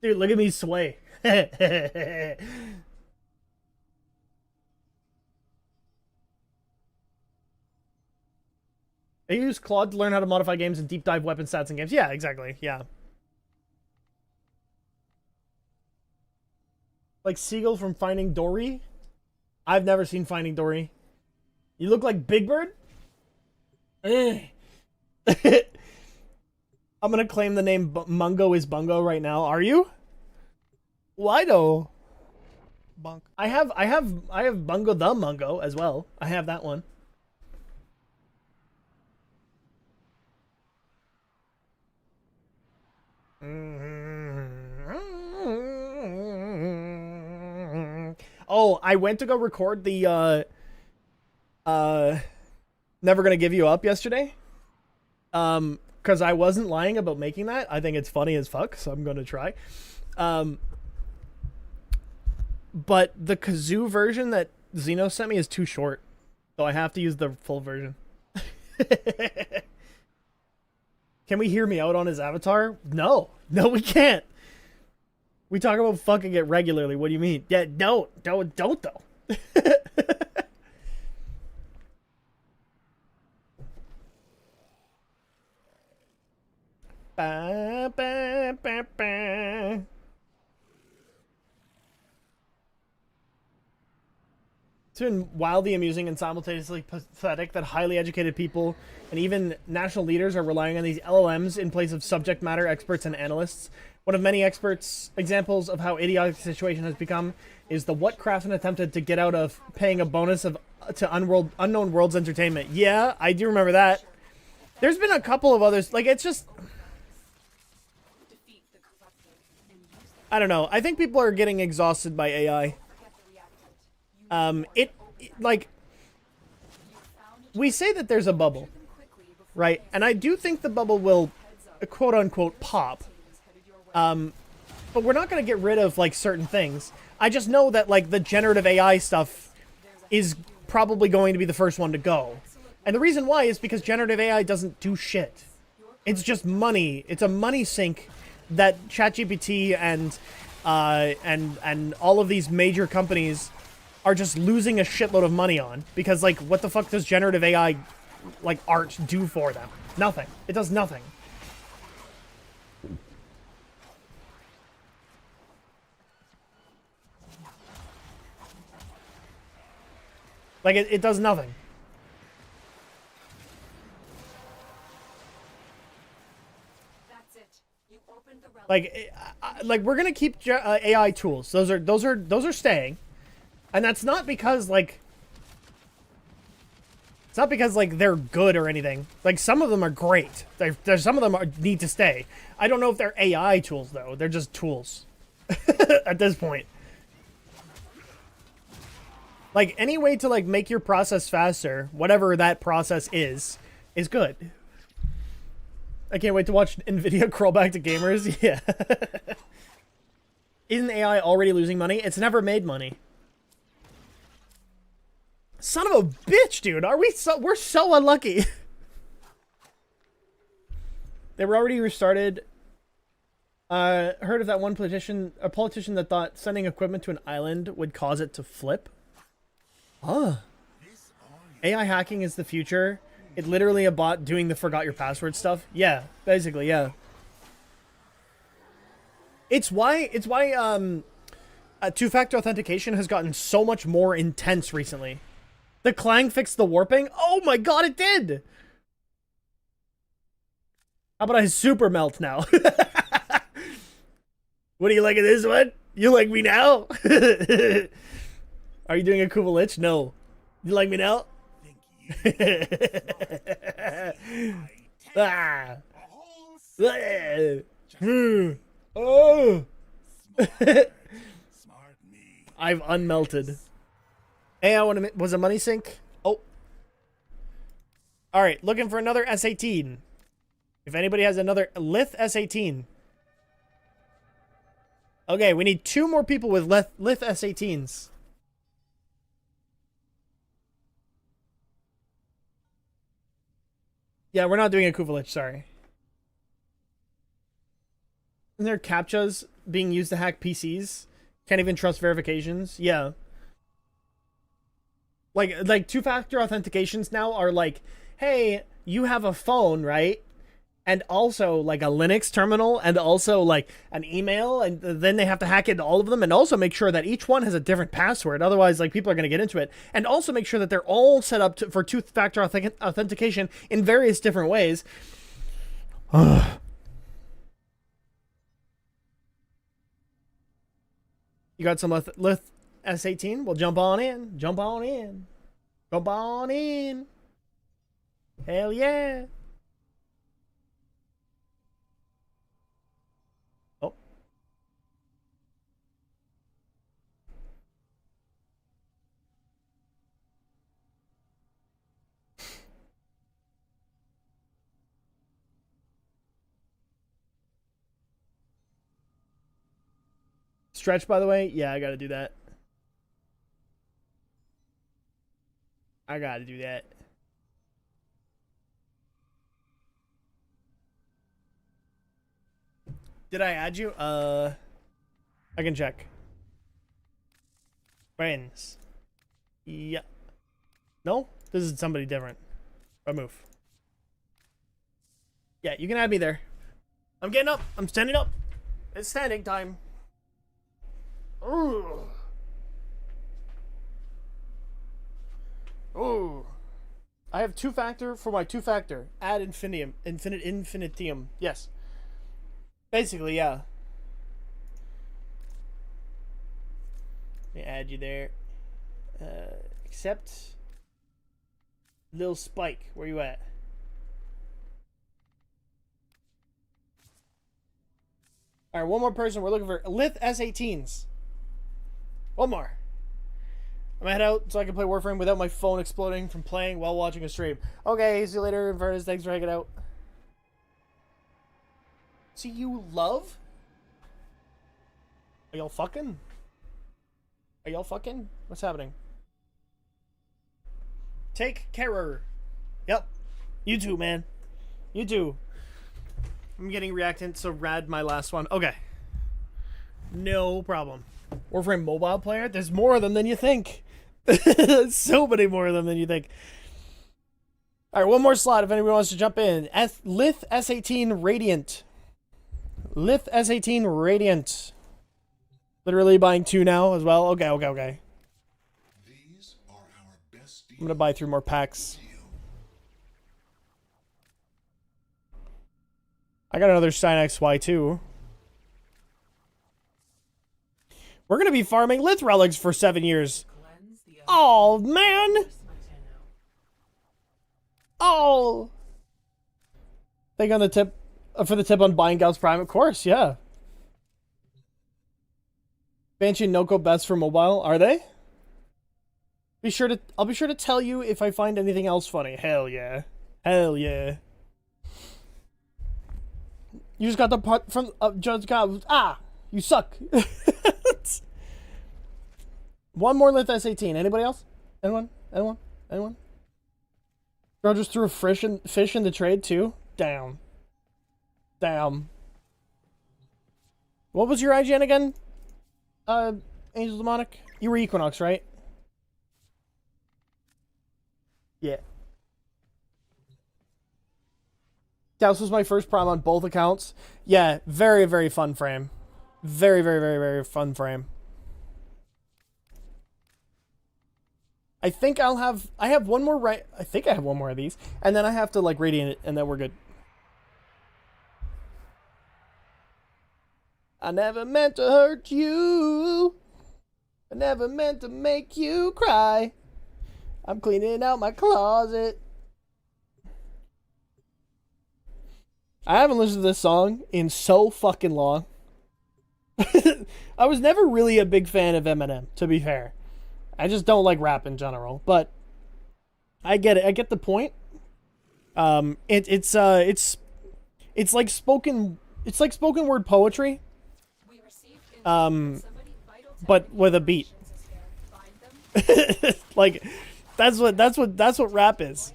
Dude, look at me sway. I use Claude to learn how to modify games and deep dive weapon stats in games. Yeah, exactly. Yeah. Like Seagull from Finding Dory? I've never seen Finding Dory. You look like Big Bird? I'm gonna claim the name BungoIsMungo right now. Are you? Why though? Bunk. I have Bungo the Mungo as well. I have that one. Oh, I went to go record the Never Gonna Give You Up yesterday. Because I wasn't lying about making that. I think it's funny as fuck, so I'm gonna try. But the kazoo version that Zeno sent me is too short, so I have to use the full version. Can we hear me out on his avatar? No, we can't. We talk about fucking it regularly. What do you mean? Yeah, don't though. Ba, ba, ba, ba. It's been wildly amusing and simultaneously pathetic that highly educated people and even national leaders are relying on these LLMs in place of subject matter experts and analysts. One of many examples of how idiotic the situation has become is the what Crafton attempted to get out of paying a bonus to Unknown Worlds Entertainment. Yeah, I do remember that. There's been a couple of others. Like, it's just... I don't know. I think people are getting exhausted by AI. Like, we say that there's a bubble, right? And I do think the bubble will, quote unquote, pop. But we're not going to get rid of, like, certain things. I just know that, like, the generative AI stuff is probably going to be the first one to go. And the reason why is because generative AI doesn't do shit. It's just money. It's a money sink that ChatGPT and all of these major companies are just losing a shitload of money on. Because, like, what the fuck does generative AI, like, art do for them? Nothing. It does nothing. Like, it does nothing. That's it. You opened the relic. Like we're gonna keep AI tools. Those are staying. And that's not because, like... It's not because, like, they're good or anything. Like, some of them are great. There's some of them need to stay. I don't know if they're AI tools, though. They're just tools. At this point. Like, any way to, like, make your process faster, whatever that process is good. I can't wait to watch NVIDIA crawl back to gamers. Yeah. Isn't AI already losing money? It's never made money. Son of a bitch, dude. We're so unlucky. They were already restarted. Heard of that one politician that thought sending equipment to an island would cause it to flip? Huh. AI hacking is the future. It's literally a bot doing the forgot your password stuff. Yeah, basically, yeah. It's why two-factor authentication has gotten so much more intense recently. The Clang fixed the warping? Oh my god, it did! How about I super melt now? What do you like of this one? You like me now? Are you doing a cool lich? No. You like me now? Ah. Oh. I've unmelted. Hey, was a money sink? Oh. Alright, looking for another S18. If anybody has another Lith S18. Okay, we need 2 more people with Lith S18s. Yeah, we're not doing a Kuvalich, sorry. Isn't there CAPTCHAs being used to hack PCs? Can't even trust verifications? Yeah. Like two-factor authentications now are like, hey, you have a phone, right? And also like a Linux terminal and also like an email, and then they have to hack into all of them and also make sure that each one has a different password. Otherwise, like, people are going to get into it. And also make sure that they're all set up for two-factor authentication in various different ways. You got some Lith S18? Well, jump on in. Jump on in. Jump on in. Hell yeah. Oh. Stretch, by the way? Yeah, I gotta do that. I gotta do that. Did I add you? I can check. Friends. Yeah. No? This is somebody different. Remove. Yeah, you can add me there. I'm getting up. I'm standing up. It's standing time. Ooh. Ooh. I have two-factor for my two-factor. Add infinitium. Yes. Basically, yeah. Let me add you there. Accept. Lil Spike, where you at? Alright, one more person. We're looking for Lith S18s. One more. I'm gonna head out so I can play Warframe without my phone exploding from playing while watching a stream. Okay, see you later, Invertus. Thanks for hanging out. See you, love? Are y'all fucking? Are y'all fucking? What's happening? Take care. Yep. You too, man. You too. I'm getting reactant, so rad my last one. Okay. No problem. Warframe mobile player? There's more of them than you think. So many more of them than you think. Alright, one more slot if anybody wants to jump in. Lith S18 Radiant. Lith S18 Radiant. Literally buying 2 now as well. Okay. These are our best I'm gonna buy 3 more packs. I got another Synax Y2. We're gonna be farming Lith relics for 7 years. Oh, man! Oh! Thank you on the tip for the tip on buying Gauss Prime, of course, yeah. Banshee and Noko best for mobile, are they? I'll be sure to tell you if I find anything else funny. Hell yeah. Hell yeah. You just got the part from just got you suck. One more Lith S18. Anybody else? Anyone? Anyone? Anyone? Bro just threw a fish in the trade too? Damn. Damn. What was your IGN again? Angel Demonic? You were Equinox, right? Yeah. Gauss was my first Prime on both accounts. Yeah, very, very fun frame. Very, very, very, very fun frame. I think I have one more I think I have one more of these. And then I have to like radiant it and then we're good. I never meant to hurt you. I never meant to make you cry. I'm cleaning out my closet. I haven't listened to this song in so fucking long. I was never really a big fan of Eminem, to be fair. I just don't like rap in general, but I get it. I get the point. It's like spoken word poetry. But with a beat. Like that's what rap is.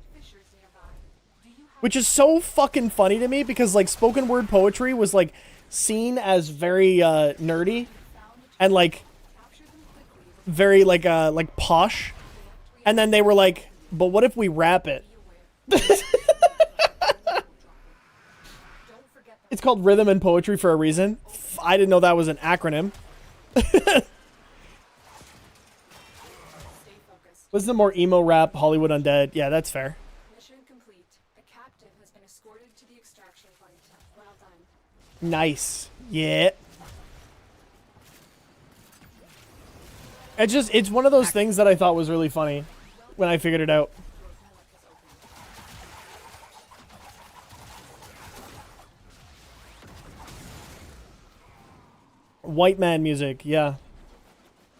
Which is so fucking funny to me because like spoken word poetry was like seen as very nerdy and like very like posh, and then they were like, but what if we rap it? It's called rhythm and poetry for a reason. I didn't know that was an acronym. Listen to more emo rap, Hollywood Undead. Yeah, that's fair. Mission complete. The captive has been escorted to the extraction point. Well done. Nice. Yeah. It's one of those things that I thought was really funny when I figured it out. White man music, yeah.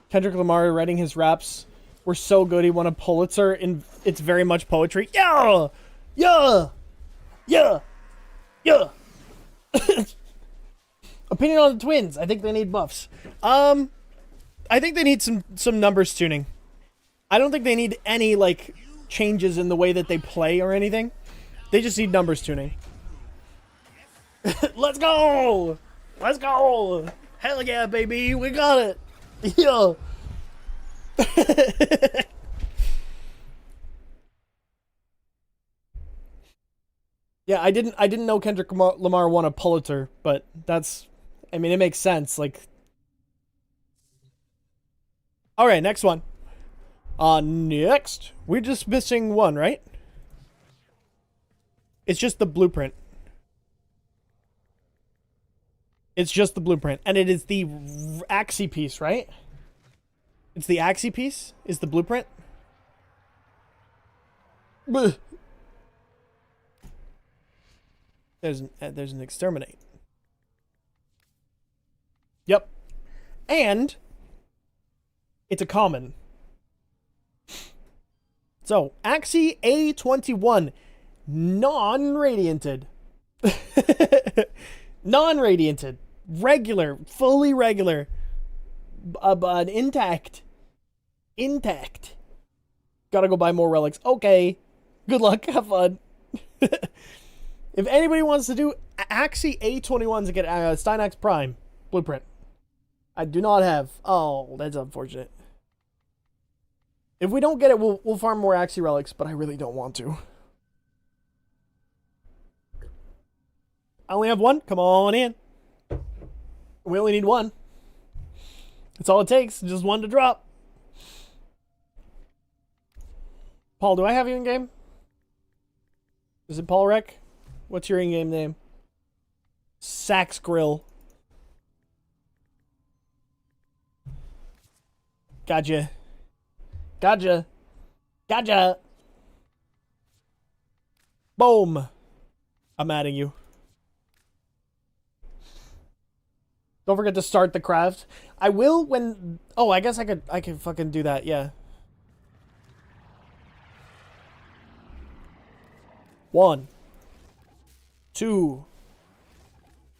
Kendrick Lamar writing his raps were so good he won a Pulitzer, and it's very much poetry. Yeah! Yeah! Yeah! Yeah! Opinion on the Twins. I think they need buffs. I think they need some numbers tuning. I don't think they need any, like, changes in the way that they play or anything. They just need numbers tuning. Let's go! Let's go! Hell yeah, baby! We got it! Yeah! Yeah, I didn't know Kendrick Lamar won a Pulitzer, but that's, I mean, it makes sense. Like, all right, next one. Next, we're just missing one, right? It's just the blueprint. It's just the blueprint, and it is the Axie piece, right? It's the Axie piece. Is the blueprint? Bleh. There's an exterminate. Yep. And it's a common. So, Axie A21, non-radianted. Non-radianted. Regular, fully regular. But intact. Intact. Gotta go buy more relics. Okay. Good luck. Have fun. If anybody wants to do Axie A21s to get Steinax Prime blueprint, I do not have. Oh, that's unfortunate. If we don't get it, we'll farm more Axie relics, but I really don't want to. I only have one. Come on in. We only need one. That's all it takes. Just one to drop. Paul, do I have you in game? Is it Paul Rec? What's your in-game name? Sax Grill. Gotcha. Gotcha. Gotcha. Boom. I'm adding you. Don't forget to start the craft. I will when... Oh, I guess I could fucking do that, yeah. 1, 2,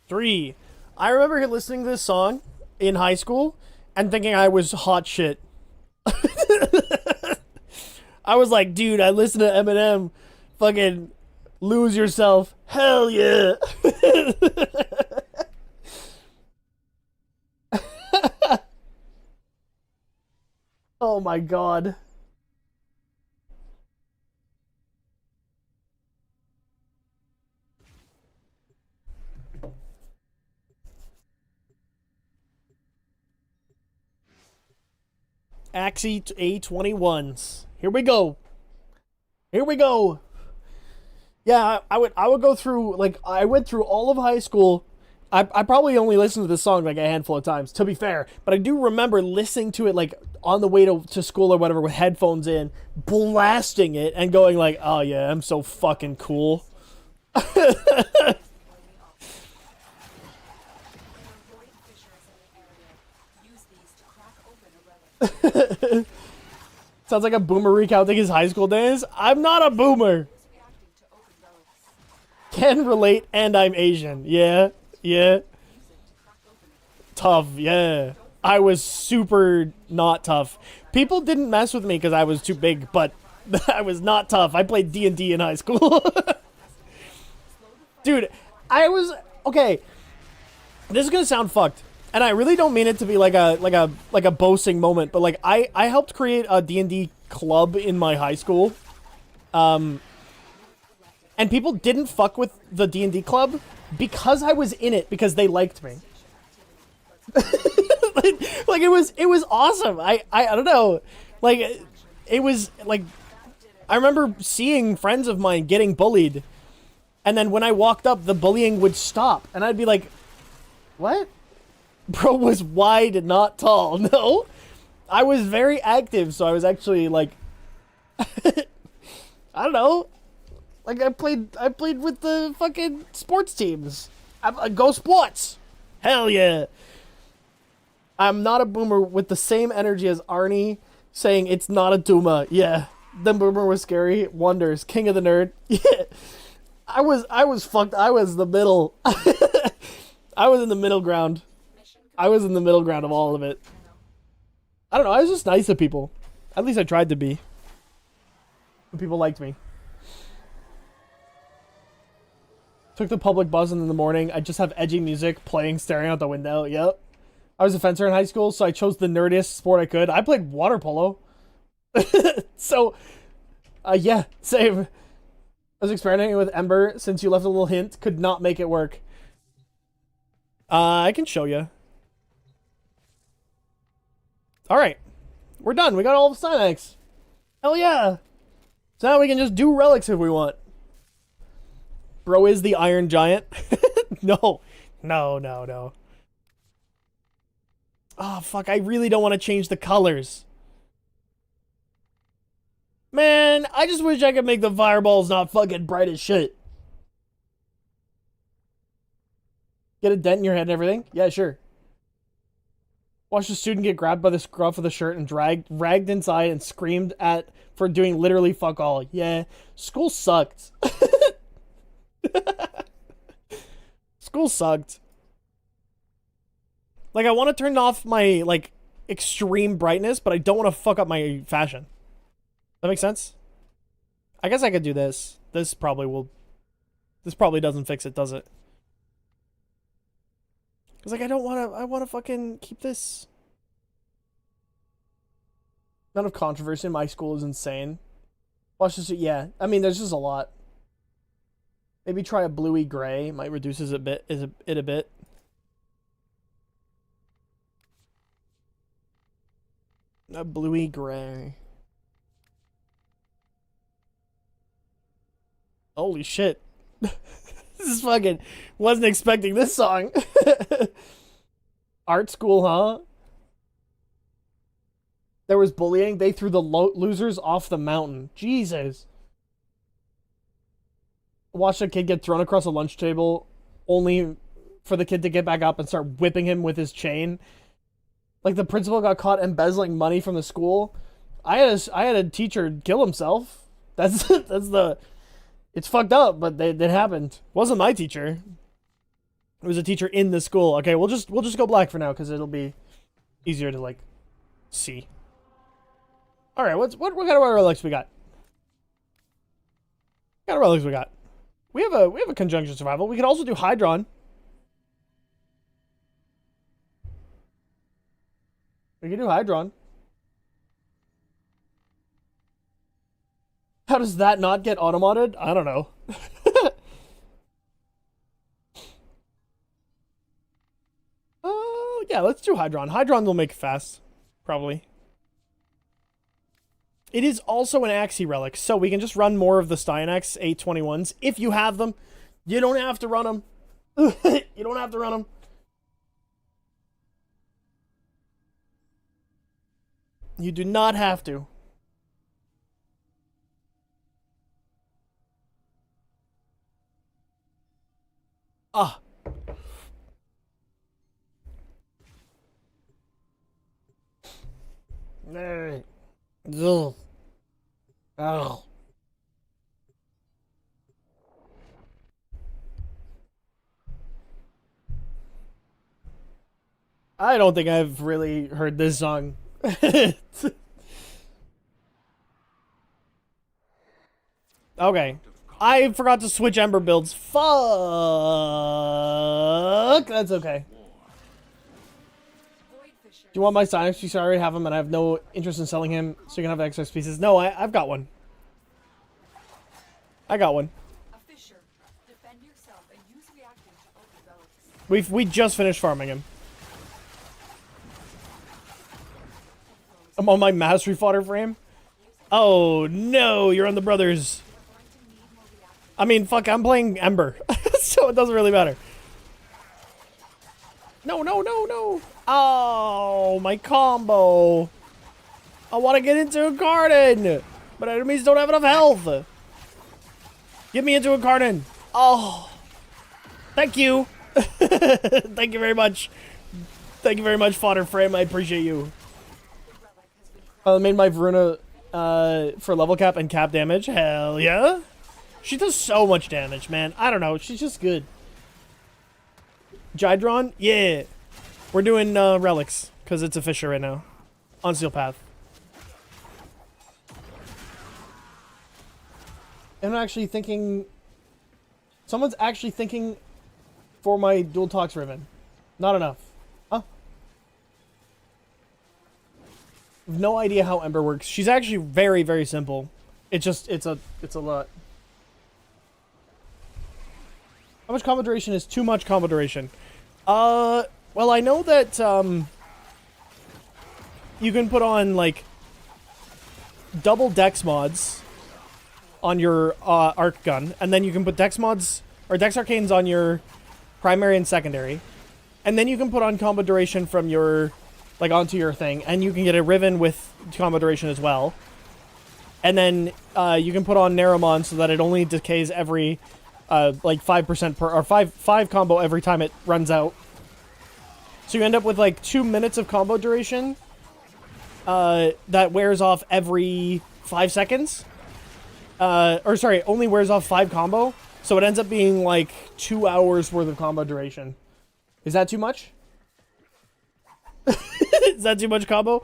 3. I remember listening to this song in high school and thinking I was hot shit. I was like, dude, I listen to Eminem. Fucking lose yourself. Hell yeah. Oh my god. Axie A21s. Here we go. Here we go. Yeah, I would go through, like, I went through all of high school. I probably only listened to this song like a handful of times, to be fair. But I do remember listening to it, like, on the way to school or whatever with headphones in, blasting it and going like, oh yeah, I'm so fucking cool. Sounds like a boomer recounting his high school days. I'm not a boomer. Can relate, and I'm Asian. Yeah, yeah. Tough, yeah. I was super not tough. People didn't mess with me because I was too big, but I was not tough. I played D&D in high school. Dude, I was... Okay, this is gonna sound fucked. And I really don't mean it to be like a boasting moment, but like I helped create a D&D club in my high school. And people didn't fuck with the D&D club because I was in it, because they liked me. like it was awesome. I don't know. Like it was like I remember seeing friends of mine getting bullied, and then when I walked up, the bullying would stop, and I'd be like, "What?" Bro was wide, not tall. No, I was very active, so I was actually like, I don't know. Like I played with the fucking sports teams. Go sports! Hell yeah! I'm not a boomer with the same energy as Arnie saying it's not a Duma. Yeah, the boomer was scary. Wonders, king of the nerd. Yeah, I was fucked. I was the middle. I was in the middle ground. I was in the middle ground of all of it. I don't know, I was just nice to people. At least I tried to be. And people liked me. Took the public bus in the morning. I just have edgy music playing, staring out the window. Yep. I was a fencer in high school, so I chose the nerdiest sport I could. I played water polo. So, yeah, same. I was experimenting with Ember since you left a little hint. Could not make it work. I can show you. Alright. We're done. We got all the Cynax. Hell yeah. So now we can just do relics if we want. Bro is the Iron Giant. No. No. Oh, fuck. I really don't want to change the colors. Man, I just wish I could make the fireballs not fucking bright as shit. Get a dent in your head and everything? Yeah, sure. Watched a student get grabbed by the scruff of the shirt and ragged inside and screamed at for doing literally fuck all. Yeah, school sucked. School sucked. Like, I want to turn off my, like, extreme brightness, but I don't want to fuck up my fashion. That makes sense? I guess I could do this. This probably doesn't fix it, does it? It's like, I want to fucking keep this. Amount of controversy in my school is insane. Watch this, yeah. I mean, there's just a lot. Maybe try a bluey gray. Might reduce it a bit. A bluey gray. Holy shit. This is fucking... Wasn't expecting this song. Art school, huh? there was bullying, they threw the losers off the mountain. Jesus. Watched a kid get thrown across a lunch table only for the kid to get back up and start whipping him with his chain. Like, the principal got caught embezzling money from the school. I had a teacher kill himself. That's it's fucked up, but it happened. It wasn't my teacher. It was a teacher in the school. Okay, we'll just go black for now because it'll be easier to like see. All right, what kind of relics we got? What kind of relics we got? We have a conjunction survival. We can also do Hydron. We can do Hydron. How does that not get automated? I don't know. Yeah, let's do Hydron. Hydron will make it fast. Probably. It is also an Axie relic, so we can just run more of the Styanax 821s if you have them. You don't have to run them. You don't have to run them. You do not have to. Ah. Ugh. Oh. I don't think I've really heard this song. Okay. I forgot to switch Ember builds. Fuck. That's okay. Do you want my Sonic? You already have him, and I have no interest in selling him, so you can have excess pieces. No, I've got one. I got one. A Fisher. Defend yourself and use reacting to open relics. We just finished farming him. I'm on my mastery fodder frame. Oh no, you're on the brothers. I mean, fuck, I'm playing Ember, so it doesn't really matter. No, no, no, no. Oh, my combo. I want to get into a garden, but enemies don't have enough health. Get me into a garden. Oh, thank you. Thank you very much. Thank you very much, fodder frame. I appreciate you. I made my Varuna for level cap and cap damage. Hell yeah. She does so much damage, man. I don't know. She's just good. Gydron? Yeah. We're doing relics because it's a Fisher right now. On Steel Path. I'm actually thinking... Someone's actually thinking for my Dual Tox Ribbon. Not enough. Huh? I have no idea how Ember works. She's actually very, very simple. It's a lot. How much combo duration is too much combo duration? Well, I know that, you can put on, like, double dex mods on your, arc gun, and then you can put dex mods, or dex arcanes on your primary and secondary, and then you can put on combo duration from your, like, onto your thing, and you can get a Riven with combo duration as well. And then, you can put on Naramon so that it only decays every... like 5% per, or 5 combo every time it runs out. So you end up with like 2 minutes of combo duration, that wears off every 5 seconds. Or sorry, only wears off 5 combo. So it ends up being like 2 hours worth of combo duration. Is that too much? Is that too much combo?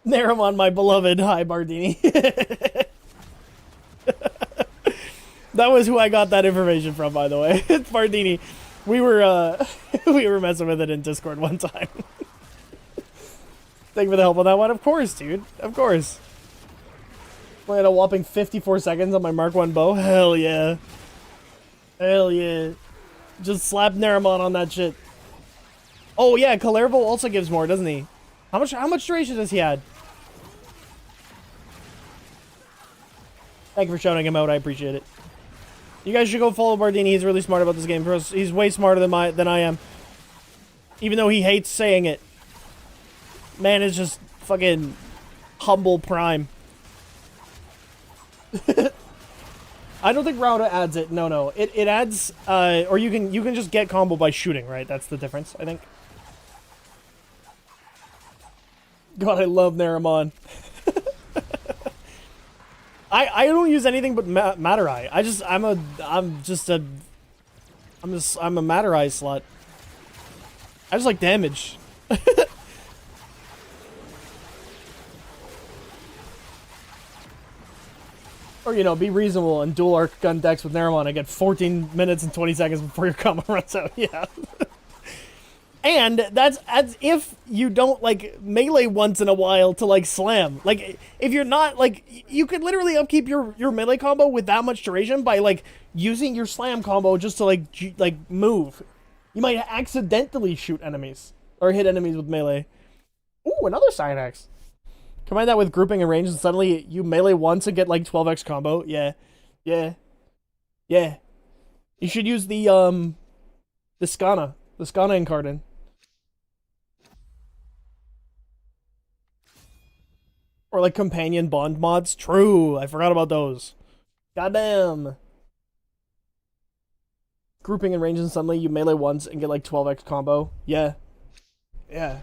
Naramon, my beloved. Hi, Bardini. That was who I got that information from, by the way. It's Bardini. We were we were messing with it in Discord one time. Thank you for the help on that one. Of course, dude. Of course. Playing a whopping 54 seconds on my Mark 1 bow. Hell yeah. Hell yeah. Just slap Naramon on that shit. Oh yeah, Kalervo also gives more, doesn't he? How much duration does he add? Thank you for shouting him out. I appreciate it. You guys should go follow Bardini. He's really smart about this game. He's way smarter than I am. Even though he hates saying it. Man is just fucking humble prime. I don't think Rauda adds it. No. It adds or you can just get combo by shooting, right? That's the difference, I think. God, I love Naramon. I don't use anything but Materai. I'm a Materai slut. I just like damage. Or, you know, be reasonable and dual arc gun decks with Naramon. I get 14 minutes and 20 seconds before your combo runs out. Yeah. And that's as if you don't, like, melee once in a while to, like, slam. Like, if you're not, like, you could literally upkeep your melee combo with that much duration by, like, using your slam combo just to, like, move. You might accidentally shoot enemies. Or hit enemies with melee. Ooh, another side axe. Combine that with grouping and range and suddenly you melee once and get, like, 12x combo. Yeah. You should use the Skana. The Skana Incarnate. Or like companion bond mods. True, I forgot about those. Goddamn. Grouping and range and suddenly you melee once and get like 12x combo. Yeah. Vazarin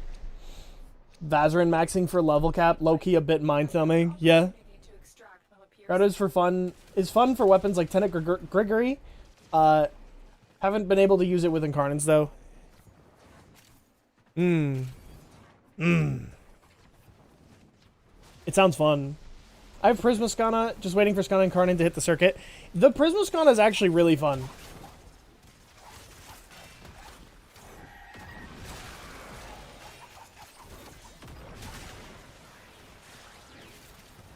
maxing for level cap. Low-key a bit mind-thumbing. Yeah. Rauda is fun for weapons like Tenet Gregory. Haven't been able to use it with Incarnates though. It sounds fun. I have Prisma Skana, just waiting for Skana Incarnate to hit the circuit. The Prisma Skana is actually really fun.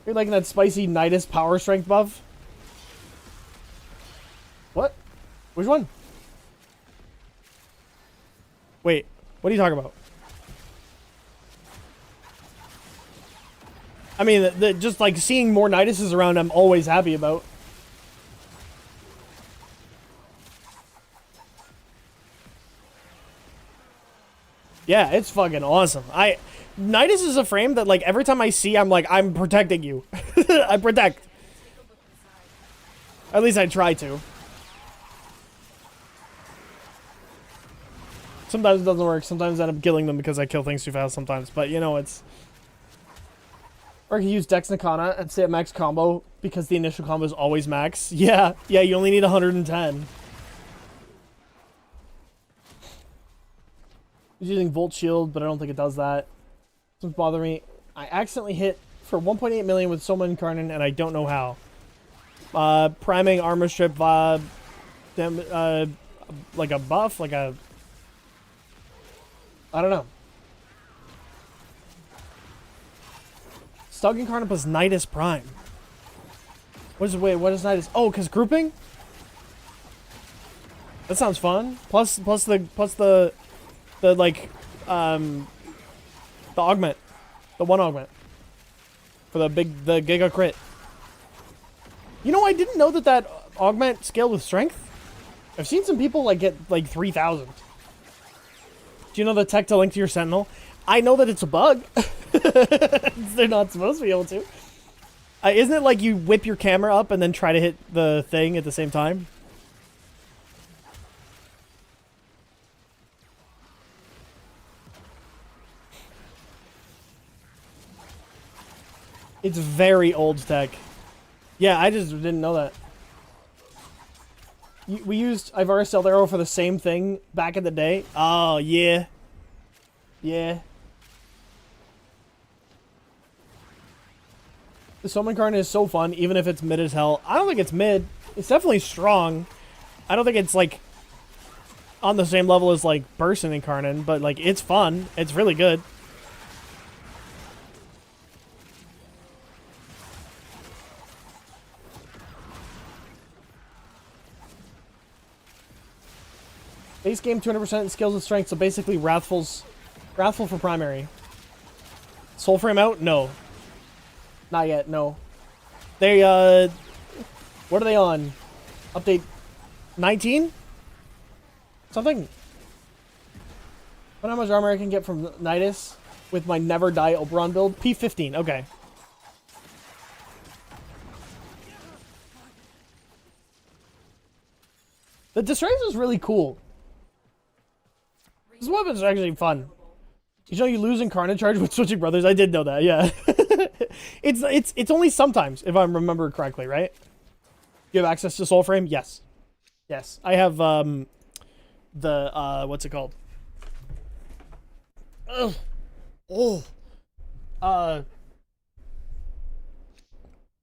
You're liking that spicy Nidus power strength buff? What? Which one? Wait, what are you talking about? I mean, just like seeing more Niduses around, I'm always happy about. Yeah, it's fucking awesome. Nidus is a frame that, like, every time I see, I'm like, I'm protecting you. I protect. At least I try to. Sometimes it doesn't work. Sometimes I end up killing them because I kill things too fast sometimes. But, you know, it's... Or you use Dex Nakana and stay at max combo because the initial combo is always max. Yeah, you only need 110. He's using Volt Shield, but I don't think it does that. Doesn't bother me. I accidentally hit for 1.8 million with Soma Incarnate, and I don't know how. Priming Armor Strip like a buff, like a... I don't know. Stug Incarnate plus Nidus Prime. What is Nidus? Oh, because grouping? That sounds fun. Plus the like the augment. The one augment. For the Giga crit. You know, I didn't know that augment scaled with strength. I've seen some people like get like 3,000. Do you know the tech to link to your Sentinel? I know that it's a bug. They're not supposed to be able to. Isn't it like you whip your camera up and then try to hit the thing at the same time? It's very old tech. Yeah, I just didn't know that. We used Ivara Stealth Arrow for the same thing back in the day. Oh, yeah. Yeah. The Soma Incarnate is so fun, even if it's mid as hell. I don't think it's mid. It's definitely strong. I don't think it's, like, on the same level as, like, Burst and Incarnate, but, like, it's fun. It's really good. Base game 200% skills and strength, so basically Wrathful for primary. Soul Frame out? No. Not yet, no. They, What are they on? Update 19? Something. What how much armor I can get from Nidus with my never die Oberon build? P15, okay. The Distrace is really cool. This weapon's actually fun. You know you lose Incarnate Charge with switching brothers? I did know that, yeah. It's only sometimes, if I remember correctly, right? You have access to Soulframe? Yes. Yes. I have what's it called? Ugh. Oh.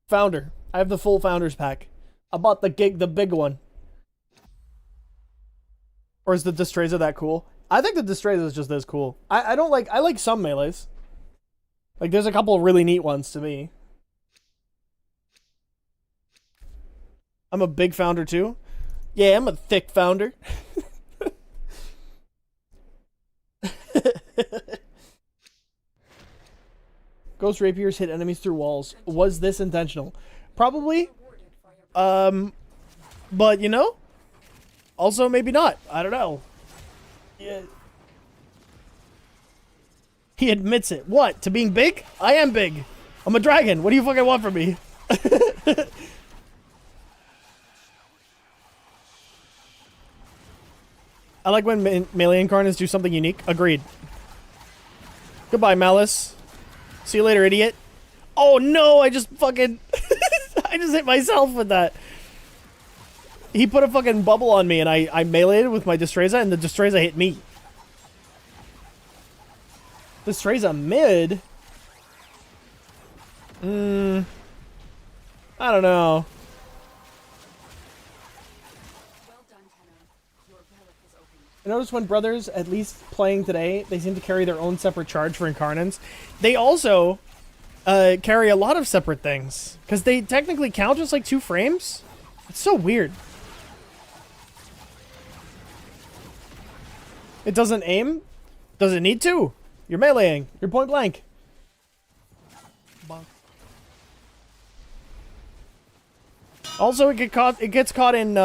Founder. I have the full Founders pack. I bought the big one. Or is the Distreza that cool? I think the Distreza is just as cool. I like some melees. Like there's a couple of really neat ones to me. I'm a big Founder too. Yeah, I'm a thick Founder. Ghost rapiers hit enemies through walls. Was this intentional? Probably. But you know, also maybe not. I don't know. Yeah. He admits it. What? To being big? I am big. I'm a dragon. What do you fucking want from me? I like when melee incarnates do something unique. Agreed. Goodbye, Malice. See you later, idiot. Oh no, I just fucking... I just hit myself with that. He put a fucking bubble on me and I meleeed with my Distreza and the Distreza hit me. Distreza mid? I don't know. I noticed when brothers, at least playing today, they seem to carry their own separate charge for incarnates. They also carry a lot of separate things. Because they technically count as like 2 frames. It's so weird. It doesn't aim? Does it need to? You're meleeing. You're point blank. Bonk. Also, it gets caught in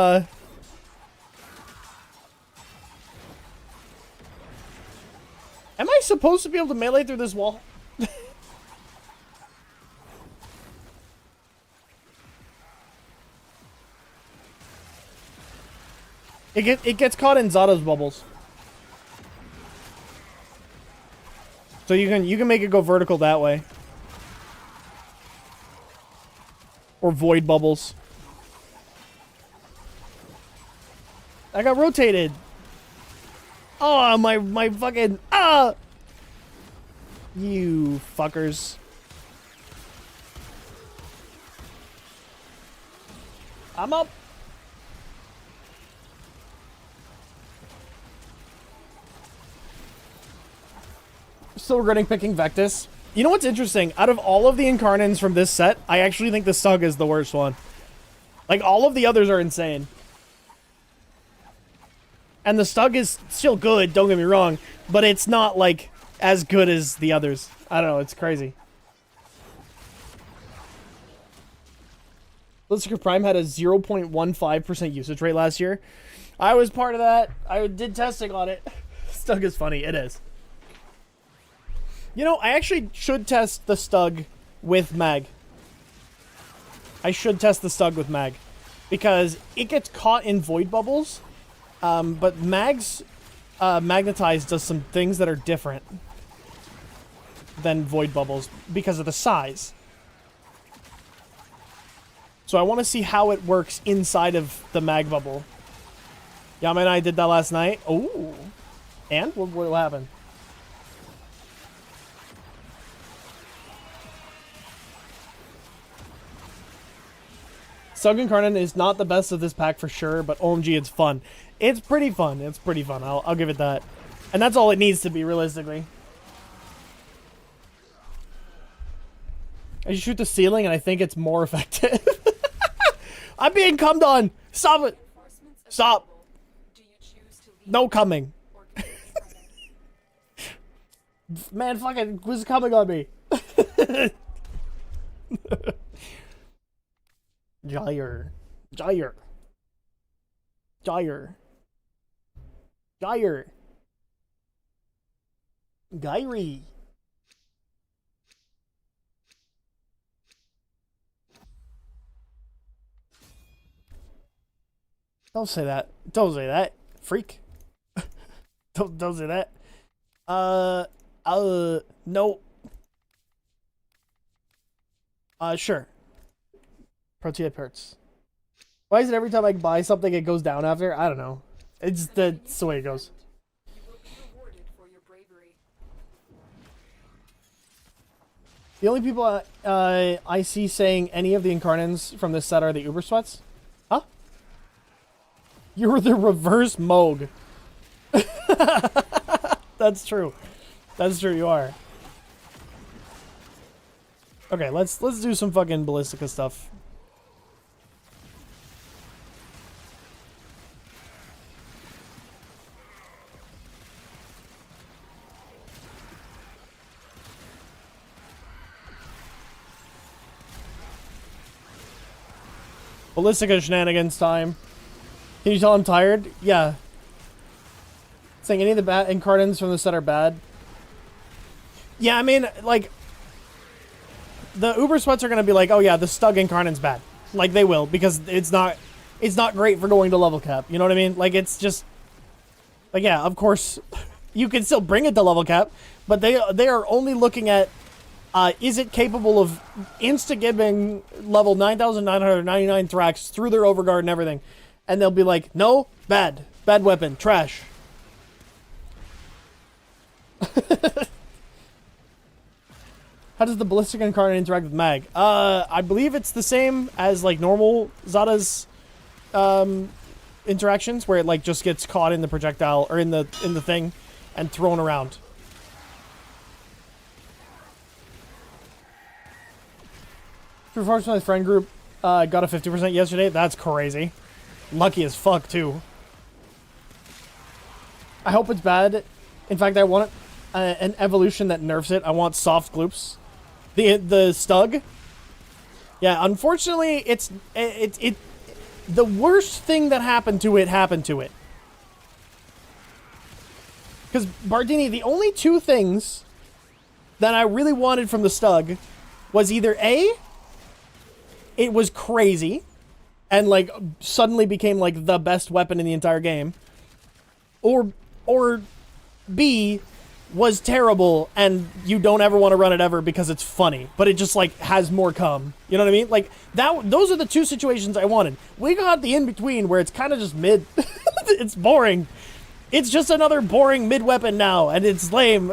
Am I supposed to be able to melee through this wall? It gets caught in Zato's bubbles. So you can make it go vertical that way. Or void bubbles. I got rotated. Oh, my fucking... Ah! You fuckers. I'm up. Still regretting picking Vectis. You know what's interesting? Out of all of the Incarnans from this set, I actually think the Stug is the worst one. Like, all of the others are insane. And the Stug is still good, don't get me wrong, but it's not, like, as good as the others. I don't know, it's crazy. Blitzkrieg Prime had a 0.15% usage rate last year. I was part of that. I did testing on it. Stug is funny, it is. You know, I actually should test the Stug with Mag. I should test the Stug with Mag. Because it gets caught in void bubbles. But Mag's Magnetize does some things that are different than void bubbles because of the size. So I want to see how it works inside of the mag bubble. Yama and I did that last night. Oh, and what will happen? Sug Incarnate is not the best of this pack for sure, but OMG, it's fun. It's pretty fun. It's pretty fun. I'll give it that. And that's all it needs to be, realistically. I shoot the ceiling, and I think it's more effective. I'm being cummed on! Stop it! Stop! No coming. Man, fucking, who's coming on me? Gyre. Gyre. Gyre. Gyre. Gyre. Don't say that. Don't say that. Freak. don't say that. No. Sure. Protea hurts. Why is it every time I buy something it goes down after? I don't know. It's the way it goes. You will be rewarded for your bravery. The only people I see saying any of the incarnants from this set are the Uber Sweats. Huh? You're the reverse Moog. That's true. That's true, you are. Okay, let's do some fucking Ballistica stuff. Ballistica shenanigans time. Can you tell I'm tired? Yeah. Saying any of the bad incarnants from the set are bad. Yeah, I mean, like, the Uber Sweats are gonna be like, oh yeah, the Stug incarnate's bad. Like, they will, because it's not great for going to level cap. You know what I mean? Like, it's just, like, yeah, of course, you can still bring it to level cap, but they are only looking at, is it capable of insta-gibbing level 9,999 Thrax through their overguard and everything? And they'll be like, no, bad weapon, trash. How does the Ballistic Incarnate interact with Mag? I believe it's the same as, like, normal Zada's interactions, where it, like, just gets caught in the projectile, or in the thing, and thrown around. Performance my friend group got a 50% yesterday. That's crazy. Lucky as fuck, too. I hope it's bad. In fact, I want an evolution that nerfs it. I want soft gloops. The Stug. Yeah, unfortunately, it's the worst thing that happened to it. Because, Bardini, the only two things that I really wanted from the Stug was either A, it was crazy, and, like, suddenly became, like, the best weapon in the entire game, or B, was terrible, and you don't ever want to run it ever because it's funny, but it just, like, has more come. You know what I mean? Like, those are the two situations I wanted. We got the in-between where it's kind of just mid. It's boring. It's just another boring mid-weapon now, and it's lame.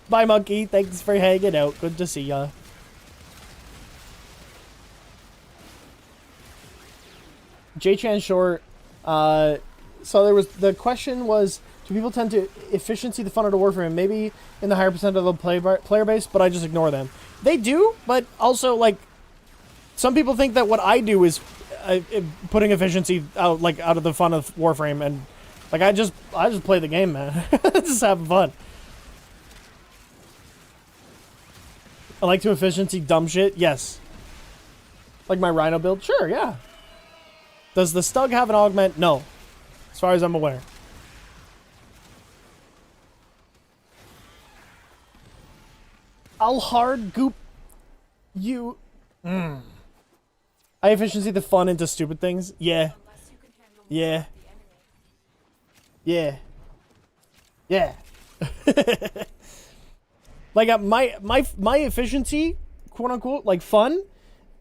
Bye, Monkey. Thanks for hanging out. Good to see ya. J-Chan Short, so the question was, do people tend to efficiency the fun of the Warframe? Maybe in the higher percent of the player base, but I just ignore them. They do, but also, like, some people think that what I do is putting efficiency out of the fun of Warframe, and, like, I just play the game, man. Just having fun. I like to efficiency dumb shit. Yes. Like my Rhino build? Sure, yeah. Does the Stug have an augment? No. As far as I'm aware. I'll hard goop you. I efficiency the fun into stupid things? Yeah. Yeah. Yeah. Yeah. Like, my efficiency, quote unquote, like, fun,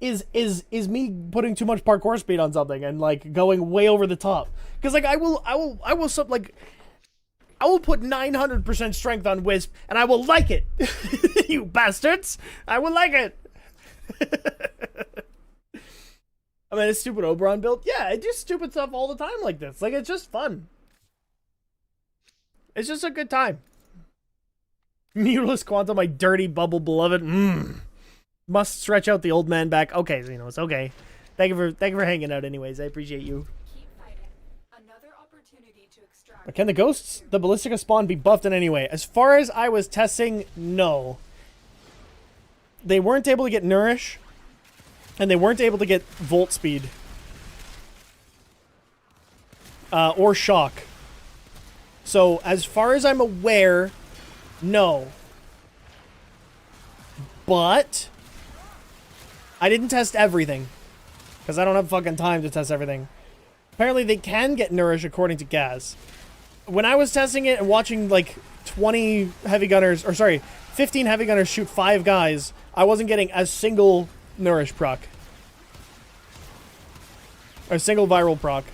is me putting too much parkour speed on something and, like, going way over the top. Because, like, I will put 900% strength on Wisp, and I will like it. You bastards! I will like it. I mean, a stupid Oberon build. Yeah, I do stupid stuff all the time like this. Like, it's just fun. It's just a good time. Muteless Quantum, my dirty bubble beloved. Must stretch out the old man back. Okay, Xenos, okay. Thank you for hanging out anyways. I appreciate you. Keep fighting. Another opportunity to extract. But can the ghosts, the Ballistica spawn, be buffed in any way? As far as I was testing, no. They weren't able to get Nourish. And they weren't able to get volt speed. Or shock. So, as far as I'm aware, no. But I didn't test everything. Because I don't have fucking time to test everything. Apparently they can get nourished according to Gaz. When I was testing it and watching like 20 heavy gunners, or sorry, 15 heavy gunners shoot 5 guys, I wasn't getting a single nourish proc. Or a single viral proc.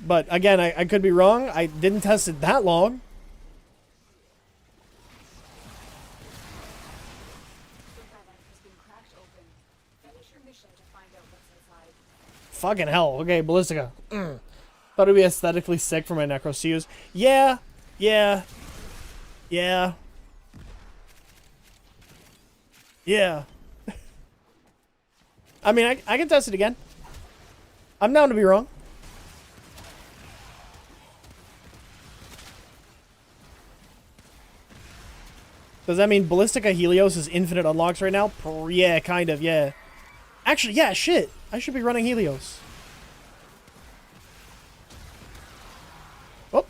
But again, I could be wrong. I didn't test it that long. Fucking hell. Okay, Ballistica. Thought it'd be aesthetically sick for my Necros to use. Yeah. Yeah. Yeah. Yeah. I mean, I can test it again. I'm down to be wrong. Does that mean Ballistica Helios is infinite unlocks right now? Yeah, kind of, yeah. Actually, yeah, shit. I should be running Helios. Oh.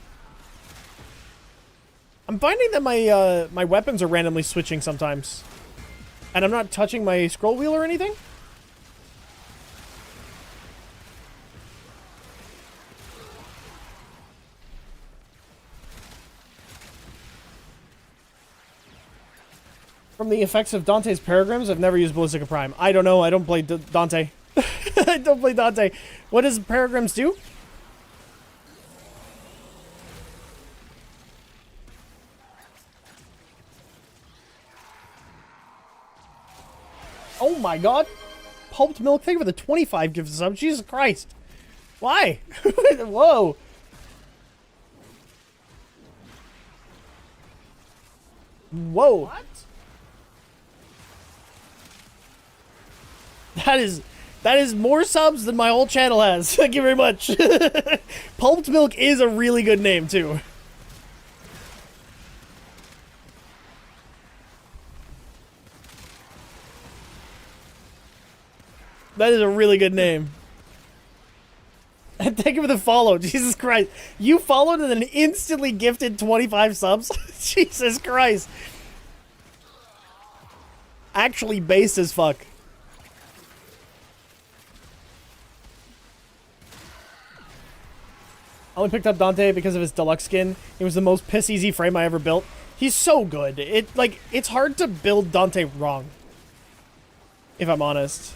I'm finding that my my weapons are randomly switching sometimes. And I'm not touching my scroll wheel or anything? From the effects of Dante's Paragrams, I've never used Ballistica Prime. I don't know. I don't play Dante. I don't play Dante. What does Paragrams do? Oh my god. Pulped Milk, thank you for the 25 gift sub. Jesus Christ. Why? Whoa. Whoa. What? That is more subs than my whole channel has. Thank you very much. Pulped Milk is a really good name, too. That is a really good name. And thank you for the follow. Jesus Christ. You followed and then instantly gifted 25 subs? Jesus Christ. Actually based as fuck. I only picked up Dante because of his deluxe skin. It was the most piss easy frame I ever built. He's so good. It's hard to build Dante wrong. If I'm honest.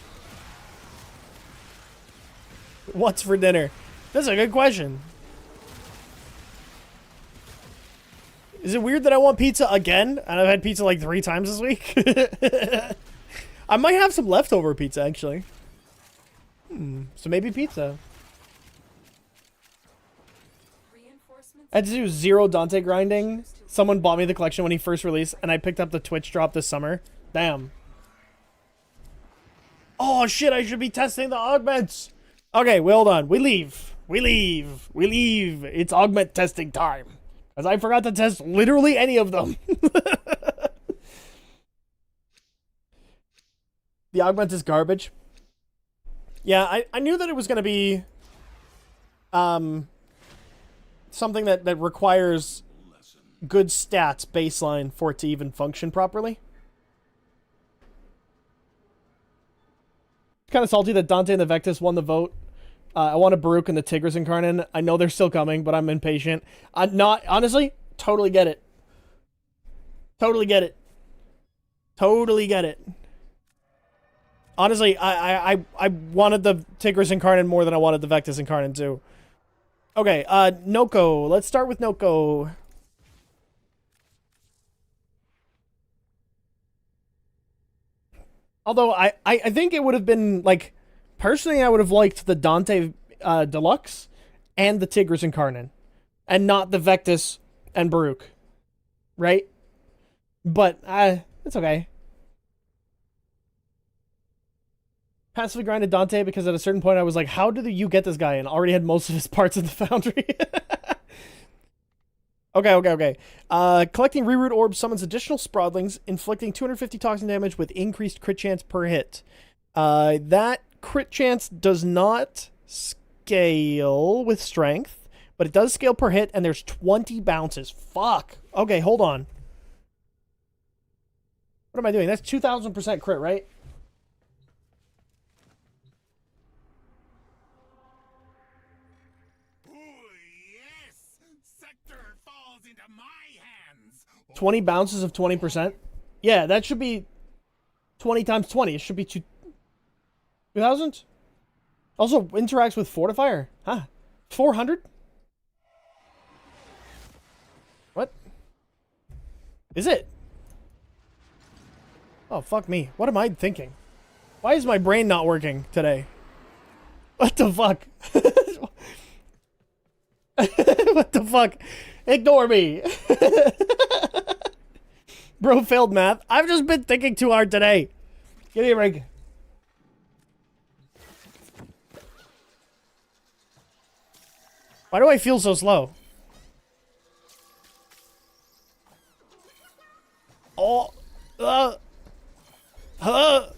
What's for dinner? That's a good question. Is it weird that I want pizza again? And I've had pizza like 3 times this week? I might have some leftover pizza, actually. So maybe pizza. I had to do 0 Dante grinding. Someone bought me the collection when he first released, and I picked up the Twitch drop this summer. Damn. Oh shit, I should be testing the augments. Okay, well, hold on. We leave. We leave. We leave. It's augment testing time. As I forgot to test literally any of them. The augment is garbage. Yeah, I knew that it was going to be something that requires good stats baseline for it to even function properly. Kind of salty that Dante and the Vectis won the vote. I want a Baruch and the Tigris Incarnate. I know they're still coming, but I'm impatient. Honestly, totally get it. Totally get it. Totally get it. Honestly, I wanted the Tigris Incarnate more than I wanted the Vectis Incarnate too. Okay, Noko. Let's start with Noko. Although I think it would have been, like, personally I would have liked the Dante Deluxe and the Tigris Incarnate. And not the Vectis and Baruch. Right? But, it's okay. Passively grinded Dante because at a certain point I was like, how did you get this guy? And already had most of his parts in the foundry. Okay. Collecting reroute orbs summons additional Sprawlings, inflicting 250 toxin damage with increased crit chance per hit. That crit chance does not scale with strength, but it does scale per hit, and there's 20 bounces. Fuck. Okay, hold on. What am I doing? That's 2,000% crit, right? Oh, yes! Sector falls into my hands! 20 bounces of 20%? Yeah, that should be 20 times 20. It should be 2,000? Also interacts with Fortifier? Huh. 400? What? Is it? Oh, fuck me. What am I thinking? Why is my brain not working today? What the fuck? What the fuck? Ignore me. Bro failed math. I've just been thinking too hard today. Give me a break. Why do I feel so slow? Oh, Hup.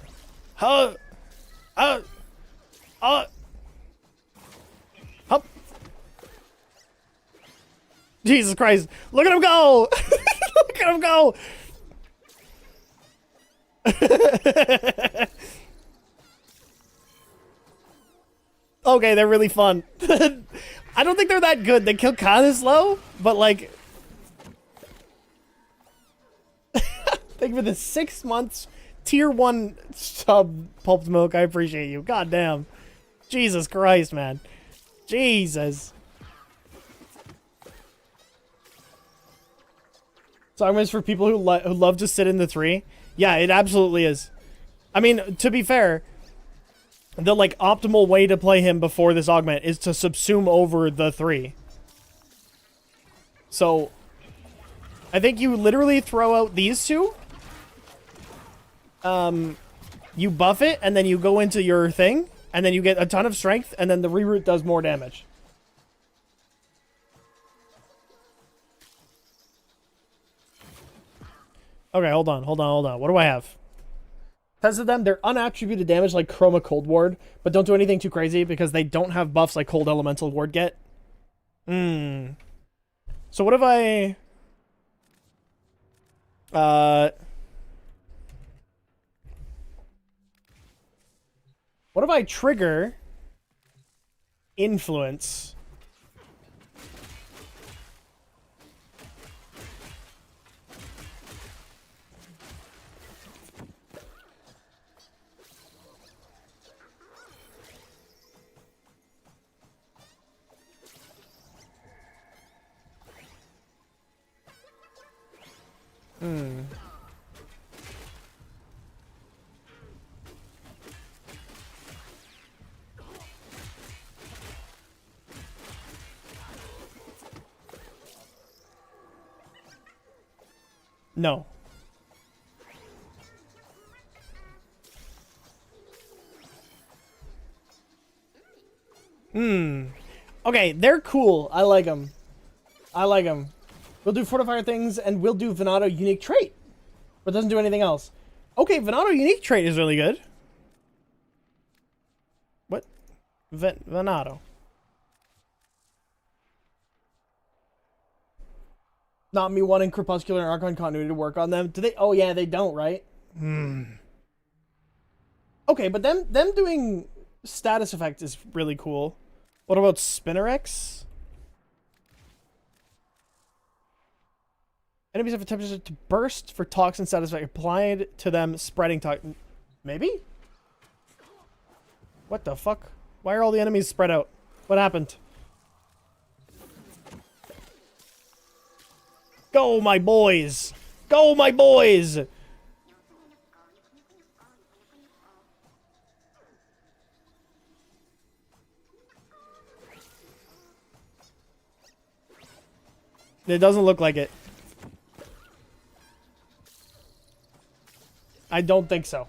Jesus Christ. Look at him go. Look at him go. Okay, they're really fun. I don't think they're that good. They kill kind of slow, but like... Thank you for the 6 months tier 1 sub, Pulped Milk. I appreciate you. God damn. Jesus Christ, man. Jesus. Songman is for people who love to sit in the 3. Yeah, it absolutely is. I mean, to be fair, the like optimal way to play him before this augment is to subsume over the 3. So, I think you literally throw out these two. You buff it, and then you go into your thing, and then you get a ton of strength, and then the reroute does more damage. Okay, hold on. What do I have? Tested them. They're unattributed damage like Chroma Cold Ward, but don't do anything too crazy because they don't have buffs like Cold Elemental Ward get. So what if I... What if I trigger Influence? No. Okay, they're cool. I like them. We'll do Fortifier things, and we'll do Venato Unique Trait. But doesn't do anything else. Okay, Venato Unique Trait is really good. What? Venato. Not me wanting Crepuscular and Archon continuity to work on them. Do they? Oh yeah, they don't, right? Okay, but them doing status effect is really cool. What about Spinnerex? Enemies have a temperature to burst for toxin status effect applied to them, spreading toxin. Maybe? What the fuck? Why are all the enemies spread out? What happened? Go, my boys! Go, my boys! It doesn't look like it. I don't think so.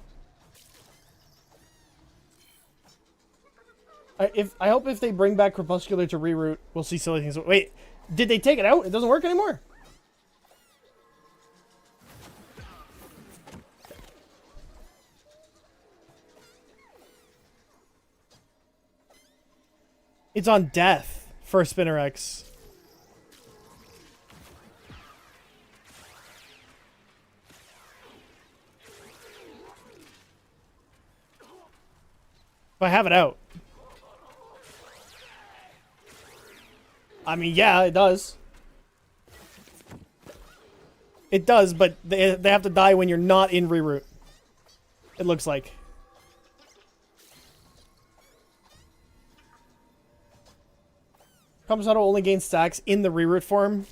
I hope if they bring back Crepuscular to reroute, we'll see silly things. Wait, Did they take it out? It doesn't work anymore? It's on death for Spinnerex. If I have it out. I mean, yeah, it does. It does, but they have to die when you're not in reroute. It looks like. Kamisato only gains stacks in the reroute form.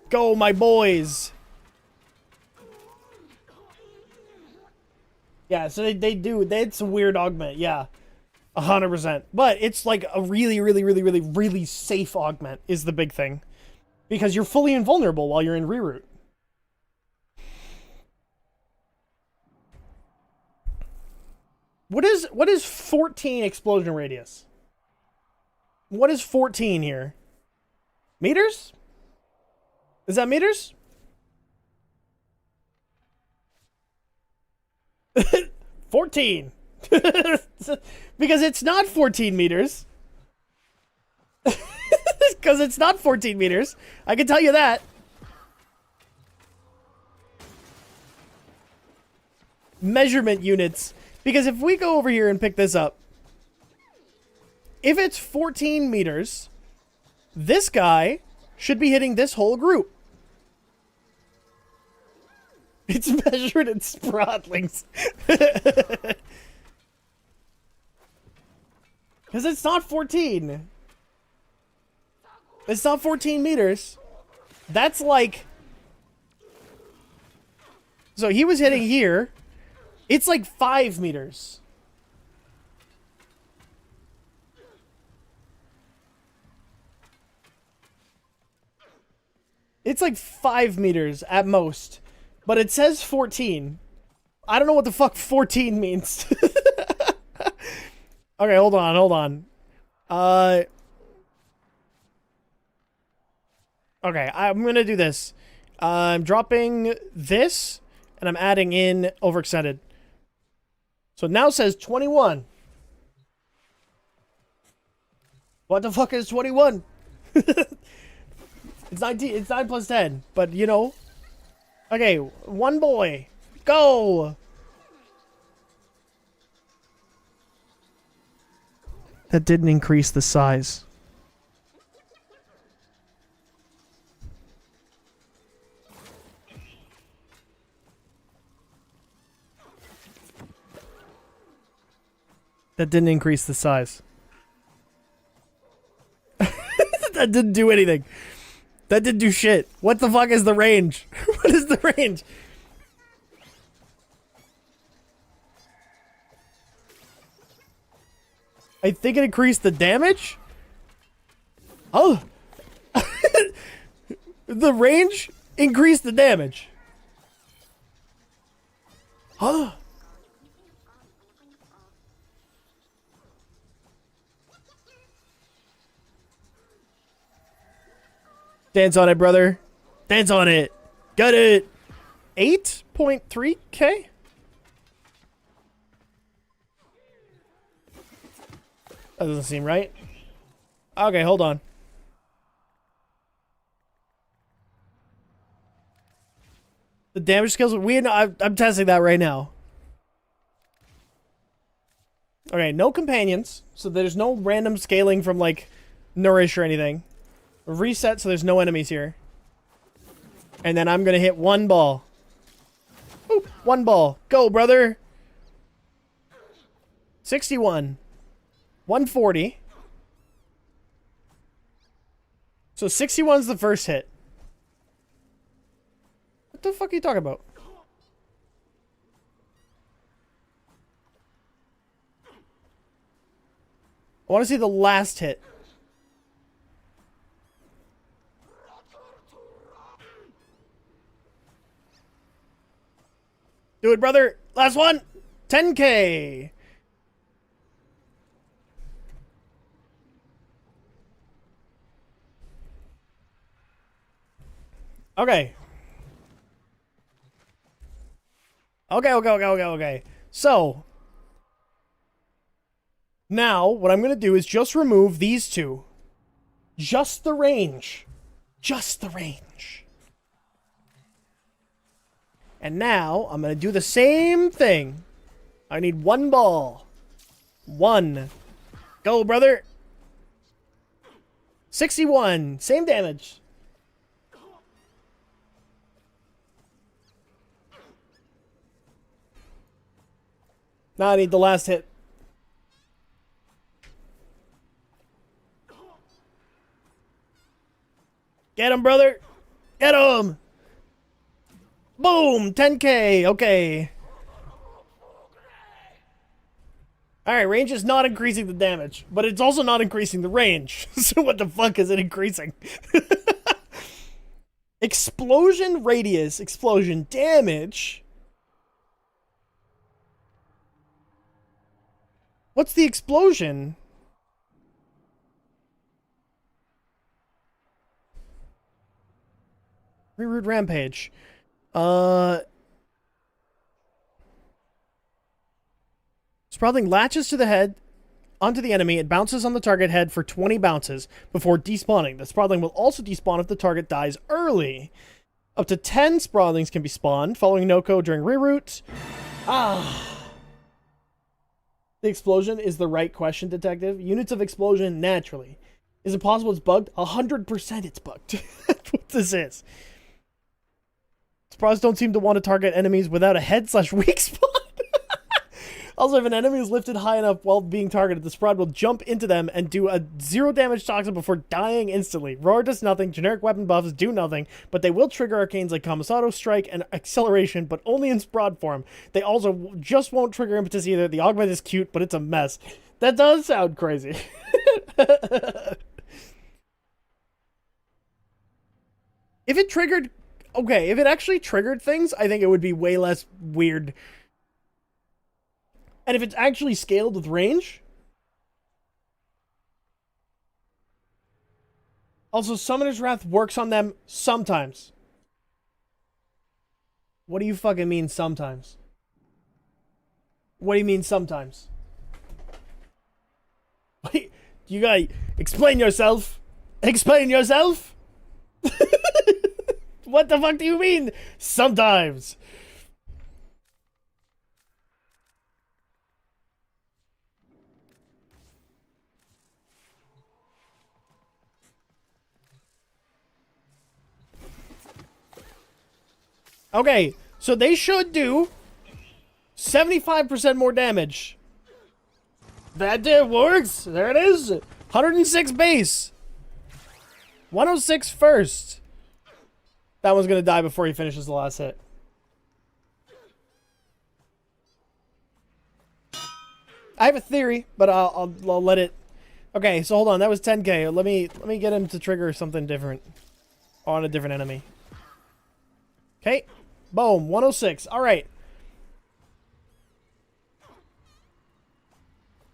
Go, my boys! Yeah, so they do. It's a weird augment, yeah. 100%. But it's like a really safe augment is the big thing. Because you're fully invulnerable while you're in reroute. What is 14 explosion radius? What is 14 here? Meters? Is that meters? 14. Because it's not 14 meters. Because it's not 14 meters. I can tell you that. Measurement units. Because if we go over here and pick this up, if it's 14 meters, this guy should be hitting this whole group. It's measured in sprotlings. Because it's not 14. It's not 14 meters. That's like... So he was hitting here. It's like 5 meters. It's like 5 meters at most. But it says 14. I don't know what the fuck 14 means. Okay, hold on. Okay, I'm gonna do this. I'm dropping this, and I'm adding in overextended. So it now says 21. What the fuck is 21? It's 19, it's 9 plus 10, but you know. Okay, one boy. Go! That didn't increase the size. That didn't increase the size. That didn't do anything. That didn't do shit. What the fuck is the range? What is the range? I think it increased the damage? Oh! The range increased the damage. Huh? Dance on it, brother. Dance on it. Got it. 8.3k? That doesn't seem right. Okay, hold on. The damage skills. I'm testing that right now. Okay, no companions, so there's no random scaling from like nourish or anything. Reset, so there's no enemies here. And then I'm gonna hit one ball. Oop, one ball. Go, brother. 61. 140. So 61's the first hit. What the fuck are you talking about? I want to see the last hit. Do it, brother. Last one. 10K. Okay. Okay. So, now, what I'm going to do is just remove these two. Just the range. Just the range. And now, I'm going to do the same thing. I need one ball. One. Go, brother. 61. Same damage. Now I need the last hit. Get him, brother. Get him. Boom. 10K. Okay. Alright, range is not increasing the damage, but it's also not increasing the range. So what the fuck is it increasing? Explosion radius, explosion damage. What's the explosion? Reroute rampage. Sprouting latches to the head onto the enemy. It bounces on the target head for 20 bounces before despawning. The Sprawling will also despawn if the target dies early. Up to 10 Sprawlings can be spawned following no-code during reroute. The explosion is the right question, detective. Units of explosion, naturally. Is it possible it's bugged? 100% it's bugged. That's what this is. Sprawls don't seem to want to target enemies without a head/weak spot. Also, if an enemy is lifted high enough while being targeted, the Sprout will jump into them and do a 0 damage toxin before dying instantly. Roar does nothing, generic weapon buffs do nothing, but they will trigger arcanes like Kamisado Strike and Acceleration, but only in Sprout form. They also just won't trigger Impetus either. The augment is cute, but it's a mess. That does sound crazy. If it triggered... Okay, if it actually triggered things, I think it would be way less weird. And if it's actually scaled with range... Also, Summoner's Wrath works on them sometimes. What do you fucking mean sometimes? What do you mean sometimes? You gotta explain yourself. Explain yourself? What the fuck do you mean sometimes? Okay, so they should do 75% more damage. That works. There it is. 106 base. 106 first. That one's gonna die before he finishes the last hit. I have a theory, but I'll let it. Okay, so hold on. That was 10K. Let me get him to trigger something different on a different enemy. Okay. Boom. 106. All right.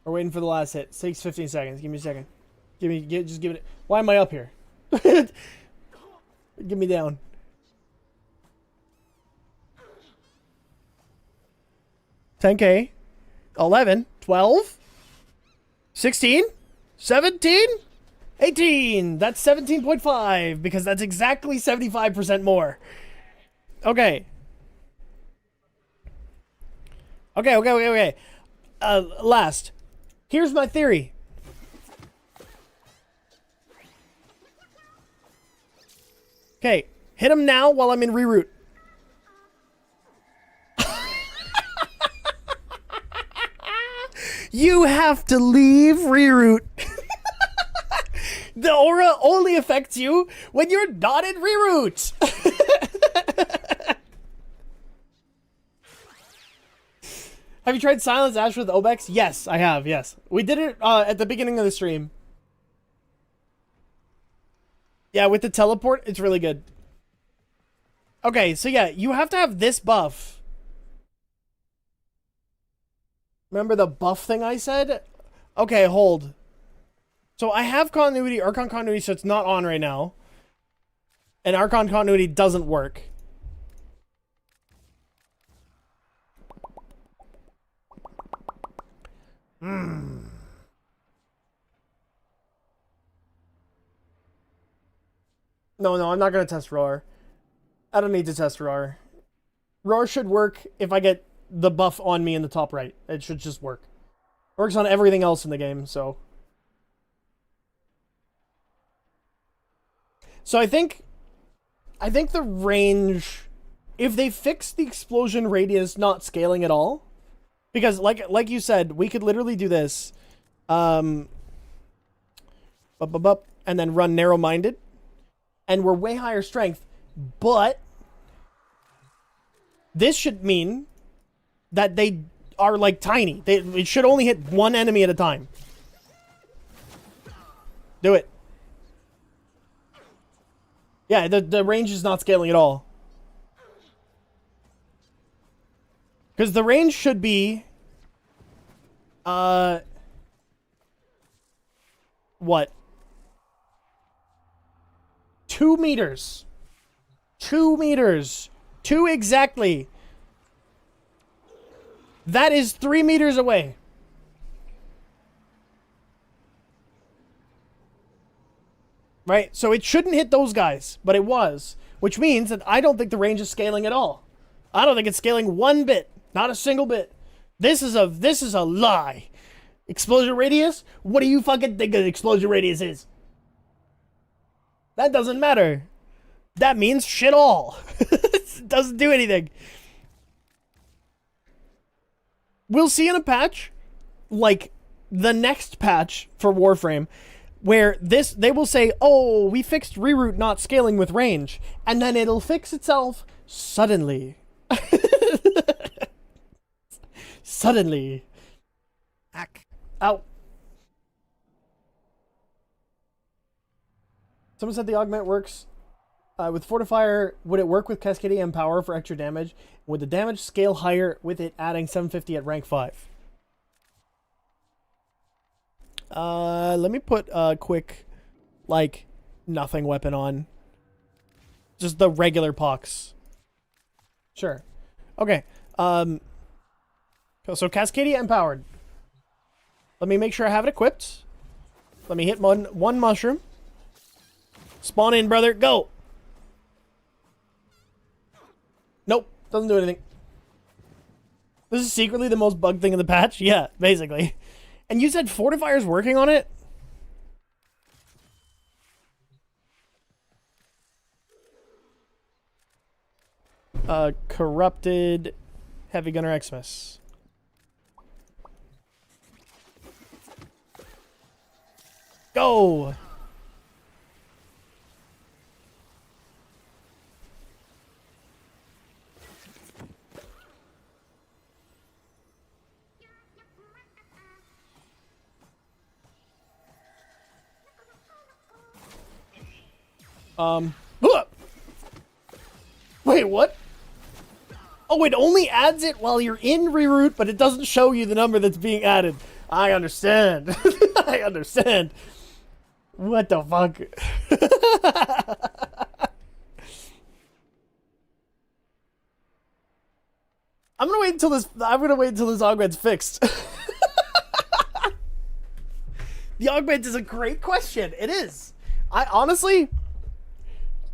We're waiting for the last hit. Takes 15 seconds. Give me a second. Just give it. Why am I up here? Give me down. 10K. 11. 12. 16. 17. 18. That's 17.5 because that's exactly 75% more. Okay. Okay. Last. Here's my theory. Okay. Hit him now while I'm in reroute. You have to leave reroute. The aura only affects you when you're not in reroute. Have you tried Silence Ash with Obex? Yes, I have, yes. We did it at the beginning of the stream. Yeah, with the teleport, it's really good. Okay, so yeah, you have to have this buff Remember the buff thing I said? Okay, hold. So I have continuity, Archon continuity, so it's not on right now. And Archon continuity doesn't work. No, I'm not going to test Roar. I don't need to test Roar. Roar should work if I get the buff on me in the top right. It should just work. Works on everything else in the game, so. So I think the range, if they fix the explosion radius not scaling at all, because like you said, we could literally do this, and then run narrow-minded, and we're way higher strength, but this should mean that they are like tiny. It should only hit one enemy at a time. Do it. Yeah, the range is not scaling at all. Because the range should be... what? 2 meters. 2 meters. 2 exactly. That is 3 meters away. Right? So it shouldn't hit those guys, but it was. Which means that I don't think the range is scaling at all. I don't think it's scaling one bit. Not a single bit. This is a lie. Explosion radius? What do you fucking think an explosion radius is? That doesn't matter. That means shit all. It doesn't do anything. We'll see in a patch, like the next patch for Warframe, where they will say, oh, we fixed reroute not scaling with range, and then it'll fix itself suddenly. Suddenly. Ow. Someone said the augment works with Fortifier. Would it work with Cascadian Power for extra damage? Would the damage scale higher with it adding 750 at rank 5? Let me put a quick, like, nothing weapon on. Just the regular pox. Sure. Okay. So Cascadia Empowered. Let me make sure I have it equipped. Let me hit one mushroom. Spawn in, brother. Go. Nope. Doesn't do anything. This is secretly the most bugged thing in the patch? Yeah, basically. And you said Fortifier's working on it? Corrupted Heavy Gunner Xmas. Go! Wait, what? Oh, it only adds it while you're in reroute, but it doesn't show you the number that's being added. I understand. I understand. What the fuck? I'm gonna wait until this augment's fixed. The augment is a great question. It is. I honestly,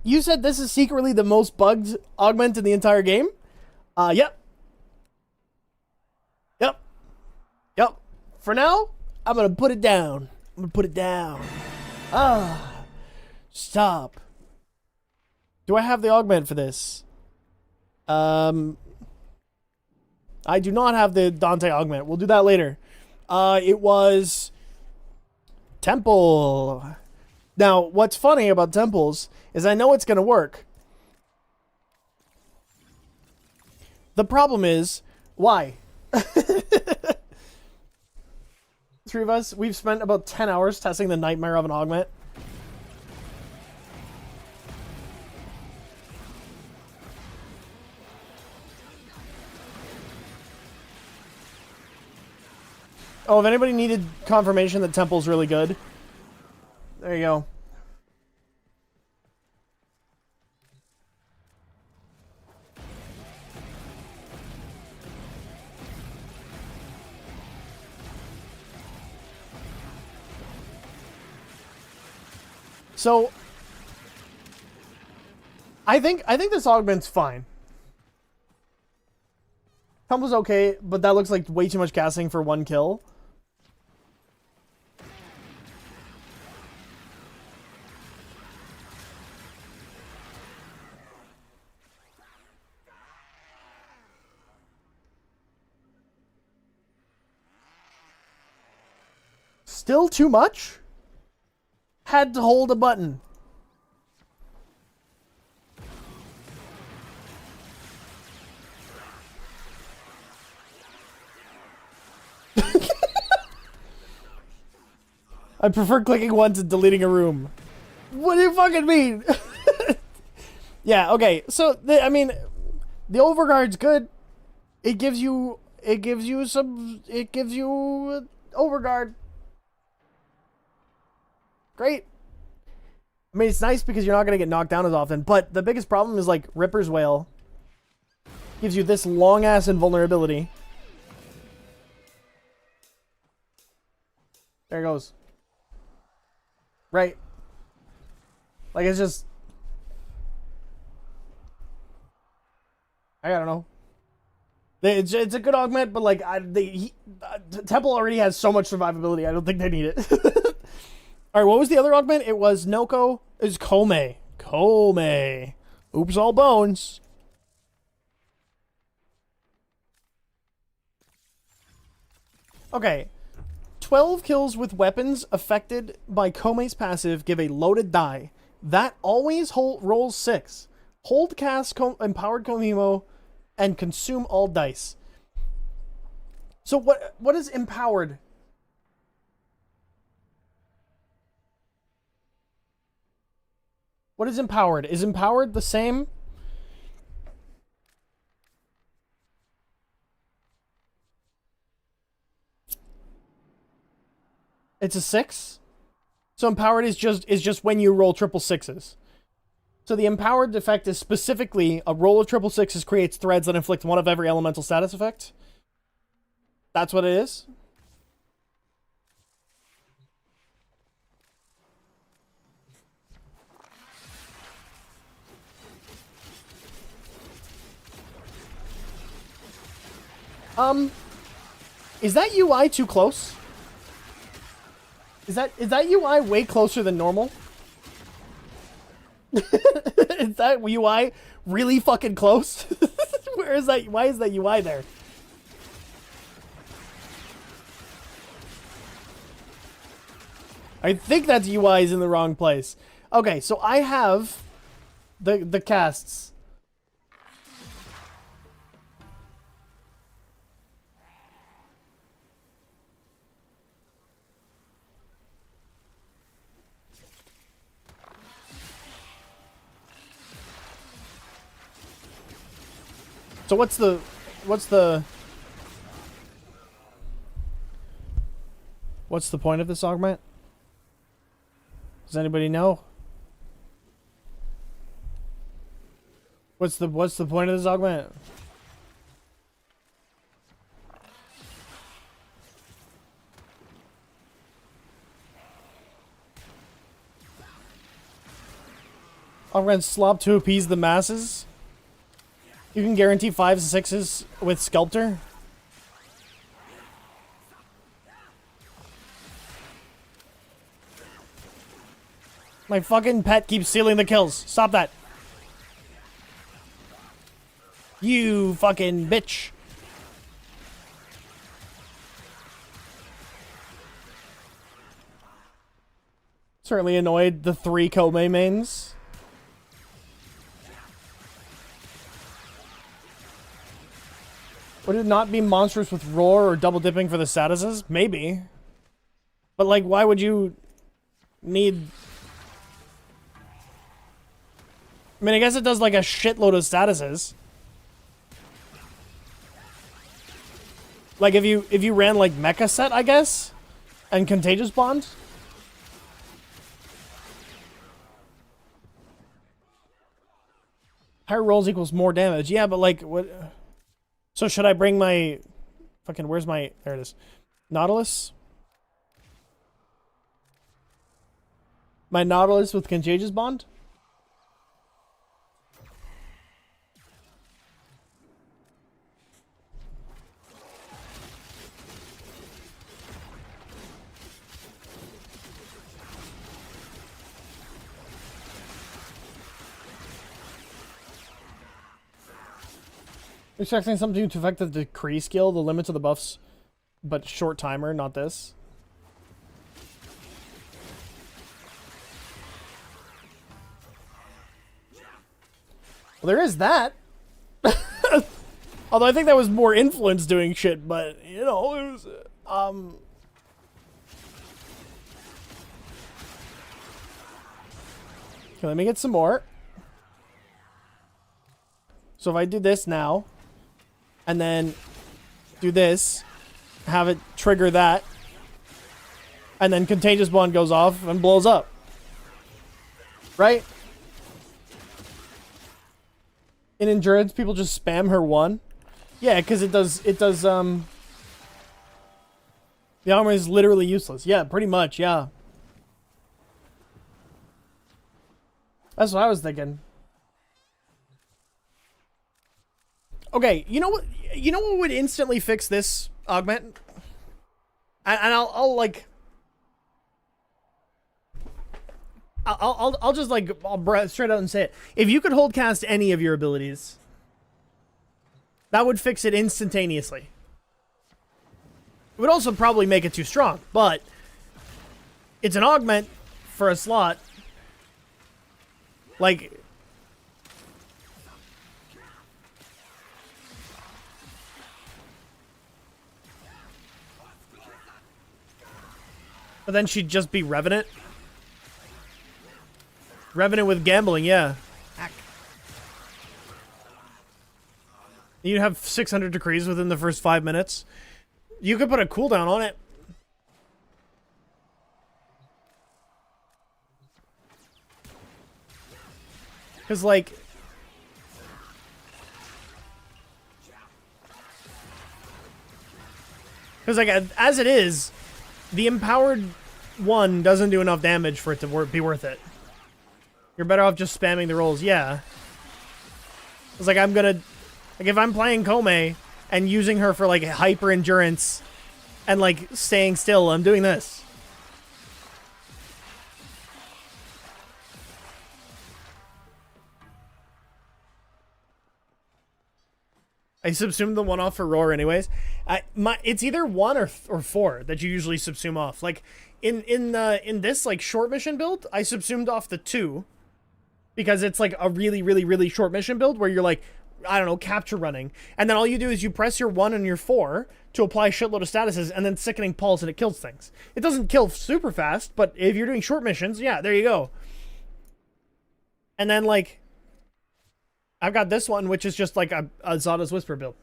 you said this is secretly the most bugged augment in the entire game? Yep. Yep. Yep. For now, I'm gonna put it down. I'm gonna put it down. Stop. Do I have the augment for this? I do not have the Dante augment. We'll do that later. It was Temple. Now, what's funny about temples is I know it's gonna work. The problem is, why? Three of us, we've spent about 10 hours testing the nightmare of an augment. Oh, if anybody needed confirmation that Temple's really good, there you go. So, I think this augment's fine. Temple's okay, but that looks like way too much casting for one kill. Still too much? Had to hold a button. I prefer clicking once and deleting a room. What do you fucking mean? Yeah, okay. So, I mean, the overguard's good. It gives you overguard. Great. I mean, it's nice because you're not going to get knocked down as often, but the biggest problem is, like, Ripper's Wail gives you this long-ass invulnerability. There it goes. Right. Like, it's just... I don't know. It's a good augment, but, like, Temple already has so much survivability, I don't think they need it. Alright, what was the other augment? It was Noko. It was Kome. Kome. Oops, all bones. Okay. 12 kills with weapons affected by Kome's passive give a loaded die. That always rolls 6. Hold cast empowered Komimo and consume all dice. So what is empowered? What is empowered? Is empowered the same? It's a 6? So empowered is just when you roll triple sixes. So the empowered effect is specifically a roll of triple sixes creates threads that inflict one of every elemental status effect. That's what it is. Is that UI too close? Is that UI way closer than normal? Is that UI really fucking close? Where is that? Why is that UI there? I think that UI is in the wrong place. Okay, so I have the casts. So what's the point of this augment? Does anybody know? What's the point of this augment? Augment slop to appease the masses? You can guarantee 5s and 6s with Sculptor? My fucking pet keeps stealing the kills. Stop that. You fucking bitch. Certainly annoyed the 3 Kome mains. Would it not be monstrous with roar or double dipping for the statuses? Maybe. But like, why would you need... I mean, I guess it does like a shitload of statuses. Like if you ran like Mecha Set, I guess, and Contagious Bond. Higher rolls equals more damage. Yeah, but like what? So should I bring my fucking? Where's my? There it is. Nautilus. My Nautilus with Contagious Bond. Expecting something to affect the decree skill, the limits of the buffs, but short timer, not this. Well, there is that. Although I think that was more influence doing shit, but you know, it was Okay, let me get some more. So if I do this now, and then do this, have it trigger that, and then Contagious Bond goes off and blows up. Right? In Endurance, people just spam her one. Yeah, because it does, the armor is literally useless. Yeah, pretty much, yeah. That's what I was thinking. Okay, you know what would instantly fix this augment? And I'll like I'll just like I'll straight out and say it. If you could hold cast any of your abilities, that would fix it instantaneously. It would also probably make it too strong, but it's an augment for a slot. Like, but then she'd just be Revenant. Revenant with gambling, yeah. You'd have 600 decrees within the first 5 minutes. You could put a cooldown on it. Because, like... Because, like, as it is, the empowered one doesn't do enough damage for it to be worth it. You're better off just spamming the rolls, yeah. It's like, I'm gonna... Like, if I'm playing Kome and using her for, like, hyper endurance and, like, staying still, I'm doing this. I subsumed the one off for Roar anyways. It's either 1 or 4 that you usually subsume off. Like, in this, like, short mission build, I subsumed off the 2. Because it's, like, a really, really, really short mission build where you're, like, I don't know, capture running. And then all you do is you press your 1 and your 4 to apply a shitload of statuses and then Sickening Pulse and it kills things. It doesn't kill super fast, but if you're doing short missions, yeah, there you go. And then, like, I've got this one, which is just, like, a Zada's Whisper build.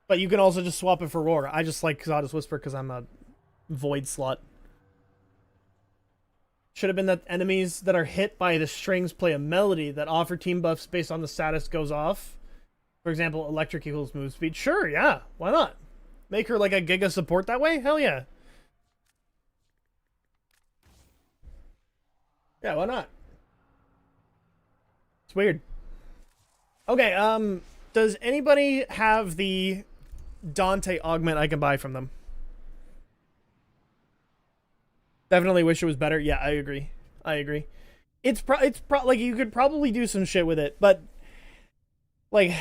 But you can also just swap it for Roar. I just like Zada's Whisper because I'm a Void slot. Should have been that enemies that are hit by the strings play a melody that offer team buffs based on the status goes off. For example, electric equals move speed. Sure, yeah. Why not? Make her like a Giga support that way? Hell yeah. Yeah, why not? It's weird. Okay, does anybody have the Dante augment I can buy from them? Definitely wish it was better. Yeah, I agree. I agree. It's like you could probably do some shit with it, but like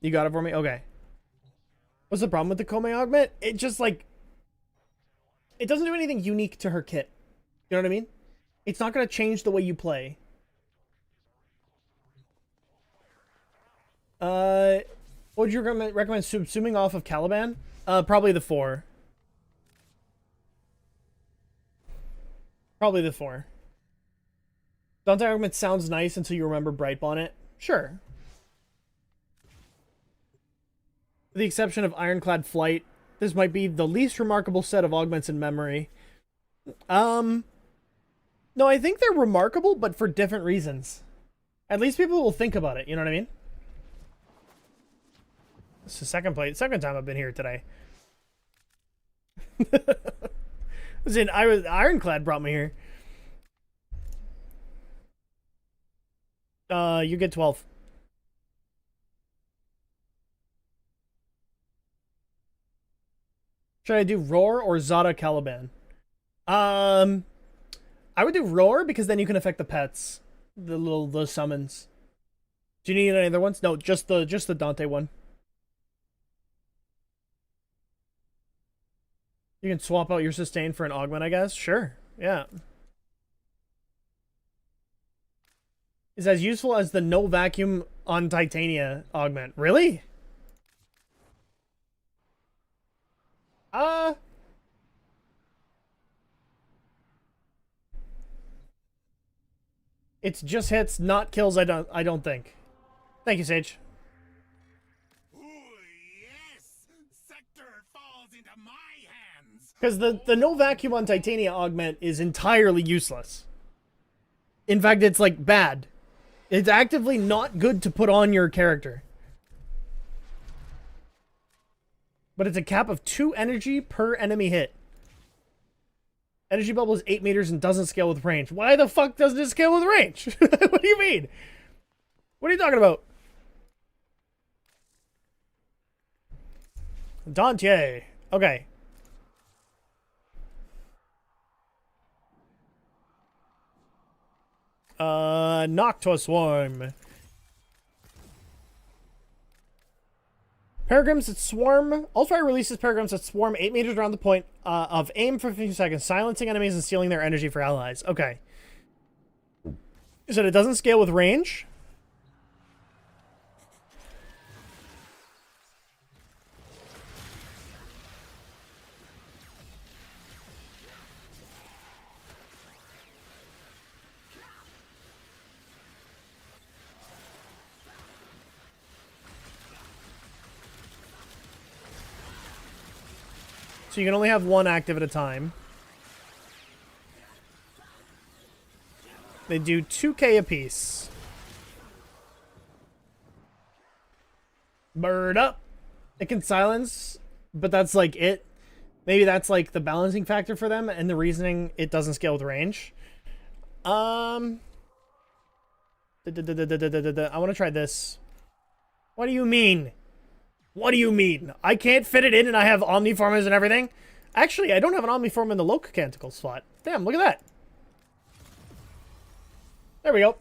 you got it for me? Okay. What's the problem with the Kome augment? It just like it doesn't do anything unique to her kit. You know what I mean? It's not going to change the way you play. What would you recommend subsuming off of Caliban? Probably the 4. Probably the 4. Dante augment sounds nice until you remember Bright Bonnet. Sure. With the exception of Ironclad Flight, this might be the least remarkable set of augments in memory. No, I think they're remarkable, but for different reasons. At least people will think about it, you know what I mean? It's the second time I've been here today. Ironclad brought me here. You get 12. Should I do Roar or Zada Caliban? I would do Roar because then you can affect the pets. The summons. Do you need any other ones? No, just the Dante one. You can swap out your sustain for an augment, I guess. Sure. Yeah. Is as useful as the no vacuum on Titania augment. Really? It's just hits, not kills, I don't think. Thank you, Sage. Ooh, yes! Sector falls into my hands! Because the no vacuum on Titania augment is entirely useless. In fact, it's like bad. It's actively not good to put on your character. But it's a cap of 2 energy per enemy hit. Energy bubble is 8 meters and doesn't scale with range. Why the fuck doesn't it scale with range? What do you mean? What are you talking about? Dante. Okay. Noctua Swarm. Paragrams that swarm. Ultra releases paragrams that swarm 8 meters around the point of aim for 15 seconds, silencing enemies and stealing their energy for allies. Okay. You said it doesn't scale with range? So you can only have one active at a time. They do 2k apiece. Bird up. It can silence, but that's like it. Maybe that's like the balancing factor for them and the reasoning it doesn't scale with range. I want to try this. What do you mean? What do you mean? I can't fit it in and I have Omniformers and everything? Actually, I don't have an Omniform in the Locacantical slot. Damn, look at that. There we go.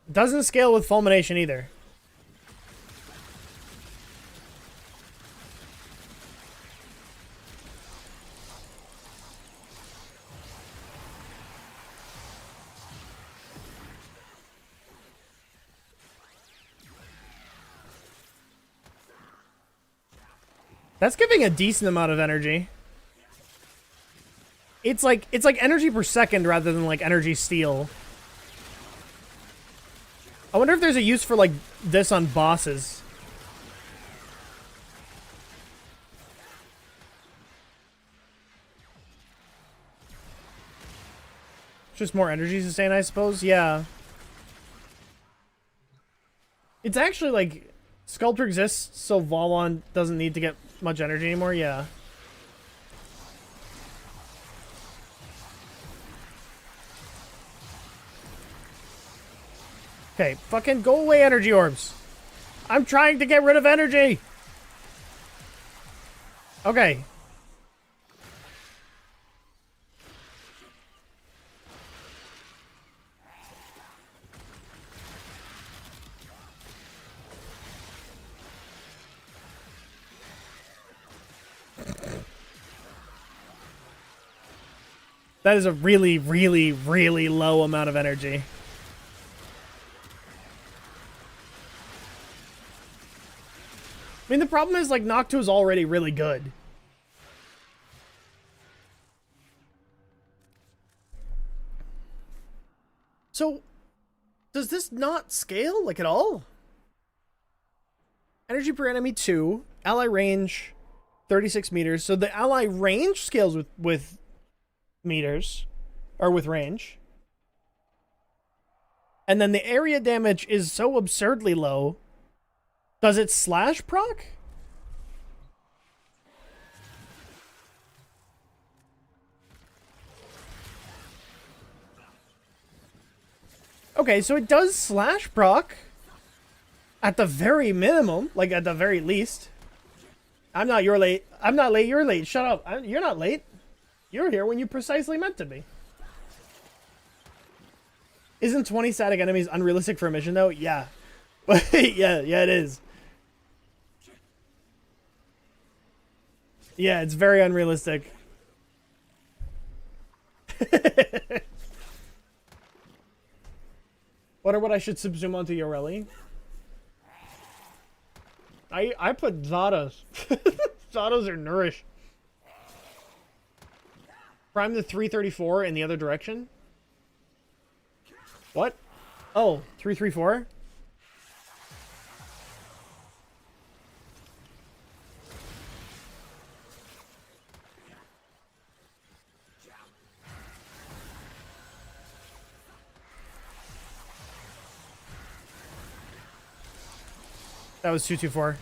Doesn't scale with Fulmination either. That's giving a decent amount of energy. It's like energy per second rather than like energy steal. I wonder if there's a use for like this on bosses. Just more energy sustain, I suppose. Yeah. It's actually like Sculptor exists, so Valwan doesn't need to get much energy anymore. Yeah. Okay, fucking go away, energy orbs. I'm trying to get rid of energy. Okay. That is a really, really, really low amount of energy. I mean, the problem is, like, Noctua is already really good. So, does this not scale, like, at all? Energy per enemy 2, ally range 36 meters. So the ally range scales with meters, or with range. And then the area damage is so absurdly low. Does it slash proc? Okay, so it does slash proc. At the very minimum, like at the very least. I'm not, you're late. I'm not late, you're late. Shut up. You're not late. You're here when you precisely meant to be. Isn't 20 static enemies unrealistic for a mission, though? Yeah. yeah, it is. Yeah, it's very unrealistic. Wonder what I should subsume onto Yoreli. I put Zados. Zados are nourished. Prime the 334 in the other direction? What? Oh, 334? That was 224.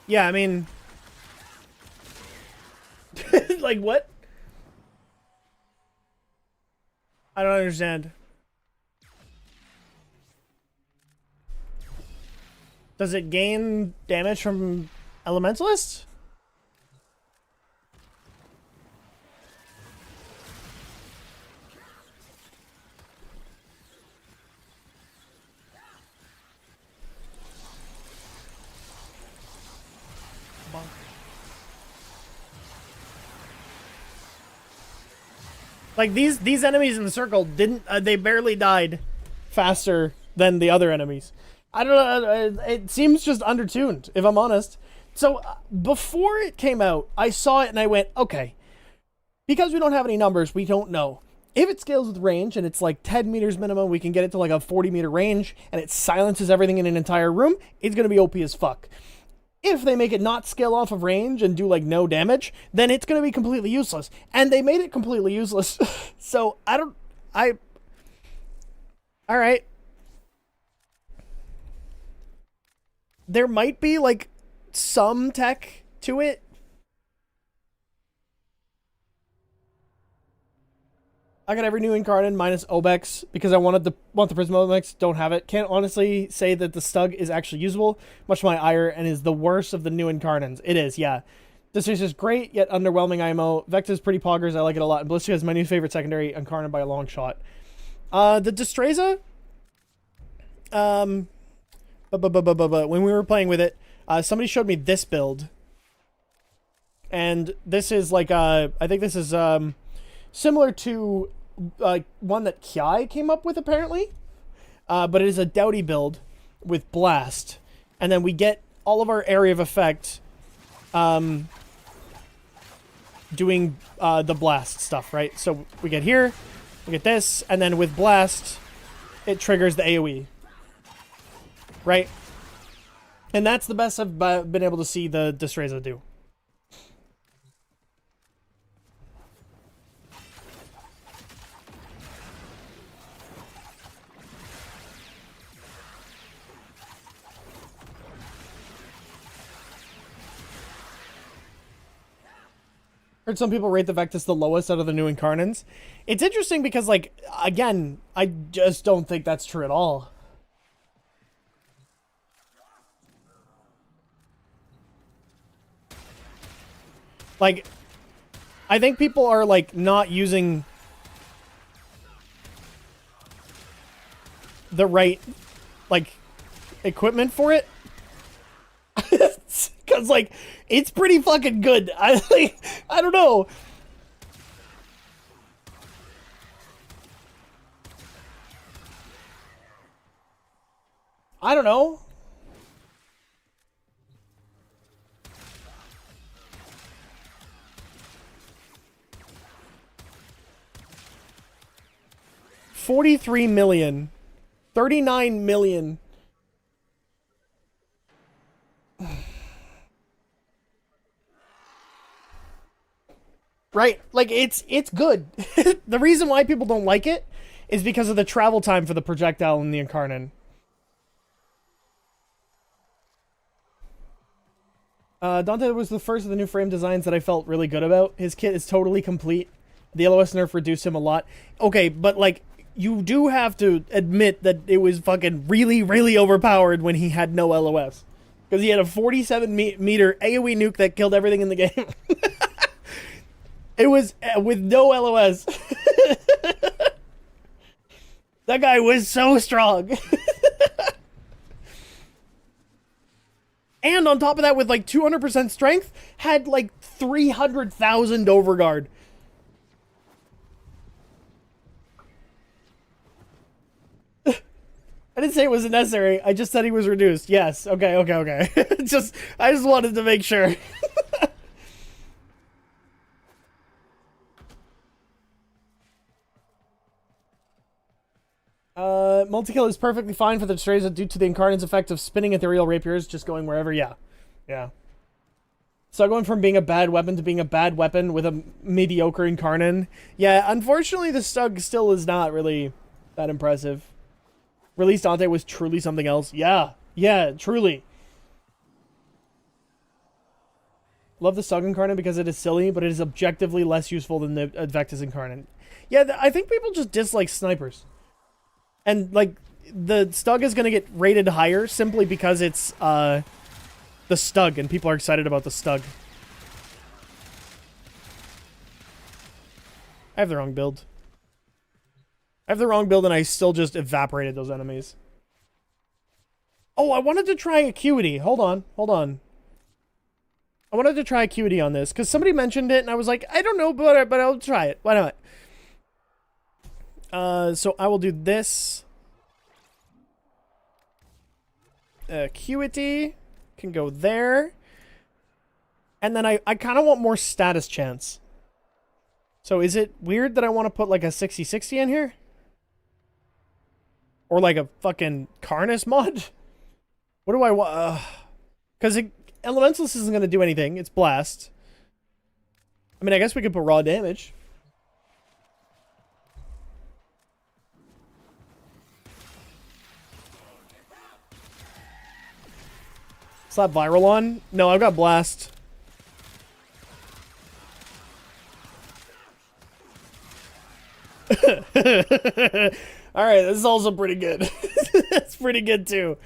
Yeah, I mean... like, what? I don't understand. Does it gain damage from Elementalists? Like, these enemies in the circle didn't... they barely died faster than the other enemies. I don't know. It seems just undertuned, if I'm honest. So, before it came out, I saw it and I went, okay. Because we don't have any numbers, we don't know. If it scales with range and it's like 10 meters minimum, we can get it to like a 40 meter range and it silences everything in an entire room, it's going to be OP as fuck. If they make it not scale off of range and do like no damage, then it's going to be completely useless. And they made it completely useless. So alright. There might be like some tech to it. I got every new incarnate minus Obex because I want the Prism Obex. Don't have it. Can't honestly say that the Stug is actually usable, much to my ire, and is the worst of the new incarnates. It is, yeah. This is great, yet underwhelming IMO. Vecta's pretty poggers. I like it a lot. And Ballistica is my new favorite secondary incarnate by a long shot. The Destreza, when we were playing with it, somebody showed me this build. And this is like, I think this is, similar to one that Kiai came up with, apparently. But it is a Doughty build with Blast. And then we get all of our area of effect doing the Blast stuff, right? So we get here, we get this, and then with Blast, it triggers the AoE. Right? And that's the best I've been able to see the Destreza do. Heard some people rate the Vectis the lowest out of the new incarnates. It's interesting because, like, again, I just don't think that's true at all. Like, I think people are, like, not using the right, like, equipment for it. Because, like, it's pretty fucking good. I don't know. I don't know. 43 million. 39 million. Right? Like, it's good. The reason why people don't like it is because of the travel time for the projectile and the Incarnon. Dante was the first of the new frame designs that I felt really good about. His kit is totally complete. The LOS nerf reduced him a lot. Okay, but, like, you do have to admit that it was fucking really, really overpowered when he had no LOS. Because he had a 47-meter AoE nuke that killed everything in the game. It was with no LOS. That guy was so strong. And on top of that, with like 200% strength, had like 300,000 overguard. I didn't say it wasn't necessary. I just said he was reduced. Yes. Okay. I just wanted to make sure. Multi-kill is perfectly fine for the Destreza due to the Incarnate's effect of spinning ethereal rapiers, just going wherever. Yeah. So going from being a bad weapon to being a bad weapon with a mediocre Incarnate. Yeah, unfortunately the Stug still is not really that impressive. Release Dante was truly something else. Yeah, truly. Love the Stug Incarnate because it is silly, but it is objectively less useful than the Advectus Incarnate. Yeah, I think people just dislike snipers. And, like, the Stug is going to get rated higher simply because it's, the Stug, and people are excited about the Stug. I have the wrong build. And I still just evaporated those enemies. Oh, I wanted to try Acuity. Hold on. I wanted to try Acuity on this, because somebody mentioned it, and I was like, I don't know, but I'll try it. Why not? So I will do this. Acuity can go there. And then I kind of want more status chance. So is it weird that I want to put like a 60-60 in here? Or like a fucking Karnus mod? What do I want? Because Elementalist isn't going to do anything. It's Blast. I mean, I guess we could put raw damage. Slap Viral on? No, I've got Blast. Alright, this is also pretty good. It's pretty good too.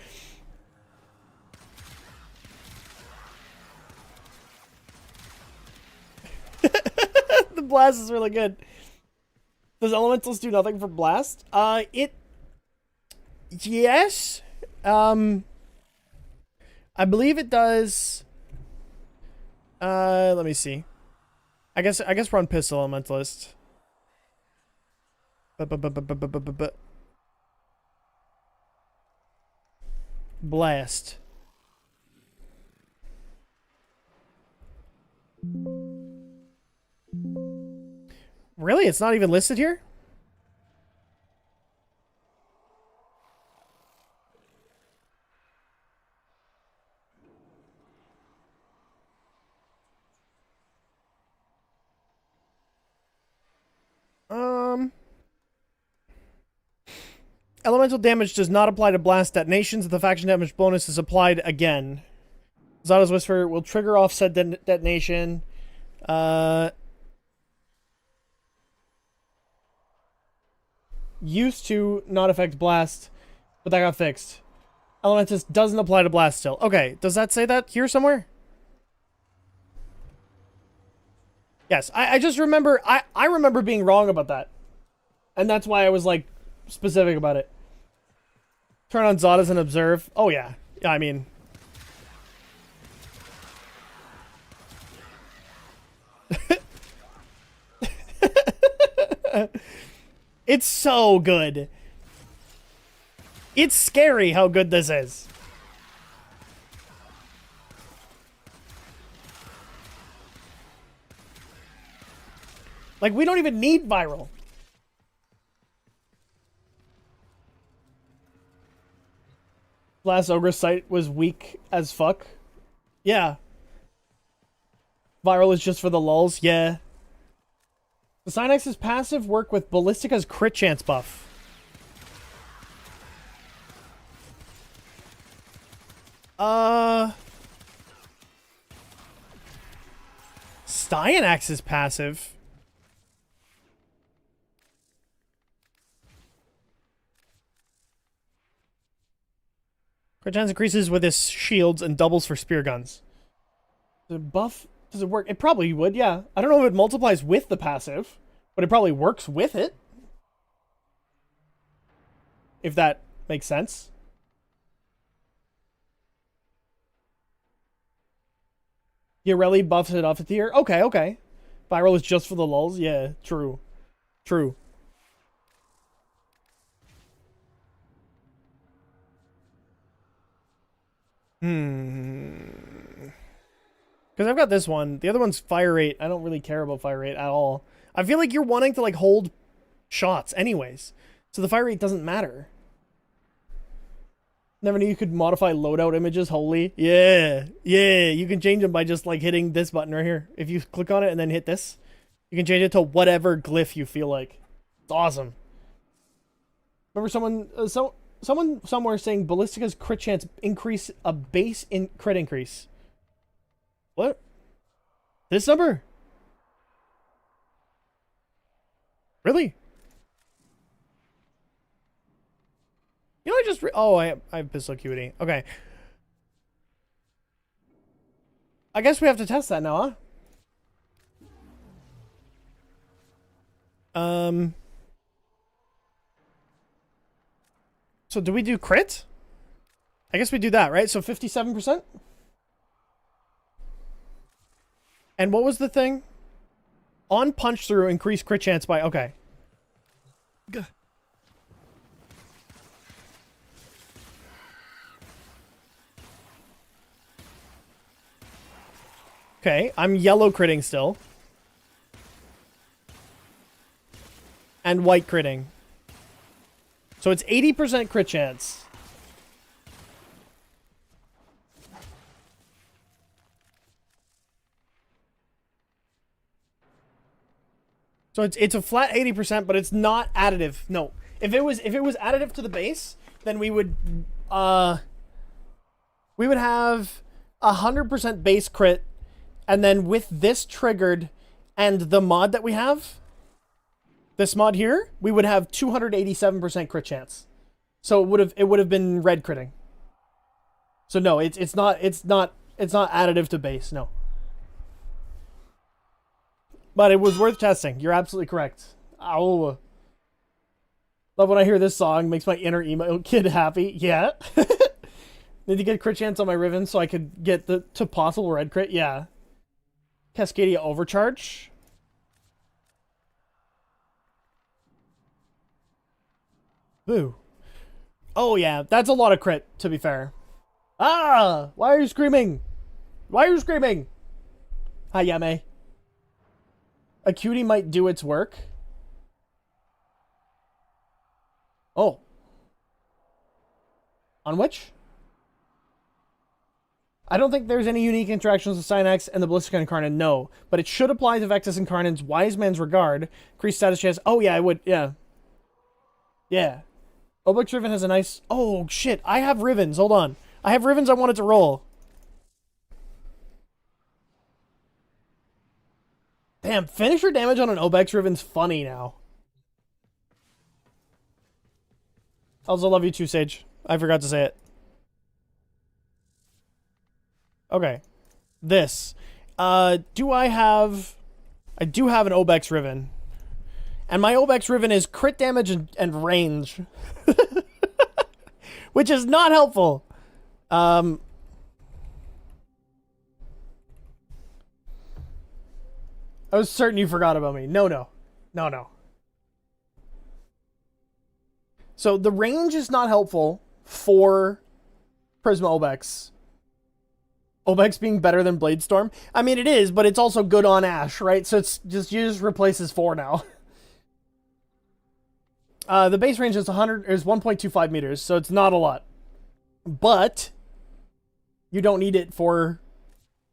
The Blast is really good. Does Elementals do nothing for Blast? Yes. I believe it does. Let me see. I guess we're on Pistol Elementalist. Blast. Really? It's not even listed here? Elemental damage does not apply to blast detonations. The faction damage bonus is applied again. Zada's Whisper will trigger off said detonation. Used to not affect blast, but that got fixed. Elementus doesn't apply to blast still. Okay, does that say that here somewhere? Yes, I just remember, I remember being wrong about that. And that's why I was, like, specific about it. Turn on Zadas and observe. Oh, yeah. Yeah, I mean... It's so good. It's scary how good this is. Like, we don't even need viral. Last Ogre site was weak as fuck. Yeah. Viral is just for the lulz. Yeah. The Synex's passive work with Ballistica's crit chance buff. Styanax's passive. Crit chance increases with his shields and doubles for spear guns. The buff, does it work? It probably would, yeah. I don't know if it multiplies with the passive, but it probably works with it. If that makes sense. Yareli buffs it off at the ear. Okay, okay. Viral is just for the lulz. Yeah, true. True. Because I've got this one. The other one's fire rate. I don't really care about fire rate at all. I feel like you're wanting to, like, hold shots anyways. So the fire rate doesn't matter. Never knew you could modify loadout images. Holy. Yeah. Yeah. You can change them by just, like, hitting this button right here. If you click on it and then hit this, you can change it to whatever glyph you feel like. It's awesome. Remember someone somewhere saying Ballistica's crit chance increase a base in crit increase. What? This number? Really? You know, I just I have pistol acuity. Okay. I guess we have to test that now, huh? So do we do crit? I guess we do that, right? So 57%? And what was the thing? On punch through, increase crit chance by... Okay. Okay, I'm yellow critting still. And white critting. So it's 80% crit chance. So it's a flat 80%, but it's not additive. No. If it was additive to the base, then we would have 100% base crit, and then with this triggered and the mod that we have, this mod here, we would have 287% crit chance. So it would have been red critting. So no, it's not additive to base, no. But it was worth testing. You're absolutely correct. Ow. Love when I hear this song. Makes my inner emo kid happy. Yeah. Need to get crit chance on my Riven so I could get to possible red crit. Yeah. Cascadia overcharge. Boo. Oh yeah, that's a lot of crit, to be fair. Ah! Why are you screaming? Why are you screaming? Hi, Yame. Acuity might do its work. Oh. On which? I don't think there's any unique interactions with Synax and the Ballistica Incarnate, no. But it should apply to Vectus Incarnate's Wise Man's Regard. Increase status chance. Oh yeah, I would, yeah. Yeah. Obelix Riven has a nice... Oh shit, I have Rivens, hold on. I have Rivens I wanted to roll. Damn, finisher damage on an Obex Riven's funny now. I also love you too, Sage. I forgot to say it. Okay. This. I do have an Obex Riven. And my Obex Riven is crit damage and range. Which is not helpful. I was certain you forgot about me. No. So the range is not helpful for Prisma Obex. Obex being better than Bladestorm. I mean, it is, but it's also good on Ashe, right? So it's just, you just replace his 4 now. The base range is 1.25 meters, so it's not a lot. but you don't need it for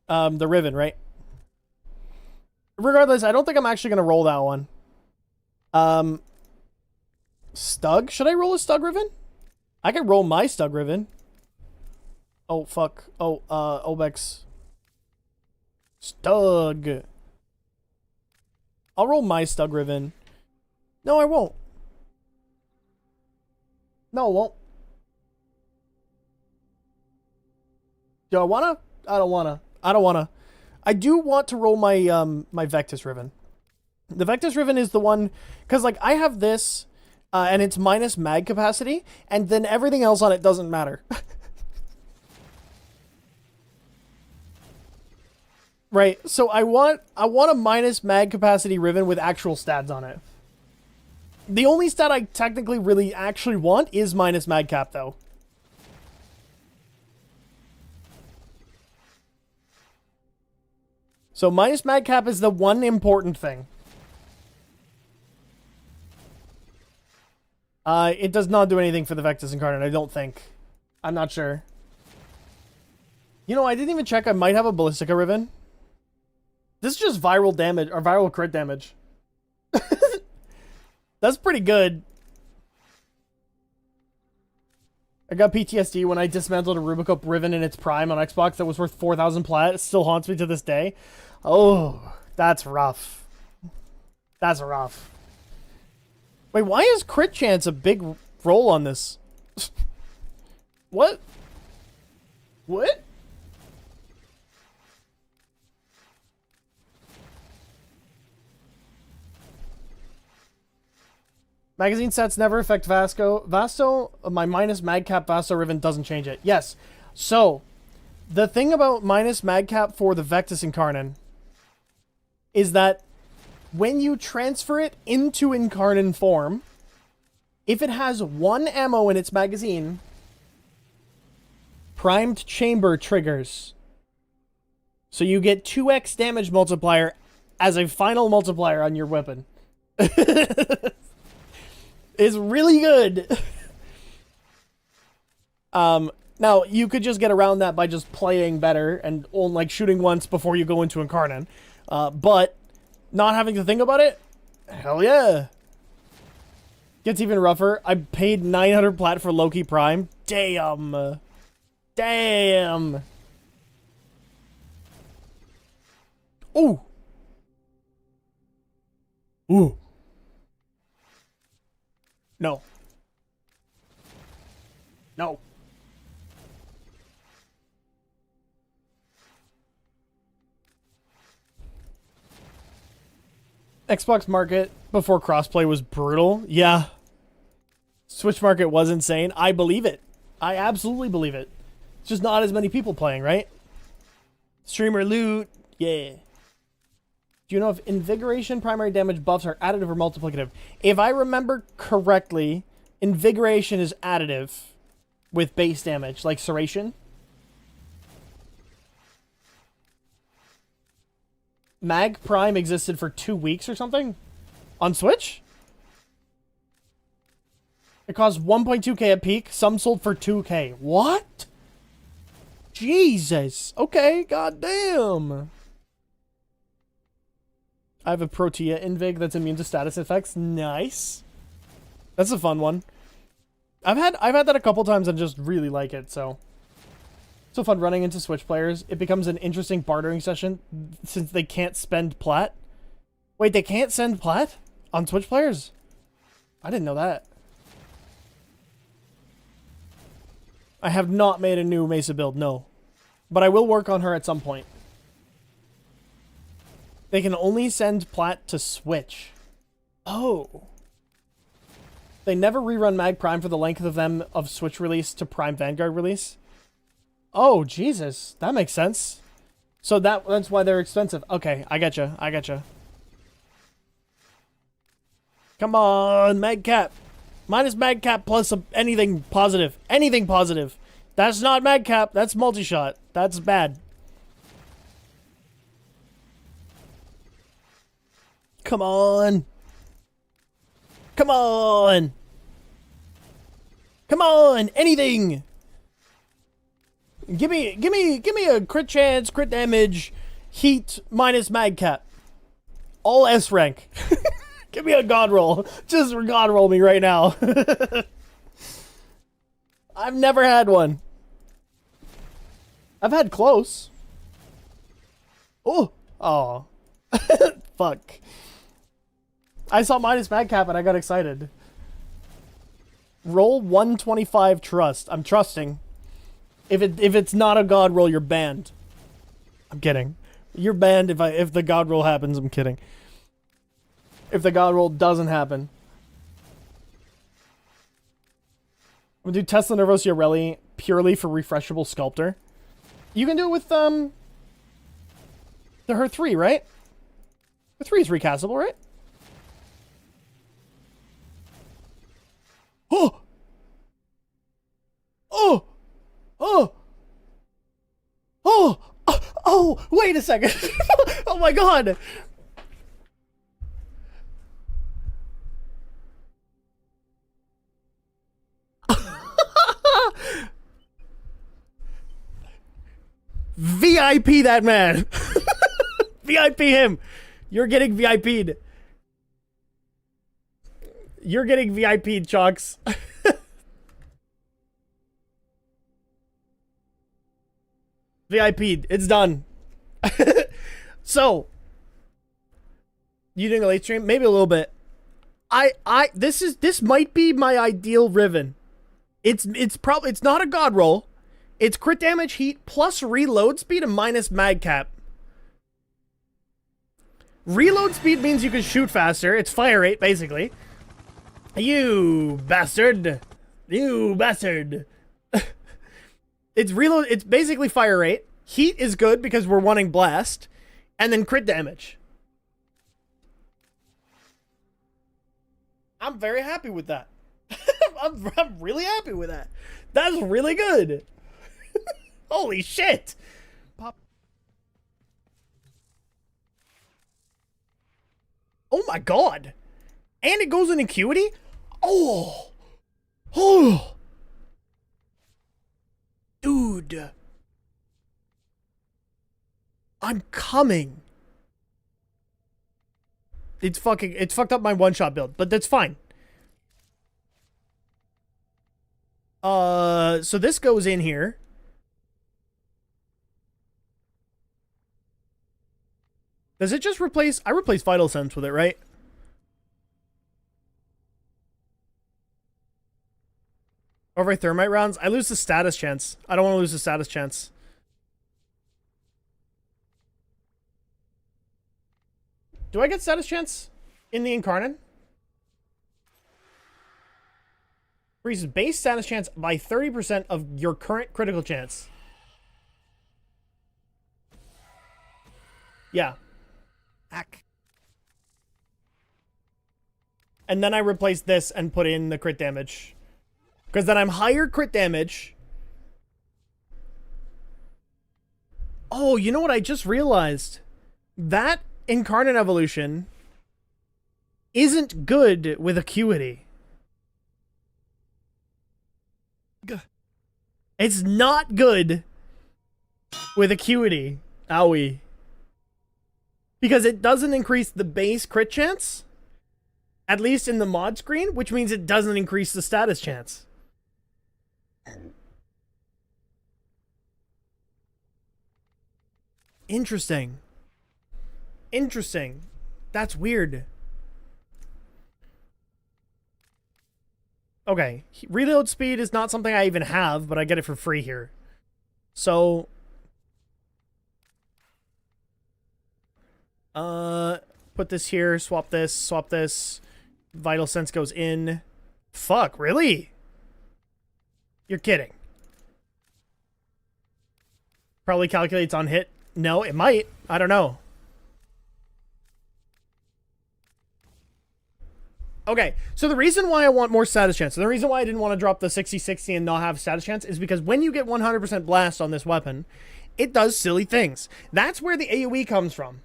the Riven, right? Regardless, I don't think I'm actually going to roll that one. Stug? Should I roll a Stug Riven? I could roll my Stug Riven. Oh, fuck. Oh, Obex. Stug. I'll roll my Stug Riven. No, I won't. No, I won't. Do I wanna? I don't wanna. I don't wanna. I do want to roll my my Vectis Riven. The Vectis Riven is the one, because like I have this, and it's minus mag capacity, and then everything else on it doesn't matter. Right, so I want a minus mag capacity Riven with actual stats on it. The only stat I technically really actually want is minus mag cap, though. So minus mag cap is the one important thing. It does not do anything for the Vectis Incarnate, I don't think. I'm not sure. You know, I didn't even check. I might have a Ballistica Riven. This is just viral damage, or viral crit damage. That's pretty good. I got PTSD when I dismantled a Rubicop Riven in its prime on Xbox that was worth 4,000 plat. It still haunts me to this day. Oh, that's rough. That's rough. Wait, why is crit chance a big roll on this? What? What? Magazine stats never affect Vasco. Vasto, my minus magcap Vasto Riven doesn't change it. Yes. So, the thing about minus magcap for the Vectis Incarnon is that when you transfer it into Incarnon form, if it has 1 ammo in its magazine, primed chamber triggers. So you get 2x damage multiplier as a final multiplier on your weapon. Is really good. Now you could just get around that by just playing better and like shooting once before you go into Incarnon. But not having to think about it, hell yeah. Gets even rougher. I paid 900 plat for Loki Prime. Damn. Damn. Ooh. Ooh. No. No. Xbox market before crossplay was brutal. Yeah. Switch market was insane. I believe it. I absolutely believe it. It's just not as many people playing, right? Streamer loot. Yeah. Do you know if invigoration primary damage buffs are additive or multiplicative? If I remember correctly, invigoration is additive with base damage, like serration. Mag Prime existed for 2 weeks or something on Switch. It cost 1.2k at peak. Some sold for 2k. What? Jesus. Okay, goddamn. I have a Protea Invig that's immune to status effects. Nice. That's a fun one. I've had that a couple times and just really like it, so. So fun running into Switch players. It becomes an interesting bartering session since they can't spend plat. Wait, they can't send plat on Switch players? I didn't know that. I have not made a new Mesa build, no. But I will work on her at some point. They can only send plat to Switch. Oh. They never rerun Mag Prime for the length of them of Switch release to Prime Vanguard release. Oh, Jesus. That makes sense. So that's why they're expensive. Okay, I getcha. I getcha. Come on, Mag Cap. Minus Mag Cap plus anything positive. Anything positive. That's not Mag Cap. That's multi-shot. That's bad. Come on. Come on. Come on. Anything. Give me a crit chance, crit damage, heat minus mag cap. All S rank. Give me a god roll. Just god roll me right now. I've never had one. I've had close. Oh. Fuck. I saw minus mag cap and I got excited. Roll 125 trust. I'm trusting. If it's not a god roll, you're banned. I'm kidding. You're banned if the god roll happens. I'm kidding. If the god roll doesn't happen. I'm gonna do Tesla Nervosiorelli purely for refreshable sculptor. You can do it with the her 3, right? The 3 is recastable, right? Oh! Oh! Oh! Oh! Oh! Wait a second! Oh my god! VIP that man! VIP him! You're getting VIP'd. You're getting VIP'd, Chalks. VIP'd. It's done. So, you doing a late stream? Maybe a little bit. This might be my ideal Riven. It's not a god roll. It's crit damage, heat, plus reload speed and minus mag cap. Reload speed means you can shoot faster. It's fire rate, basically. You bastard. You bastard. It's reload. It's basically fire rate. Heat is good because we're wanting blast. And then crit damage. I'm very happy with that. I'm really happy with that. That's really good. Holy shit. Pop. Oh my god. And it goes in acuity? Oh. Oh. Dude. I'm coming. It's fucked up my one-shot build, but that's fine. So this goes in here. Does it just replace... I replace Vital Sense with it, right? Over Thermite rounds? I lose the status chance. I don't want to lose the status chance. Do I get status chance in the Incarnate? Increases base status chance by 30% of your current critical chance. Yeah. And then I replace this and put in the crit damage. Because then I'm higher crit damage. Oh, you know what I just realized? That Incarnate Evolution isn't good with Acuity. It's not good with Acuity. Owie. Because it doesn't increase the base crit chance. At least in the mod screen, which means it doesn't increase the status chance. Interesting. Interesting. That's weird. Okay. Reload speed is not something I even have, but I get it for free here. So... put this here, swap this. Vital Sense goes in. Fuck, really? You're kidding. Probably calculates on hit. No, it might. I don't know. Okay, so the reason why I want more status chance, and the reason why I didn't want to drop the 60-60 and not have status chance is because when you get 100% blast on this weapon, it does silly things. That's where the AoE comes from.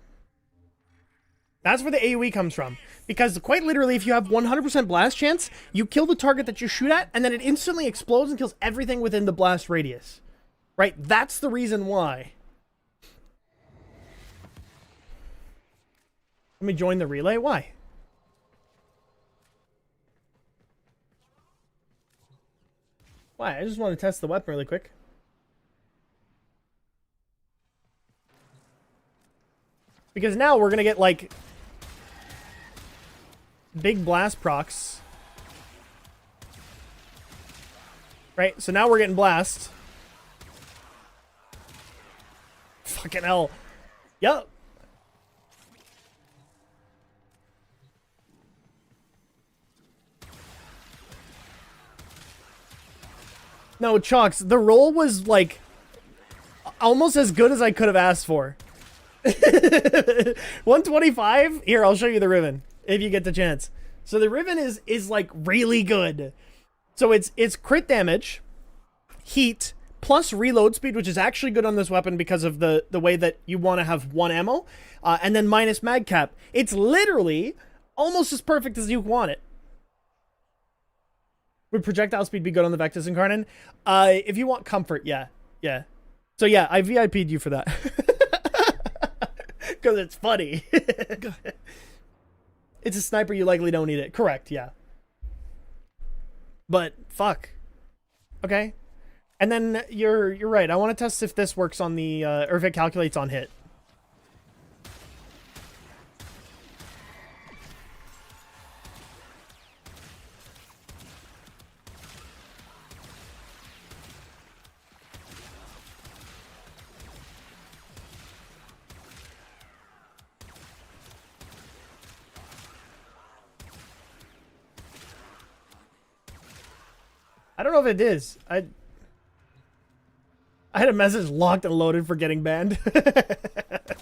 That's where the AoE comes from. Because quite literally, if you have 100% blast chance, you kill the target that you shoot at, and then it instantly explodes and kills everything within the blast radius. Right? That's the reason why. Let me join the relay. Why? Why? I just want to test the weapon really quick. Because now we're going to get, like, big blast procs. Right? So now we're getting blast. Fucking hell. Yup. No, Chalks, the roll was, like, almost as good as I could have asked for. 125? Here, I'll show you the Riven, if you get the chance. So the Riven is like, really good. So it's crit damage, heat, plus reload speed, which is actually good on this weapon because of the way that you want to have one ammo, and then minus mag cap. It's literally almost as perfect as you want it. Would projectile speed be good on the Vectis Incarnate? If you want comfort, yeah. Yeah. So yeah, I VIP'd you for that. Because it's funny. It's a sniper, you likely don't need it. Correct, yeah. But, fuck. Okay. And then, you're right. I want to test if this works on the, or if it calculates on hit. I don't know if it is. I had a message locked and loaded for getting banned. It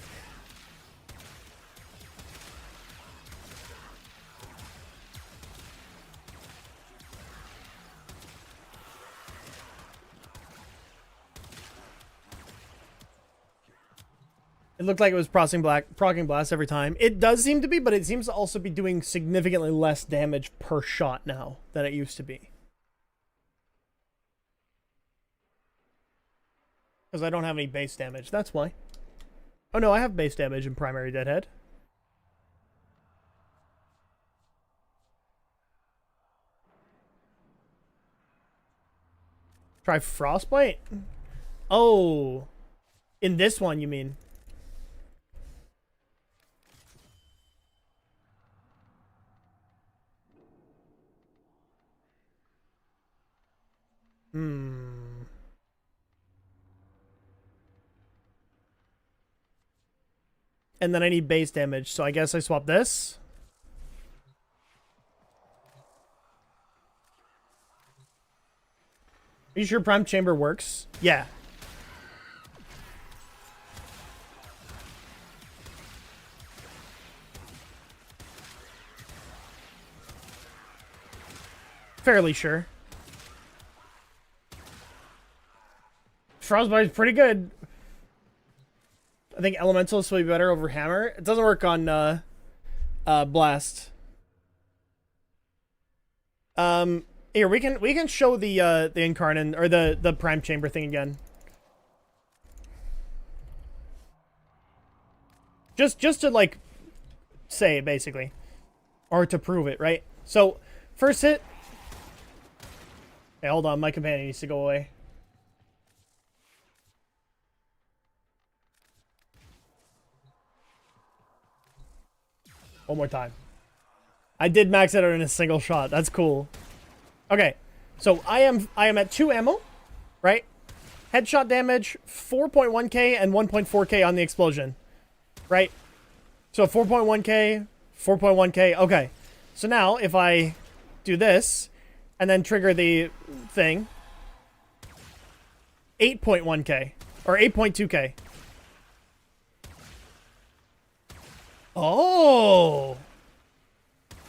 looked like it was proccing blast every time. It does seem to be, but it seems to also be doing significantly less damage per shot now than it used to be. Because I don't have any base damage, that's why. Oh no, I have base damage in primary Deadhead. Try Frostbite? Oh. In this one, you mean? And then I need base damage, so I guess I swap this. Are you sure Prime Chamber works? Yeah. Fairly sure. Frostbite is pretty good. I think Elemental is way better over Hammer. It doesn't work on Blast. Here we can show the Incarnate or the Prime Chamber thing again. Just to like say it basically, or to prove it, right? So first hit. Hey, hold on, my companion needs to go away. One more time. I did max it out in a single shot. That's cool. Okay, so I am at 2 ammo, right? Headshot damage 4.1k and 1.4k on the explosion, right? So 4.1k, 4.1k. Okay, so now if I do this and then trigger the thing, 8.1k or 8.2k. Oh,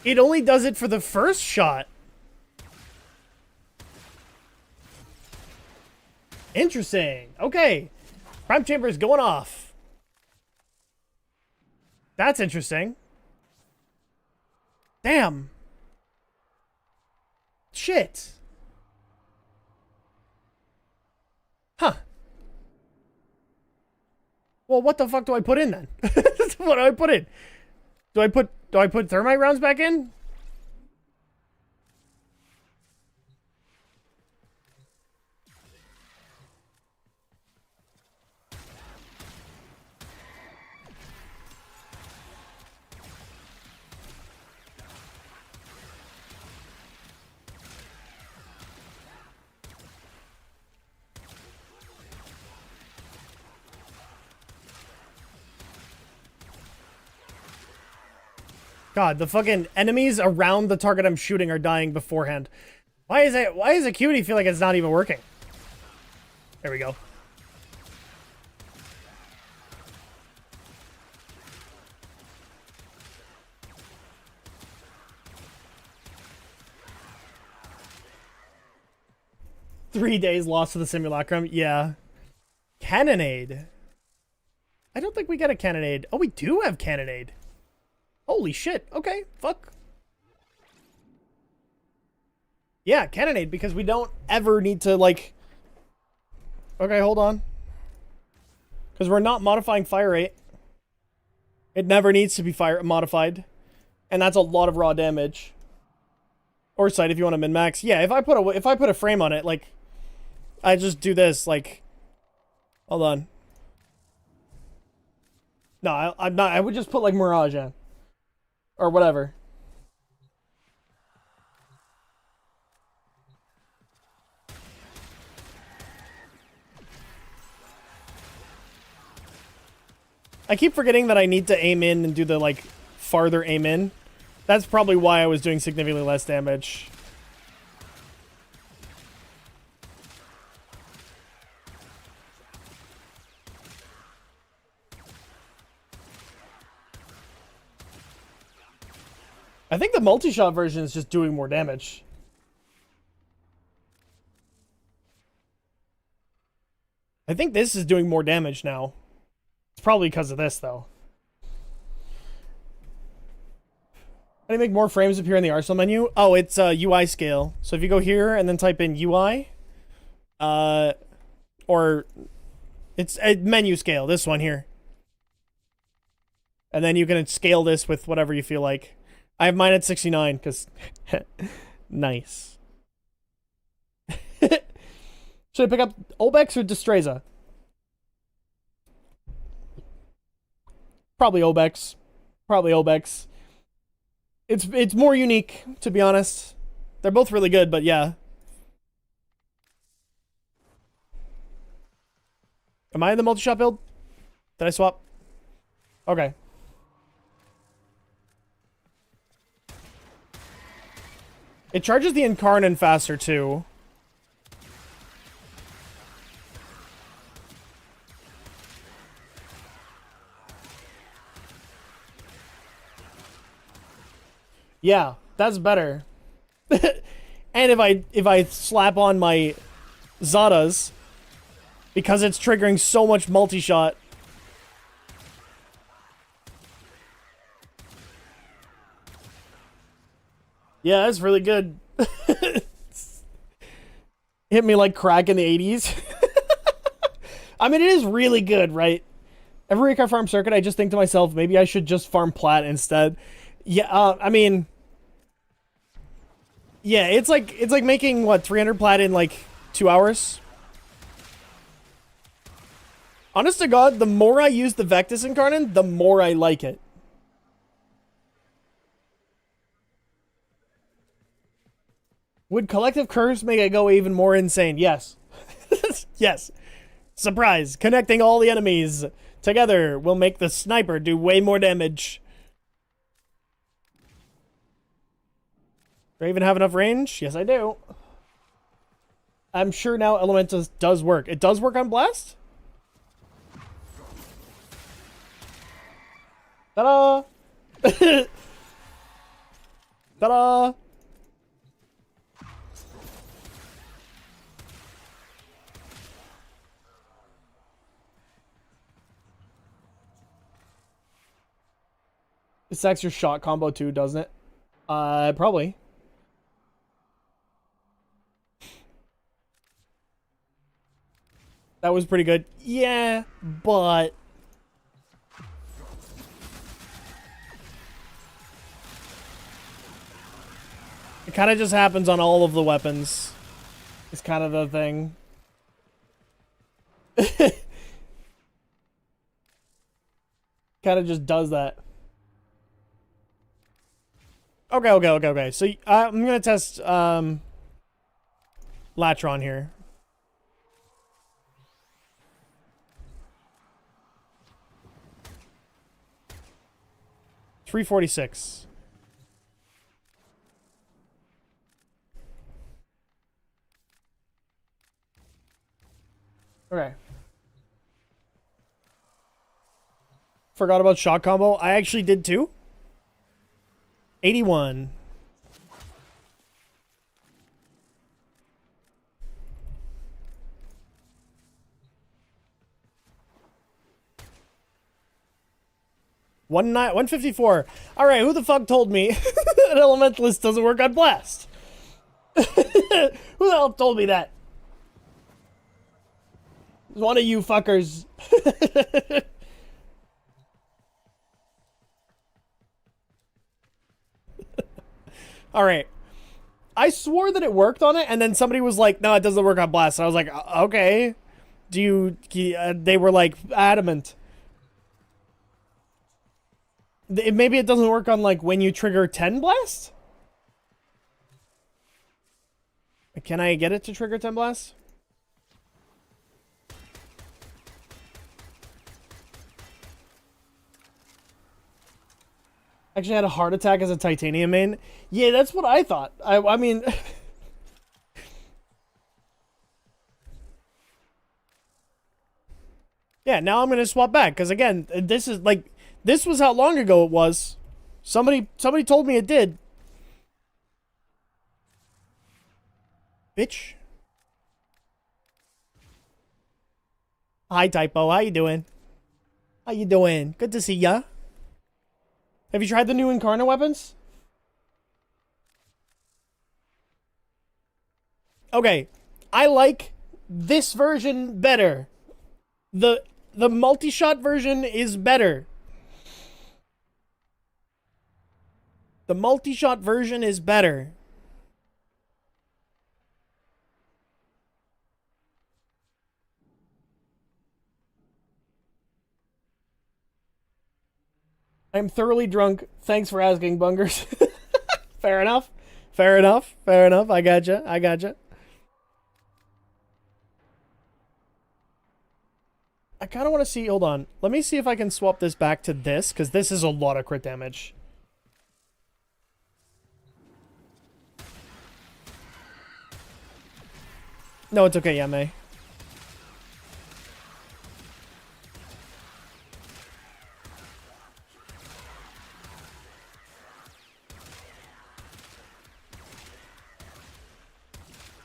it only does it for the first shot. Interesting. Okay, Prime Chamber is going off. That's interesting. Damn. Shit. Huh. Well, what the fuck do I put in then? What do I put in? Do I put thermite rounds back in? God, the fucking enemies around the target I'm shooting are dying beforehand. Why is it Cutie feel like it's not even working? There we go. Three days lost to the simulacrum. Yeah. Cannonade. I don't think we got a cannonade. Oh, we do have cannonade. Holy shit. Okay, fuck. Yeah, cannonade, because we don't ever need to, like... Okay, hold on. Because we're not modifying fire rate. It never needs to be modified. And that's a lot of raw damage. Or sight if you want to min-max. Yeah, if I put a frame on it, like... I just do this, like... Hold on. No, I'm not. I would just put, like, Mirage in. Or whatever. I keep forgetting that I need to aim in and do the, like, farther aim in. That's probably why I was doing significantly less damage. I think the multi-shot version is just doing more damage. I think this is doing more damage now. It's probably because of this, though. How do you make more frames appear in the arsenal menu? Oh, it's UI scale. So if you go here and then type in UI, or it's a menu scale, this one here. And then you can scale this with whatever you feel like. I have mine at 69 because nice. Should I pick up Obex or Destreza? Probably Obex. Probably Obex. It's more unique, to be honest. They're both really good, but yeah. Am I in the multi-shot build? Did I swap? Okay. It charges the Incarnon faster, too. Yeah, that's better. And if I slap on my Zadas, because it's triggering so much multi-shot. Yeah, that's really good. Hit me like crack in the 80s. I mean, it is really good, right? Every week I farm circuit, I just think to myself, maybe I should just farm plat instead. Yeah, I mean... Yeah, it's like making, what, 300 plat in, like, 2 hours? Honest to God, the more I use the Vectis Incarnon, the more I like it. Would Collective Curse make it go even more insane? Yes. Yes. Surprise. Connecting all the enemies together will make the sniper do way more damage. Do I even have enough range? Yes, I do. I'm sure now Elementus does work. It does work on Blast? Ta-da! Ta-da! It sacks your shot combo too, doesn't it? Probably. That was pretty good. Yeah, but It kind of just happens on all of the weapons. It's kind of the thing. Kind of just does that. Okay. So I'm gonna test Latron here. $346. Okay. Forgot about shot combo. I actually did too. 81. One 154. All right, who the fuck told me that Elementalist doesn't work on Blast? Who the hell told me that? One of you fuckers. All right. I swore that it worked on it, and then somebody was like, no, it doesn't work on Blast. And I was like, okay. Do you... they were like adamant. Maybe it doesn't work on like when you trigger 10 Blast? Can I get it to trigger 10 Blast? Actually had a heart attack as a titanium main. Yeah, that's what I thought. I mean... yeah, now I'm going to swap back. Because again, this is like... This was how long ago it was. Somebody told me it did. Bitch. Hi, Typo. How you doing? How you doing? Good to see ya. Have you tried the new Incarnate weapons? Okay. I like this version better. The multi-shot version is better. The multi-shot version is better. I'm thoroughly drunk. Thanks for asking, Bungers. Fair enough. Fair enough. Fair enough. I gotcha. I gotcha. I kind of want to see... Hold on. Let me see if I can swap this back to this, because this is a lot of crit damage. No, it's okay, Yame.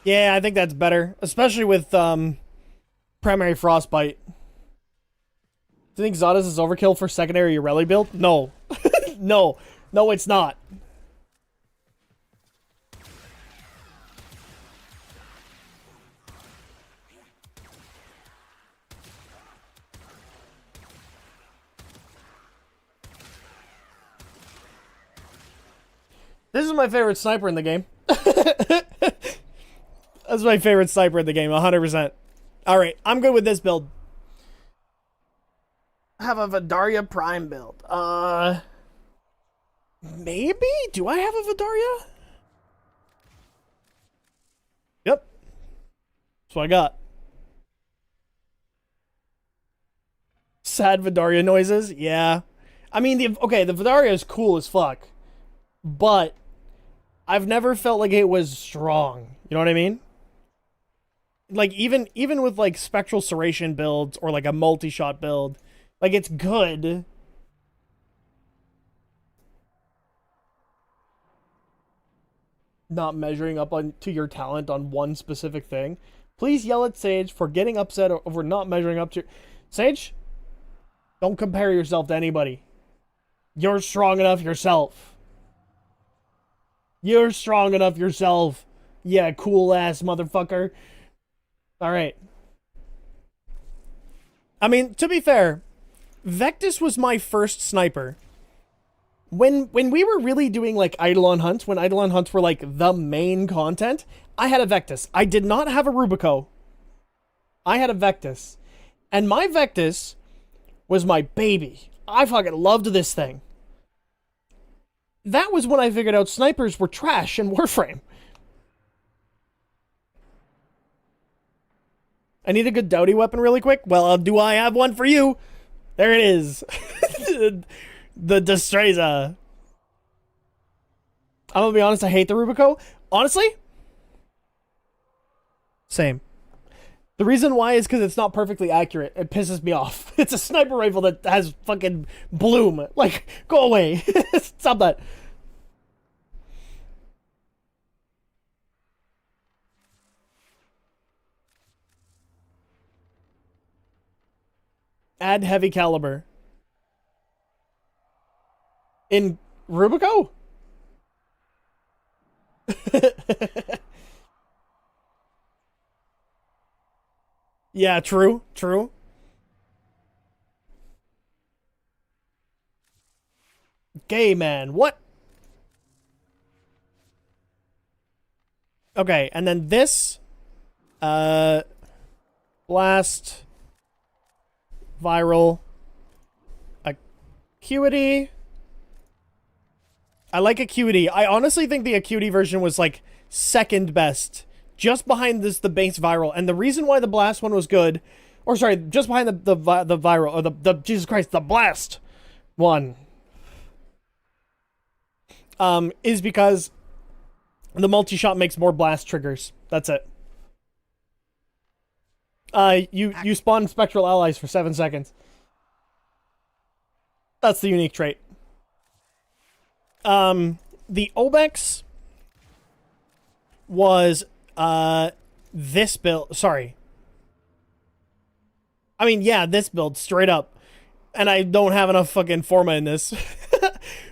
Yeah, I think that's better. Especially with, primary Frostbite. Do you think Xadas is overkill for secondary Irelia build? No. No. No, it's not. This is my favorite sniper in the game. That's my favorite sniper in the game, 100%. Alright, I'm good with this build. I have a Vidaria Prime build. Maybe? Do I have a Vidaria? Yep. That's what I got. Sad Vidaria noises? Yeah. I mean, the Vidaria is cool as fuck. But I've never felt like it was strong. You know what I mean? Like, even with, like, Spectral Serration builds or, like, a multi-shot build, like, it's good. Not measuring up to your talent on one specific thing. Please yell at Sage for getting upset over not measuring up to... Sage, don't compare yourself to anybody. You're strong enough yourself. You're strong enough yourself. Yeah, cool-ass motherfucker. Alright. I mean, to be fair, Vectis was my first sniper. when we were really doing like Eidolon hunts, when Eidolon hunts were like the main content, I had a Vectis. I did not have a Rubico. I had a Vectis. And my Vectis was my baby. I fucking loved this thing. That was when I figured out snipers were trash in Warframe. I need a good Doughty weapon really quick. Well, do I have one for you? There it is. The Destreza. I'm gonna be honest, I hate the Rubico. Honestly? Same. The reason why is because it's not perfectly accurate. It pisses me off. It's a sniper rifle that has fucking bloom. Like, go away. Stop that. Add heavy caliber. In Rubico? Yeah, true, true. Gay man, what? Okay, and then this, blast, viral, acuity. I like acuity. I honestly think the acuity version was like second best, just behind the base viral. And the reason why the blast one was good, or sorry, just behind the viral, or the Jesus Christ, the blast one, is because the multi-shot makes more blast triggers. That's it. You spawn spectral allies for 7 seconds. That's the unique trait. The Obex was, this build, sorry. I mean, yeah, this build, straight up. And I don't have enough fucking Forma in this.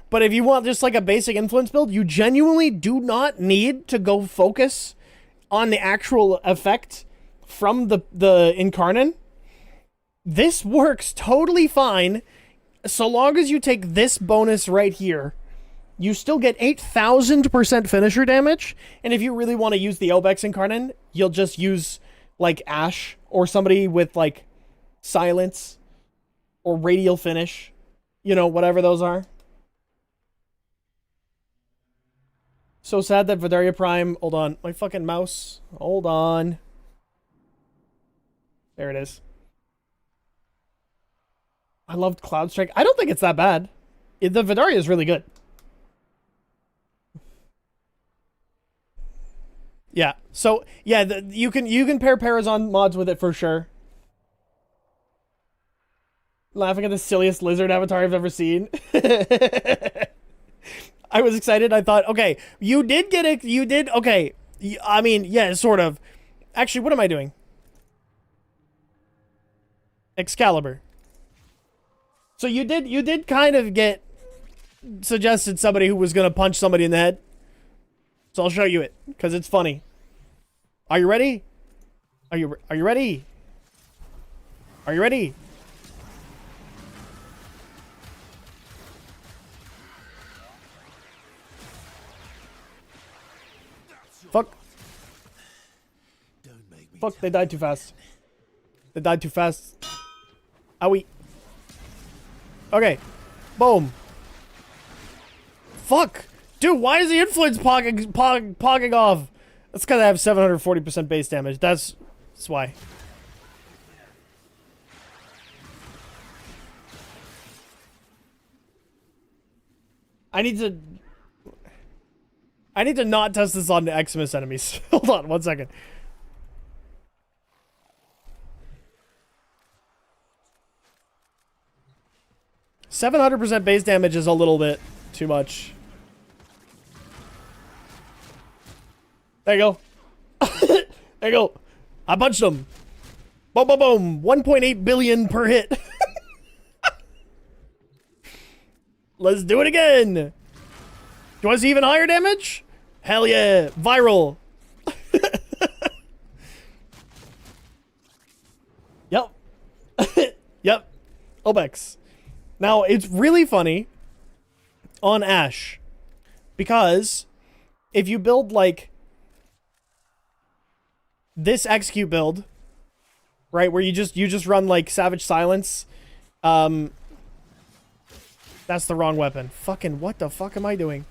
But if you want just like a basic influence build, you genuinely do not need to go focus on the actual effect from the Incarnon. This works totally fine, so long as you take this bonus right here. You still get 8,000% finisher damage, and if you really want to use the Obex Incarnon, you'll just use, like, Ash, or somebody with, like, Silence, or Radial Finish. You know, whatever those are. So sad that Vidaria Prime... Hold on, my fucking mouse. Hold on. There it is. I loved Cloud Strike. I don't think it's that bad. The Vidaria is really good. Yeah. So yeah, you can pair Parazon mods with it for sure. Laughing at the silliest lizard avatar I've ever seen. I was excited. I thought, okay, you did get it. You did okay. I mean, yeah, sort of. Actually, what am I doing? Excalibur. So you did kind of get suggested somebody who was gonna punch somebody in the head. So I'll show you it, because it's funny. Are you ready? Are you ready? Are you ready? Fuck. Fuck, they died too fast. They died too fast. Owie. Okay. Boom. Fuck. Dude, why is the influence pogging off? That's because I have 740% base damage. That's why. I need to not test this on the Xmas enemies. Hold on, 1 second. %700 base damage is a little bit too much. There you go. There you go. I punched him. Boom, boom, boom. 1.8 billion per hit. Let's do it again. Do you want to see even higher damage? Hell yeah. Viral. Yep. Yep. Obex. Now, it's really funny. on Ash. Because if you build, like, this execute build, right, where you just run, like, Savage Silence, that's the wrong weapon. Fucking, what the fuck am I doing?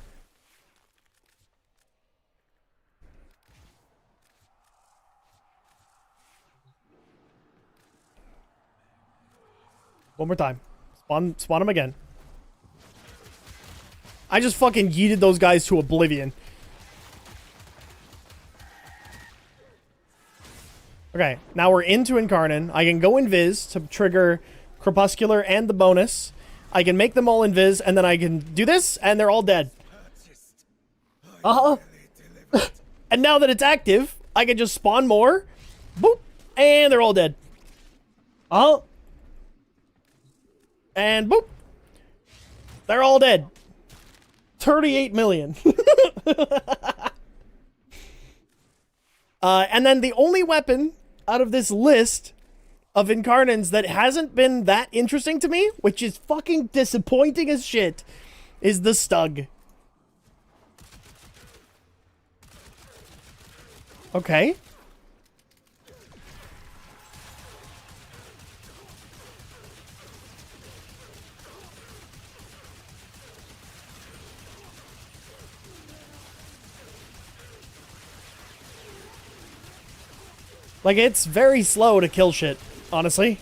One more time. Spawn him again. I just fucking yeeted those guys to oblivion. Okay, now we're into Incarnon. I can go Invis to trigger Crepuscular and the bonus. I can make them all Invis, and then I can do this, and they're all dead. And now that it's active, I can just spawn more. Boop. And they're all dead. And boop. They're all dead. 38 million. And then the only weapon out of this list of Incarnons that hasn't been that interesting to me, which is fucking disappointing as shit, is the Stug. Okay. Like, it's very slow to kill shit, honestly.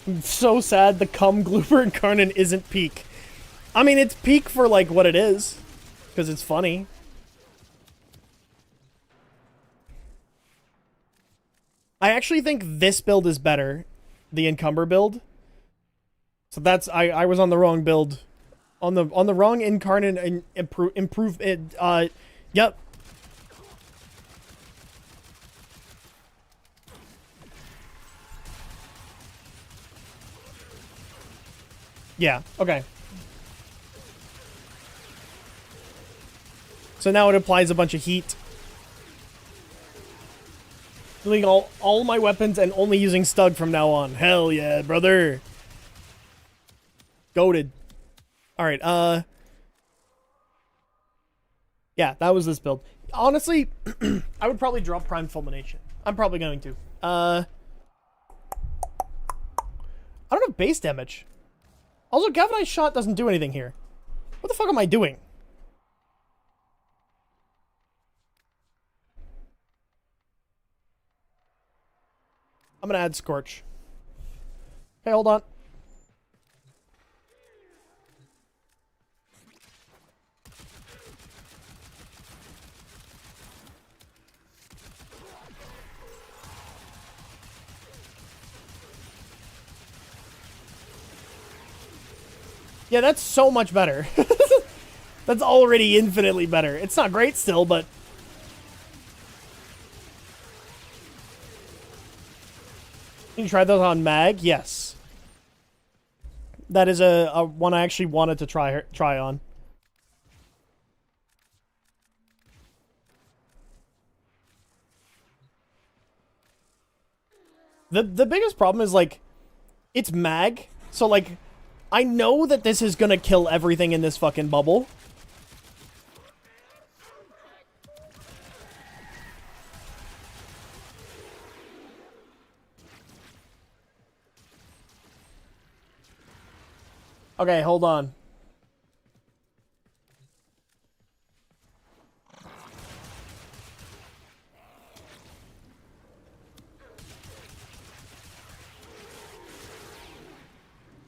I'm so sad the cum glooper Incarnon isn't peak. I mean, it's peak for, like, what it is. Because it's funny. I actually think this build is better. The Encumber build. So that's... I was on the wrong build. On the wrong Incarnon and improve it. Yep. Yeah, okay. So now it applies a bunch of heat. Doing all my weapons and only using Stug from now on. Hell yeah, brother. Goated. Alright, yeah, that was this build. Honestly, I would probably drop Prime Fulmination. I'm probably going to. I don't have base damage. Also, Galvanized Shot doesn't do anything here. What the fuck am I doing? I'm gonna add Scorch. Okay, hold on. Yeah, that's so much better. That's already infinitely better. It's not great still, but... Can you try those on Mag? Yes. That is a one I actually wanted to try on. The biggest problem is, like, it's Mag, so, like... I know that this is gonna kill everything in this fucking bubble. Okay, hold on.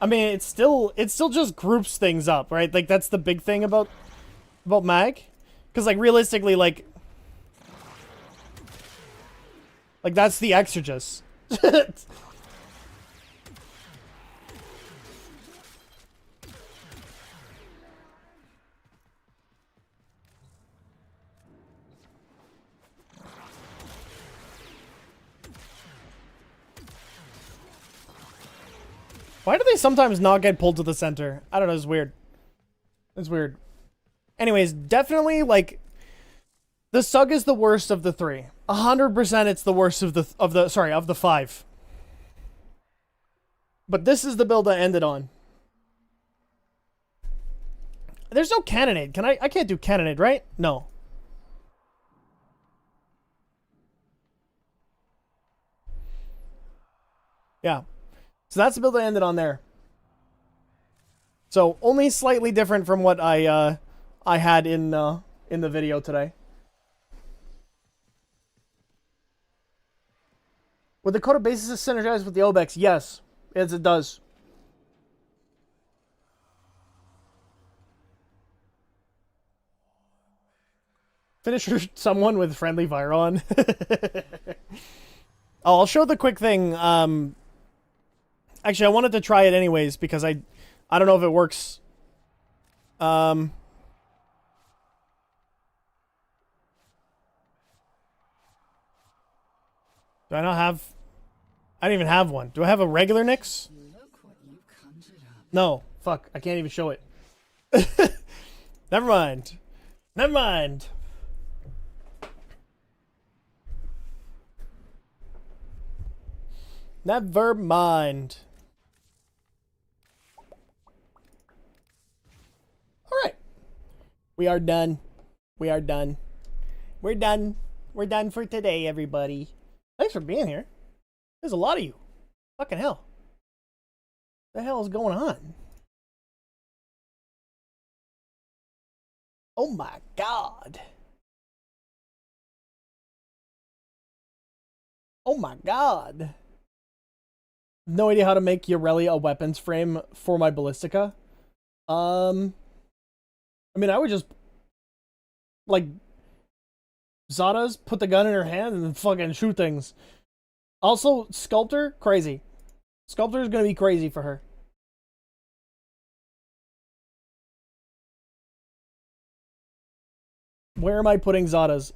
I mean, it still just groups things up, right? Like, that's the big thing about Mag. Because, like, realistically, like, that's the Exorgist. Why do they sometimes not get pulled to the center? I don't know, it's weird. It's weird. Anyways, definitely, like, The Sug is the worst of the three. 100% it's the worst of the five. But this is the build I ended on. There's no cannonade. I can't do cannonade, right? No. Yeah. So that's the build I ended on there. So only slightly different from what I had in the video today. Would the Coda basis synergize with the Obex? Yes, as it does. Finisher someone with friendly fire on. Oh, I'll show the quick thing. Actually, I wanted to try it anyways because I don't know if it works. Do I not have... I don't even have one. Do I have a regular Nyx? No. Fuck. I can't even show it. Never mind. Never mind. Never mind. Alright. We are done. We are done. We're done. We're done for today, everybody. Thanks for being here. There's a lot of you. Fucking hell. What the hell is going on? Oh my god. Oh my god. No idea how to make Yoreli a weapons frame for my Ballistica. I mean, I would just like Zada's put the gun in her hand and fucking shoot things. Also, Sculptor, crazy. Sculptor is gonna be crazy for her. Where am I putting Zada's?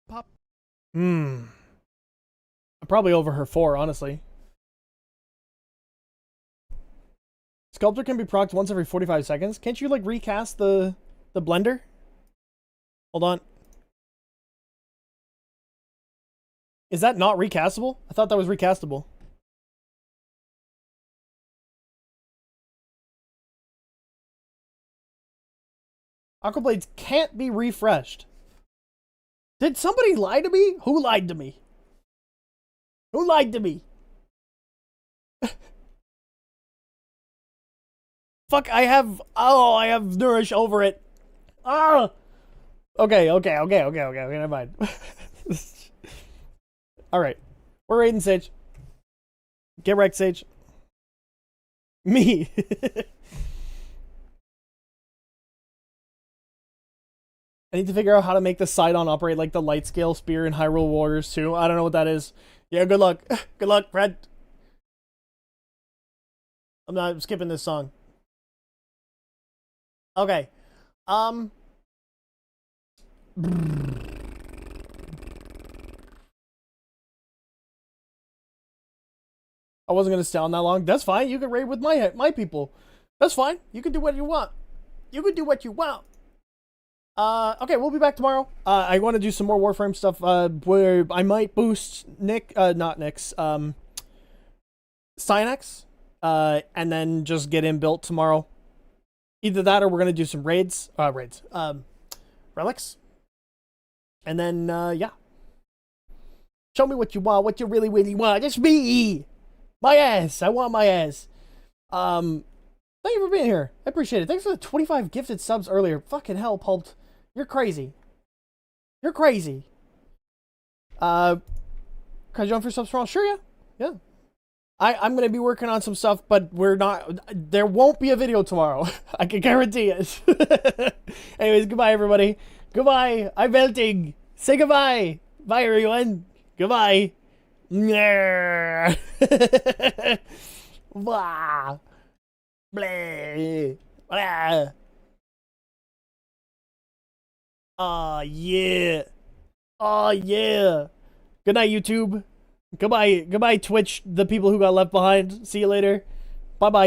Pop. Probably over her 4, honestly. Sculptor can be procced once every 45 seconds. Can't you, like, recast the blender? Hold on. Is that not recastable? I thought that was recastable. Aquablades can't be refreshed. Did somebody lie to me? Who lied to me? Who lied to me? Fuck, I have Nourish over it. Ah! Okay, never mind. Alright. We're raiding Sage. Get wrecked, Sage. Me. I need to figure out how to make the Sidon operate like the light scale spear in Hyrule Warriors 2. I don't know what that is. Yeah, good luck. Good luck, Fred. I'm skipping this song. Okay. I wasn't gonna stay on that long. That's fine. You can raid with my people. That's fine. You can do what you want. You can do what you want. Okay, we'll be back tomorrow. I want to do some more Warframe stuff, where I might boost not Nyx, Cynex, and then just get him built tomorrow. Either that or we're gonna do some relics. And then, yeah. Show me what you want, what you really, really want. It's me! My ass! I want my ass. Thank you for being here. I appreciate it. Thanks for the 25 gifted subs earlier. Fucking hell, Pulped. You're crazy. You're crazy. Can I jump for subs tomorrow? Sure, yeah. Yeah. I'm gonna be working on some stuff, but there won't be a video tomorrow. I can guarantee it. Anyways, goodbye everybody. Goodbye. I'm melting. Say goodbye. Bye everyone. Goodbye. Blah. Blah. Blah. Oh yeah. Oh yeah. Good night, YouTube. Goodbye, Twitch, the people who got left behind. See you later. Bye-bye.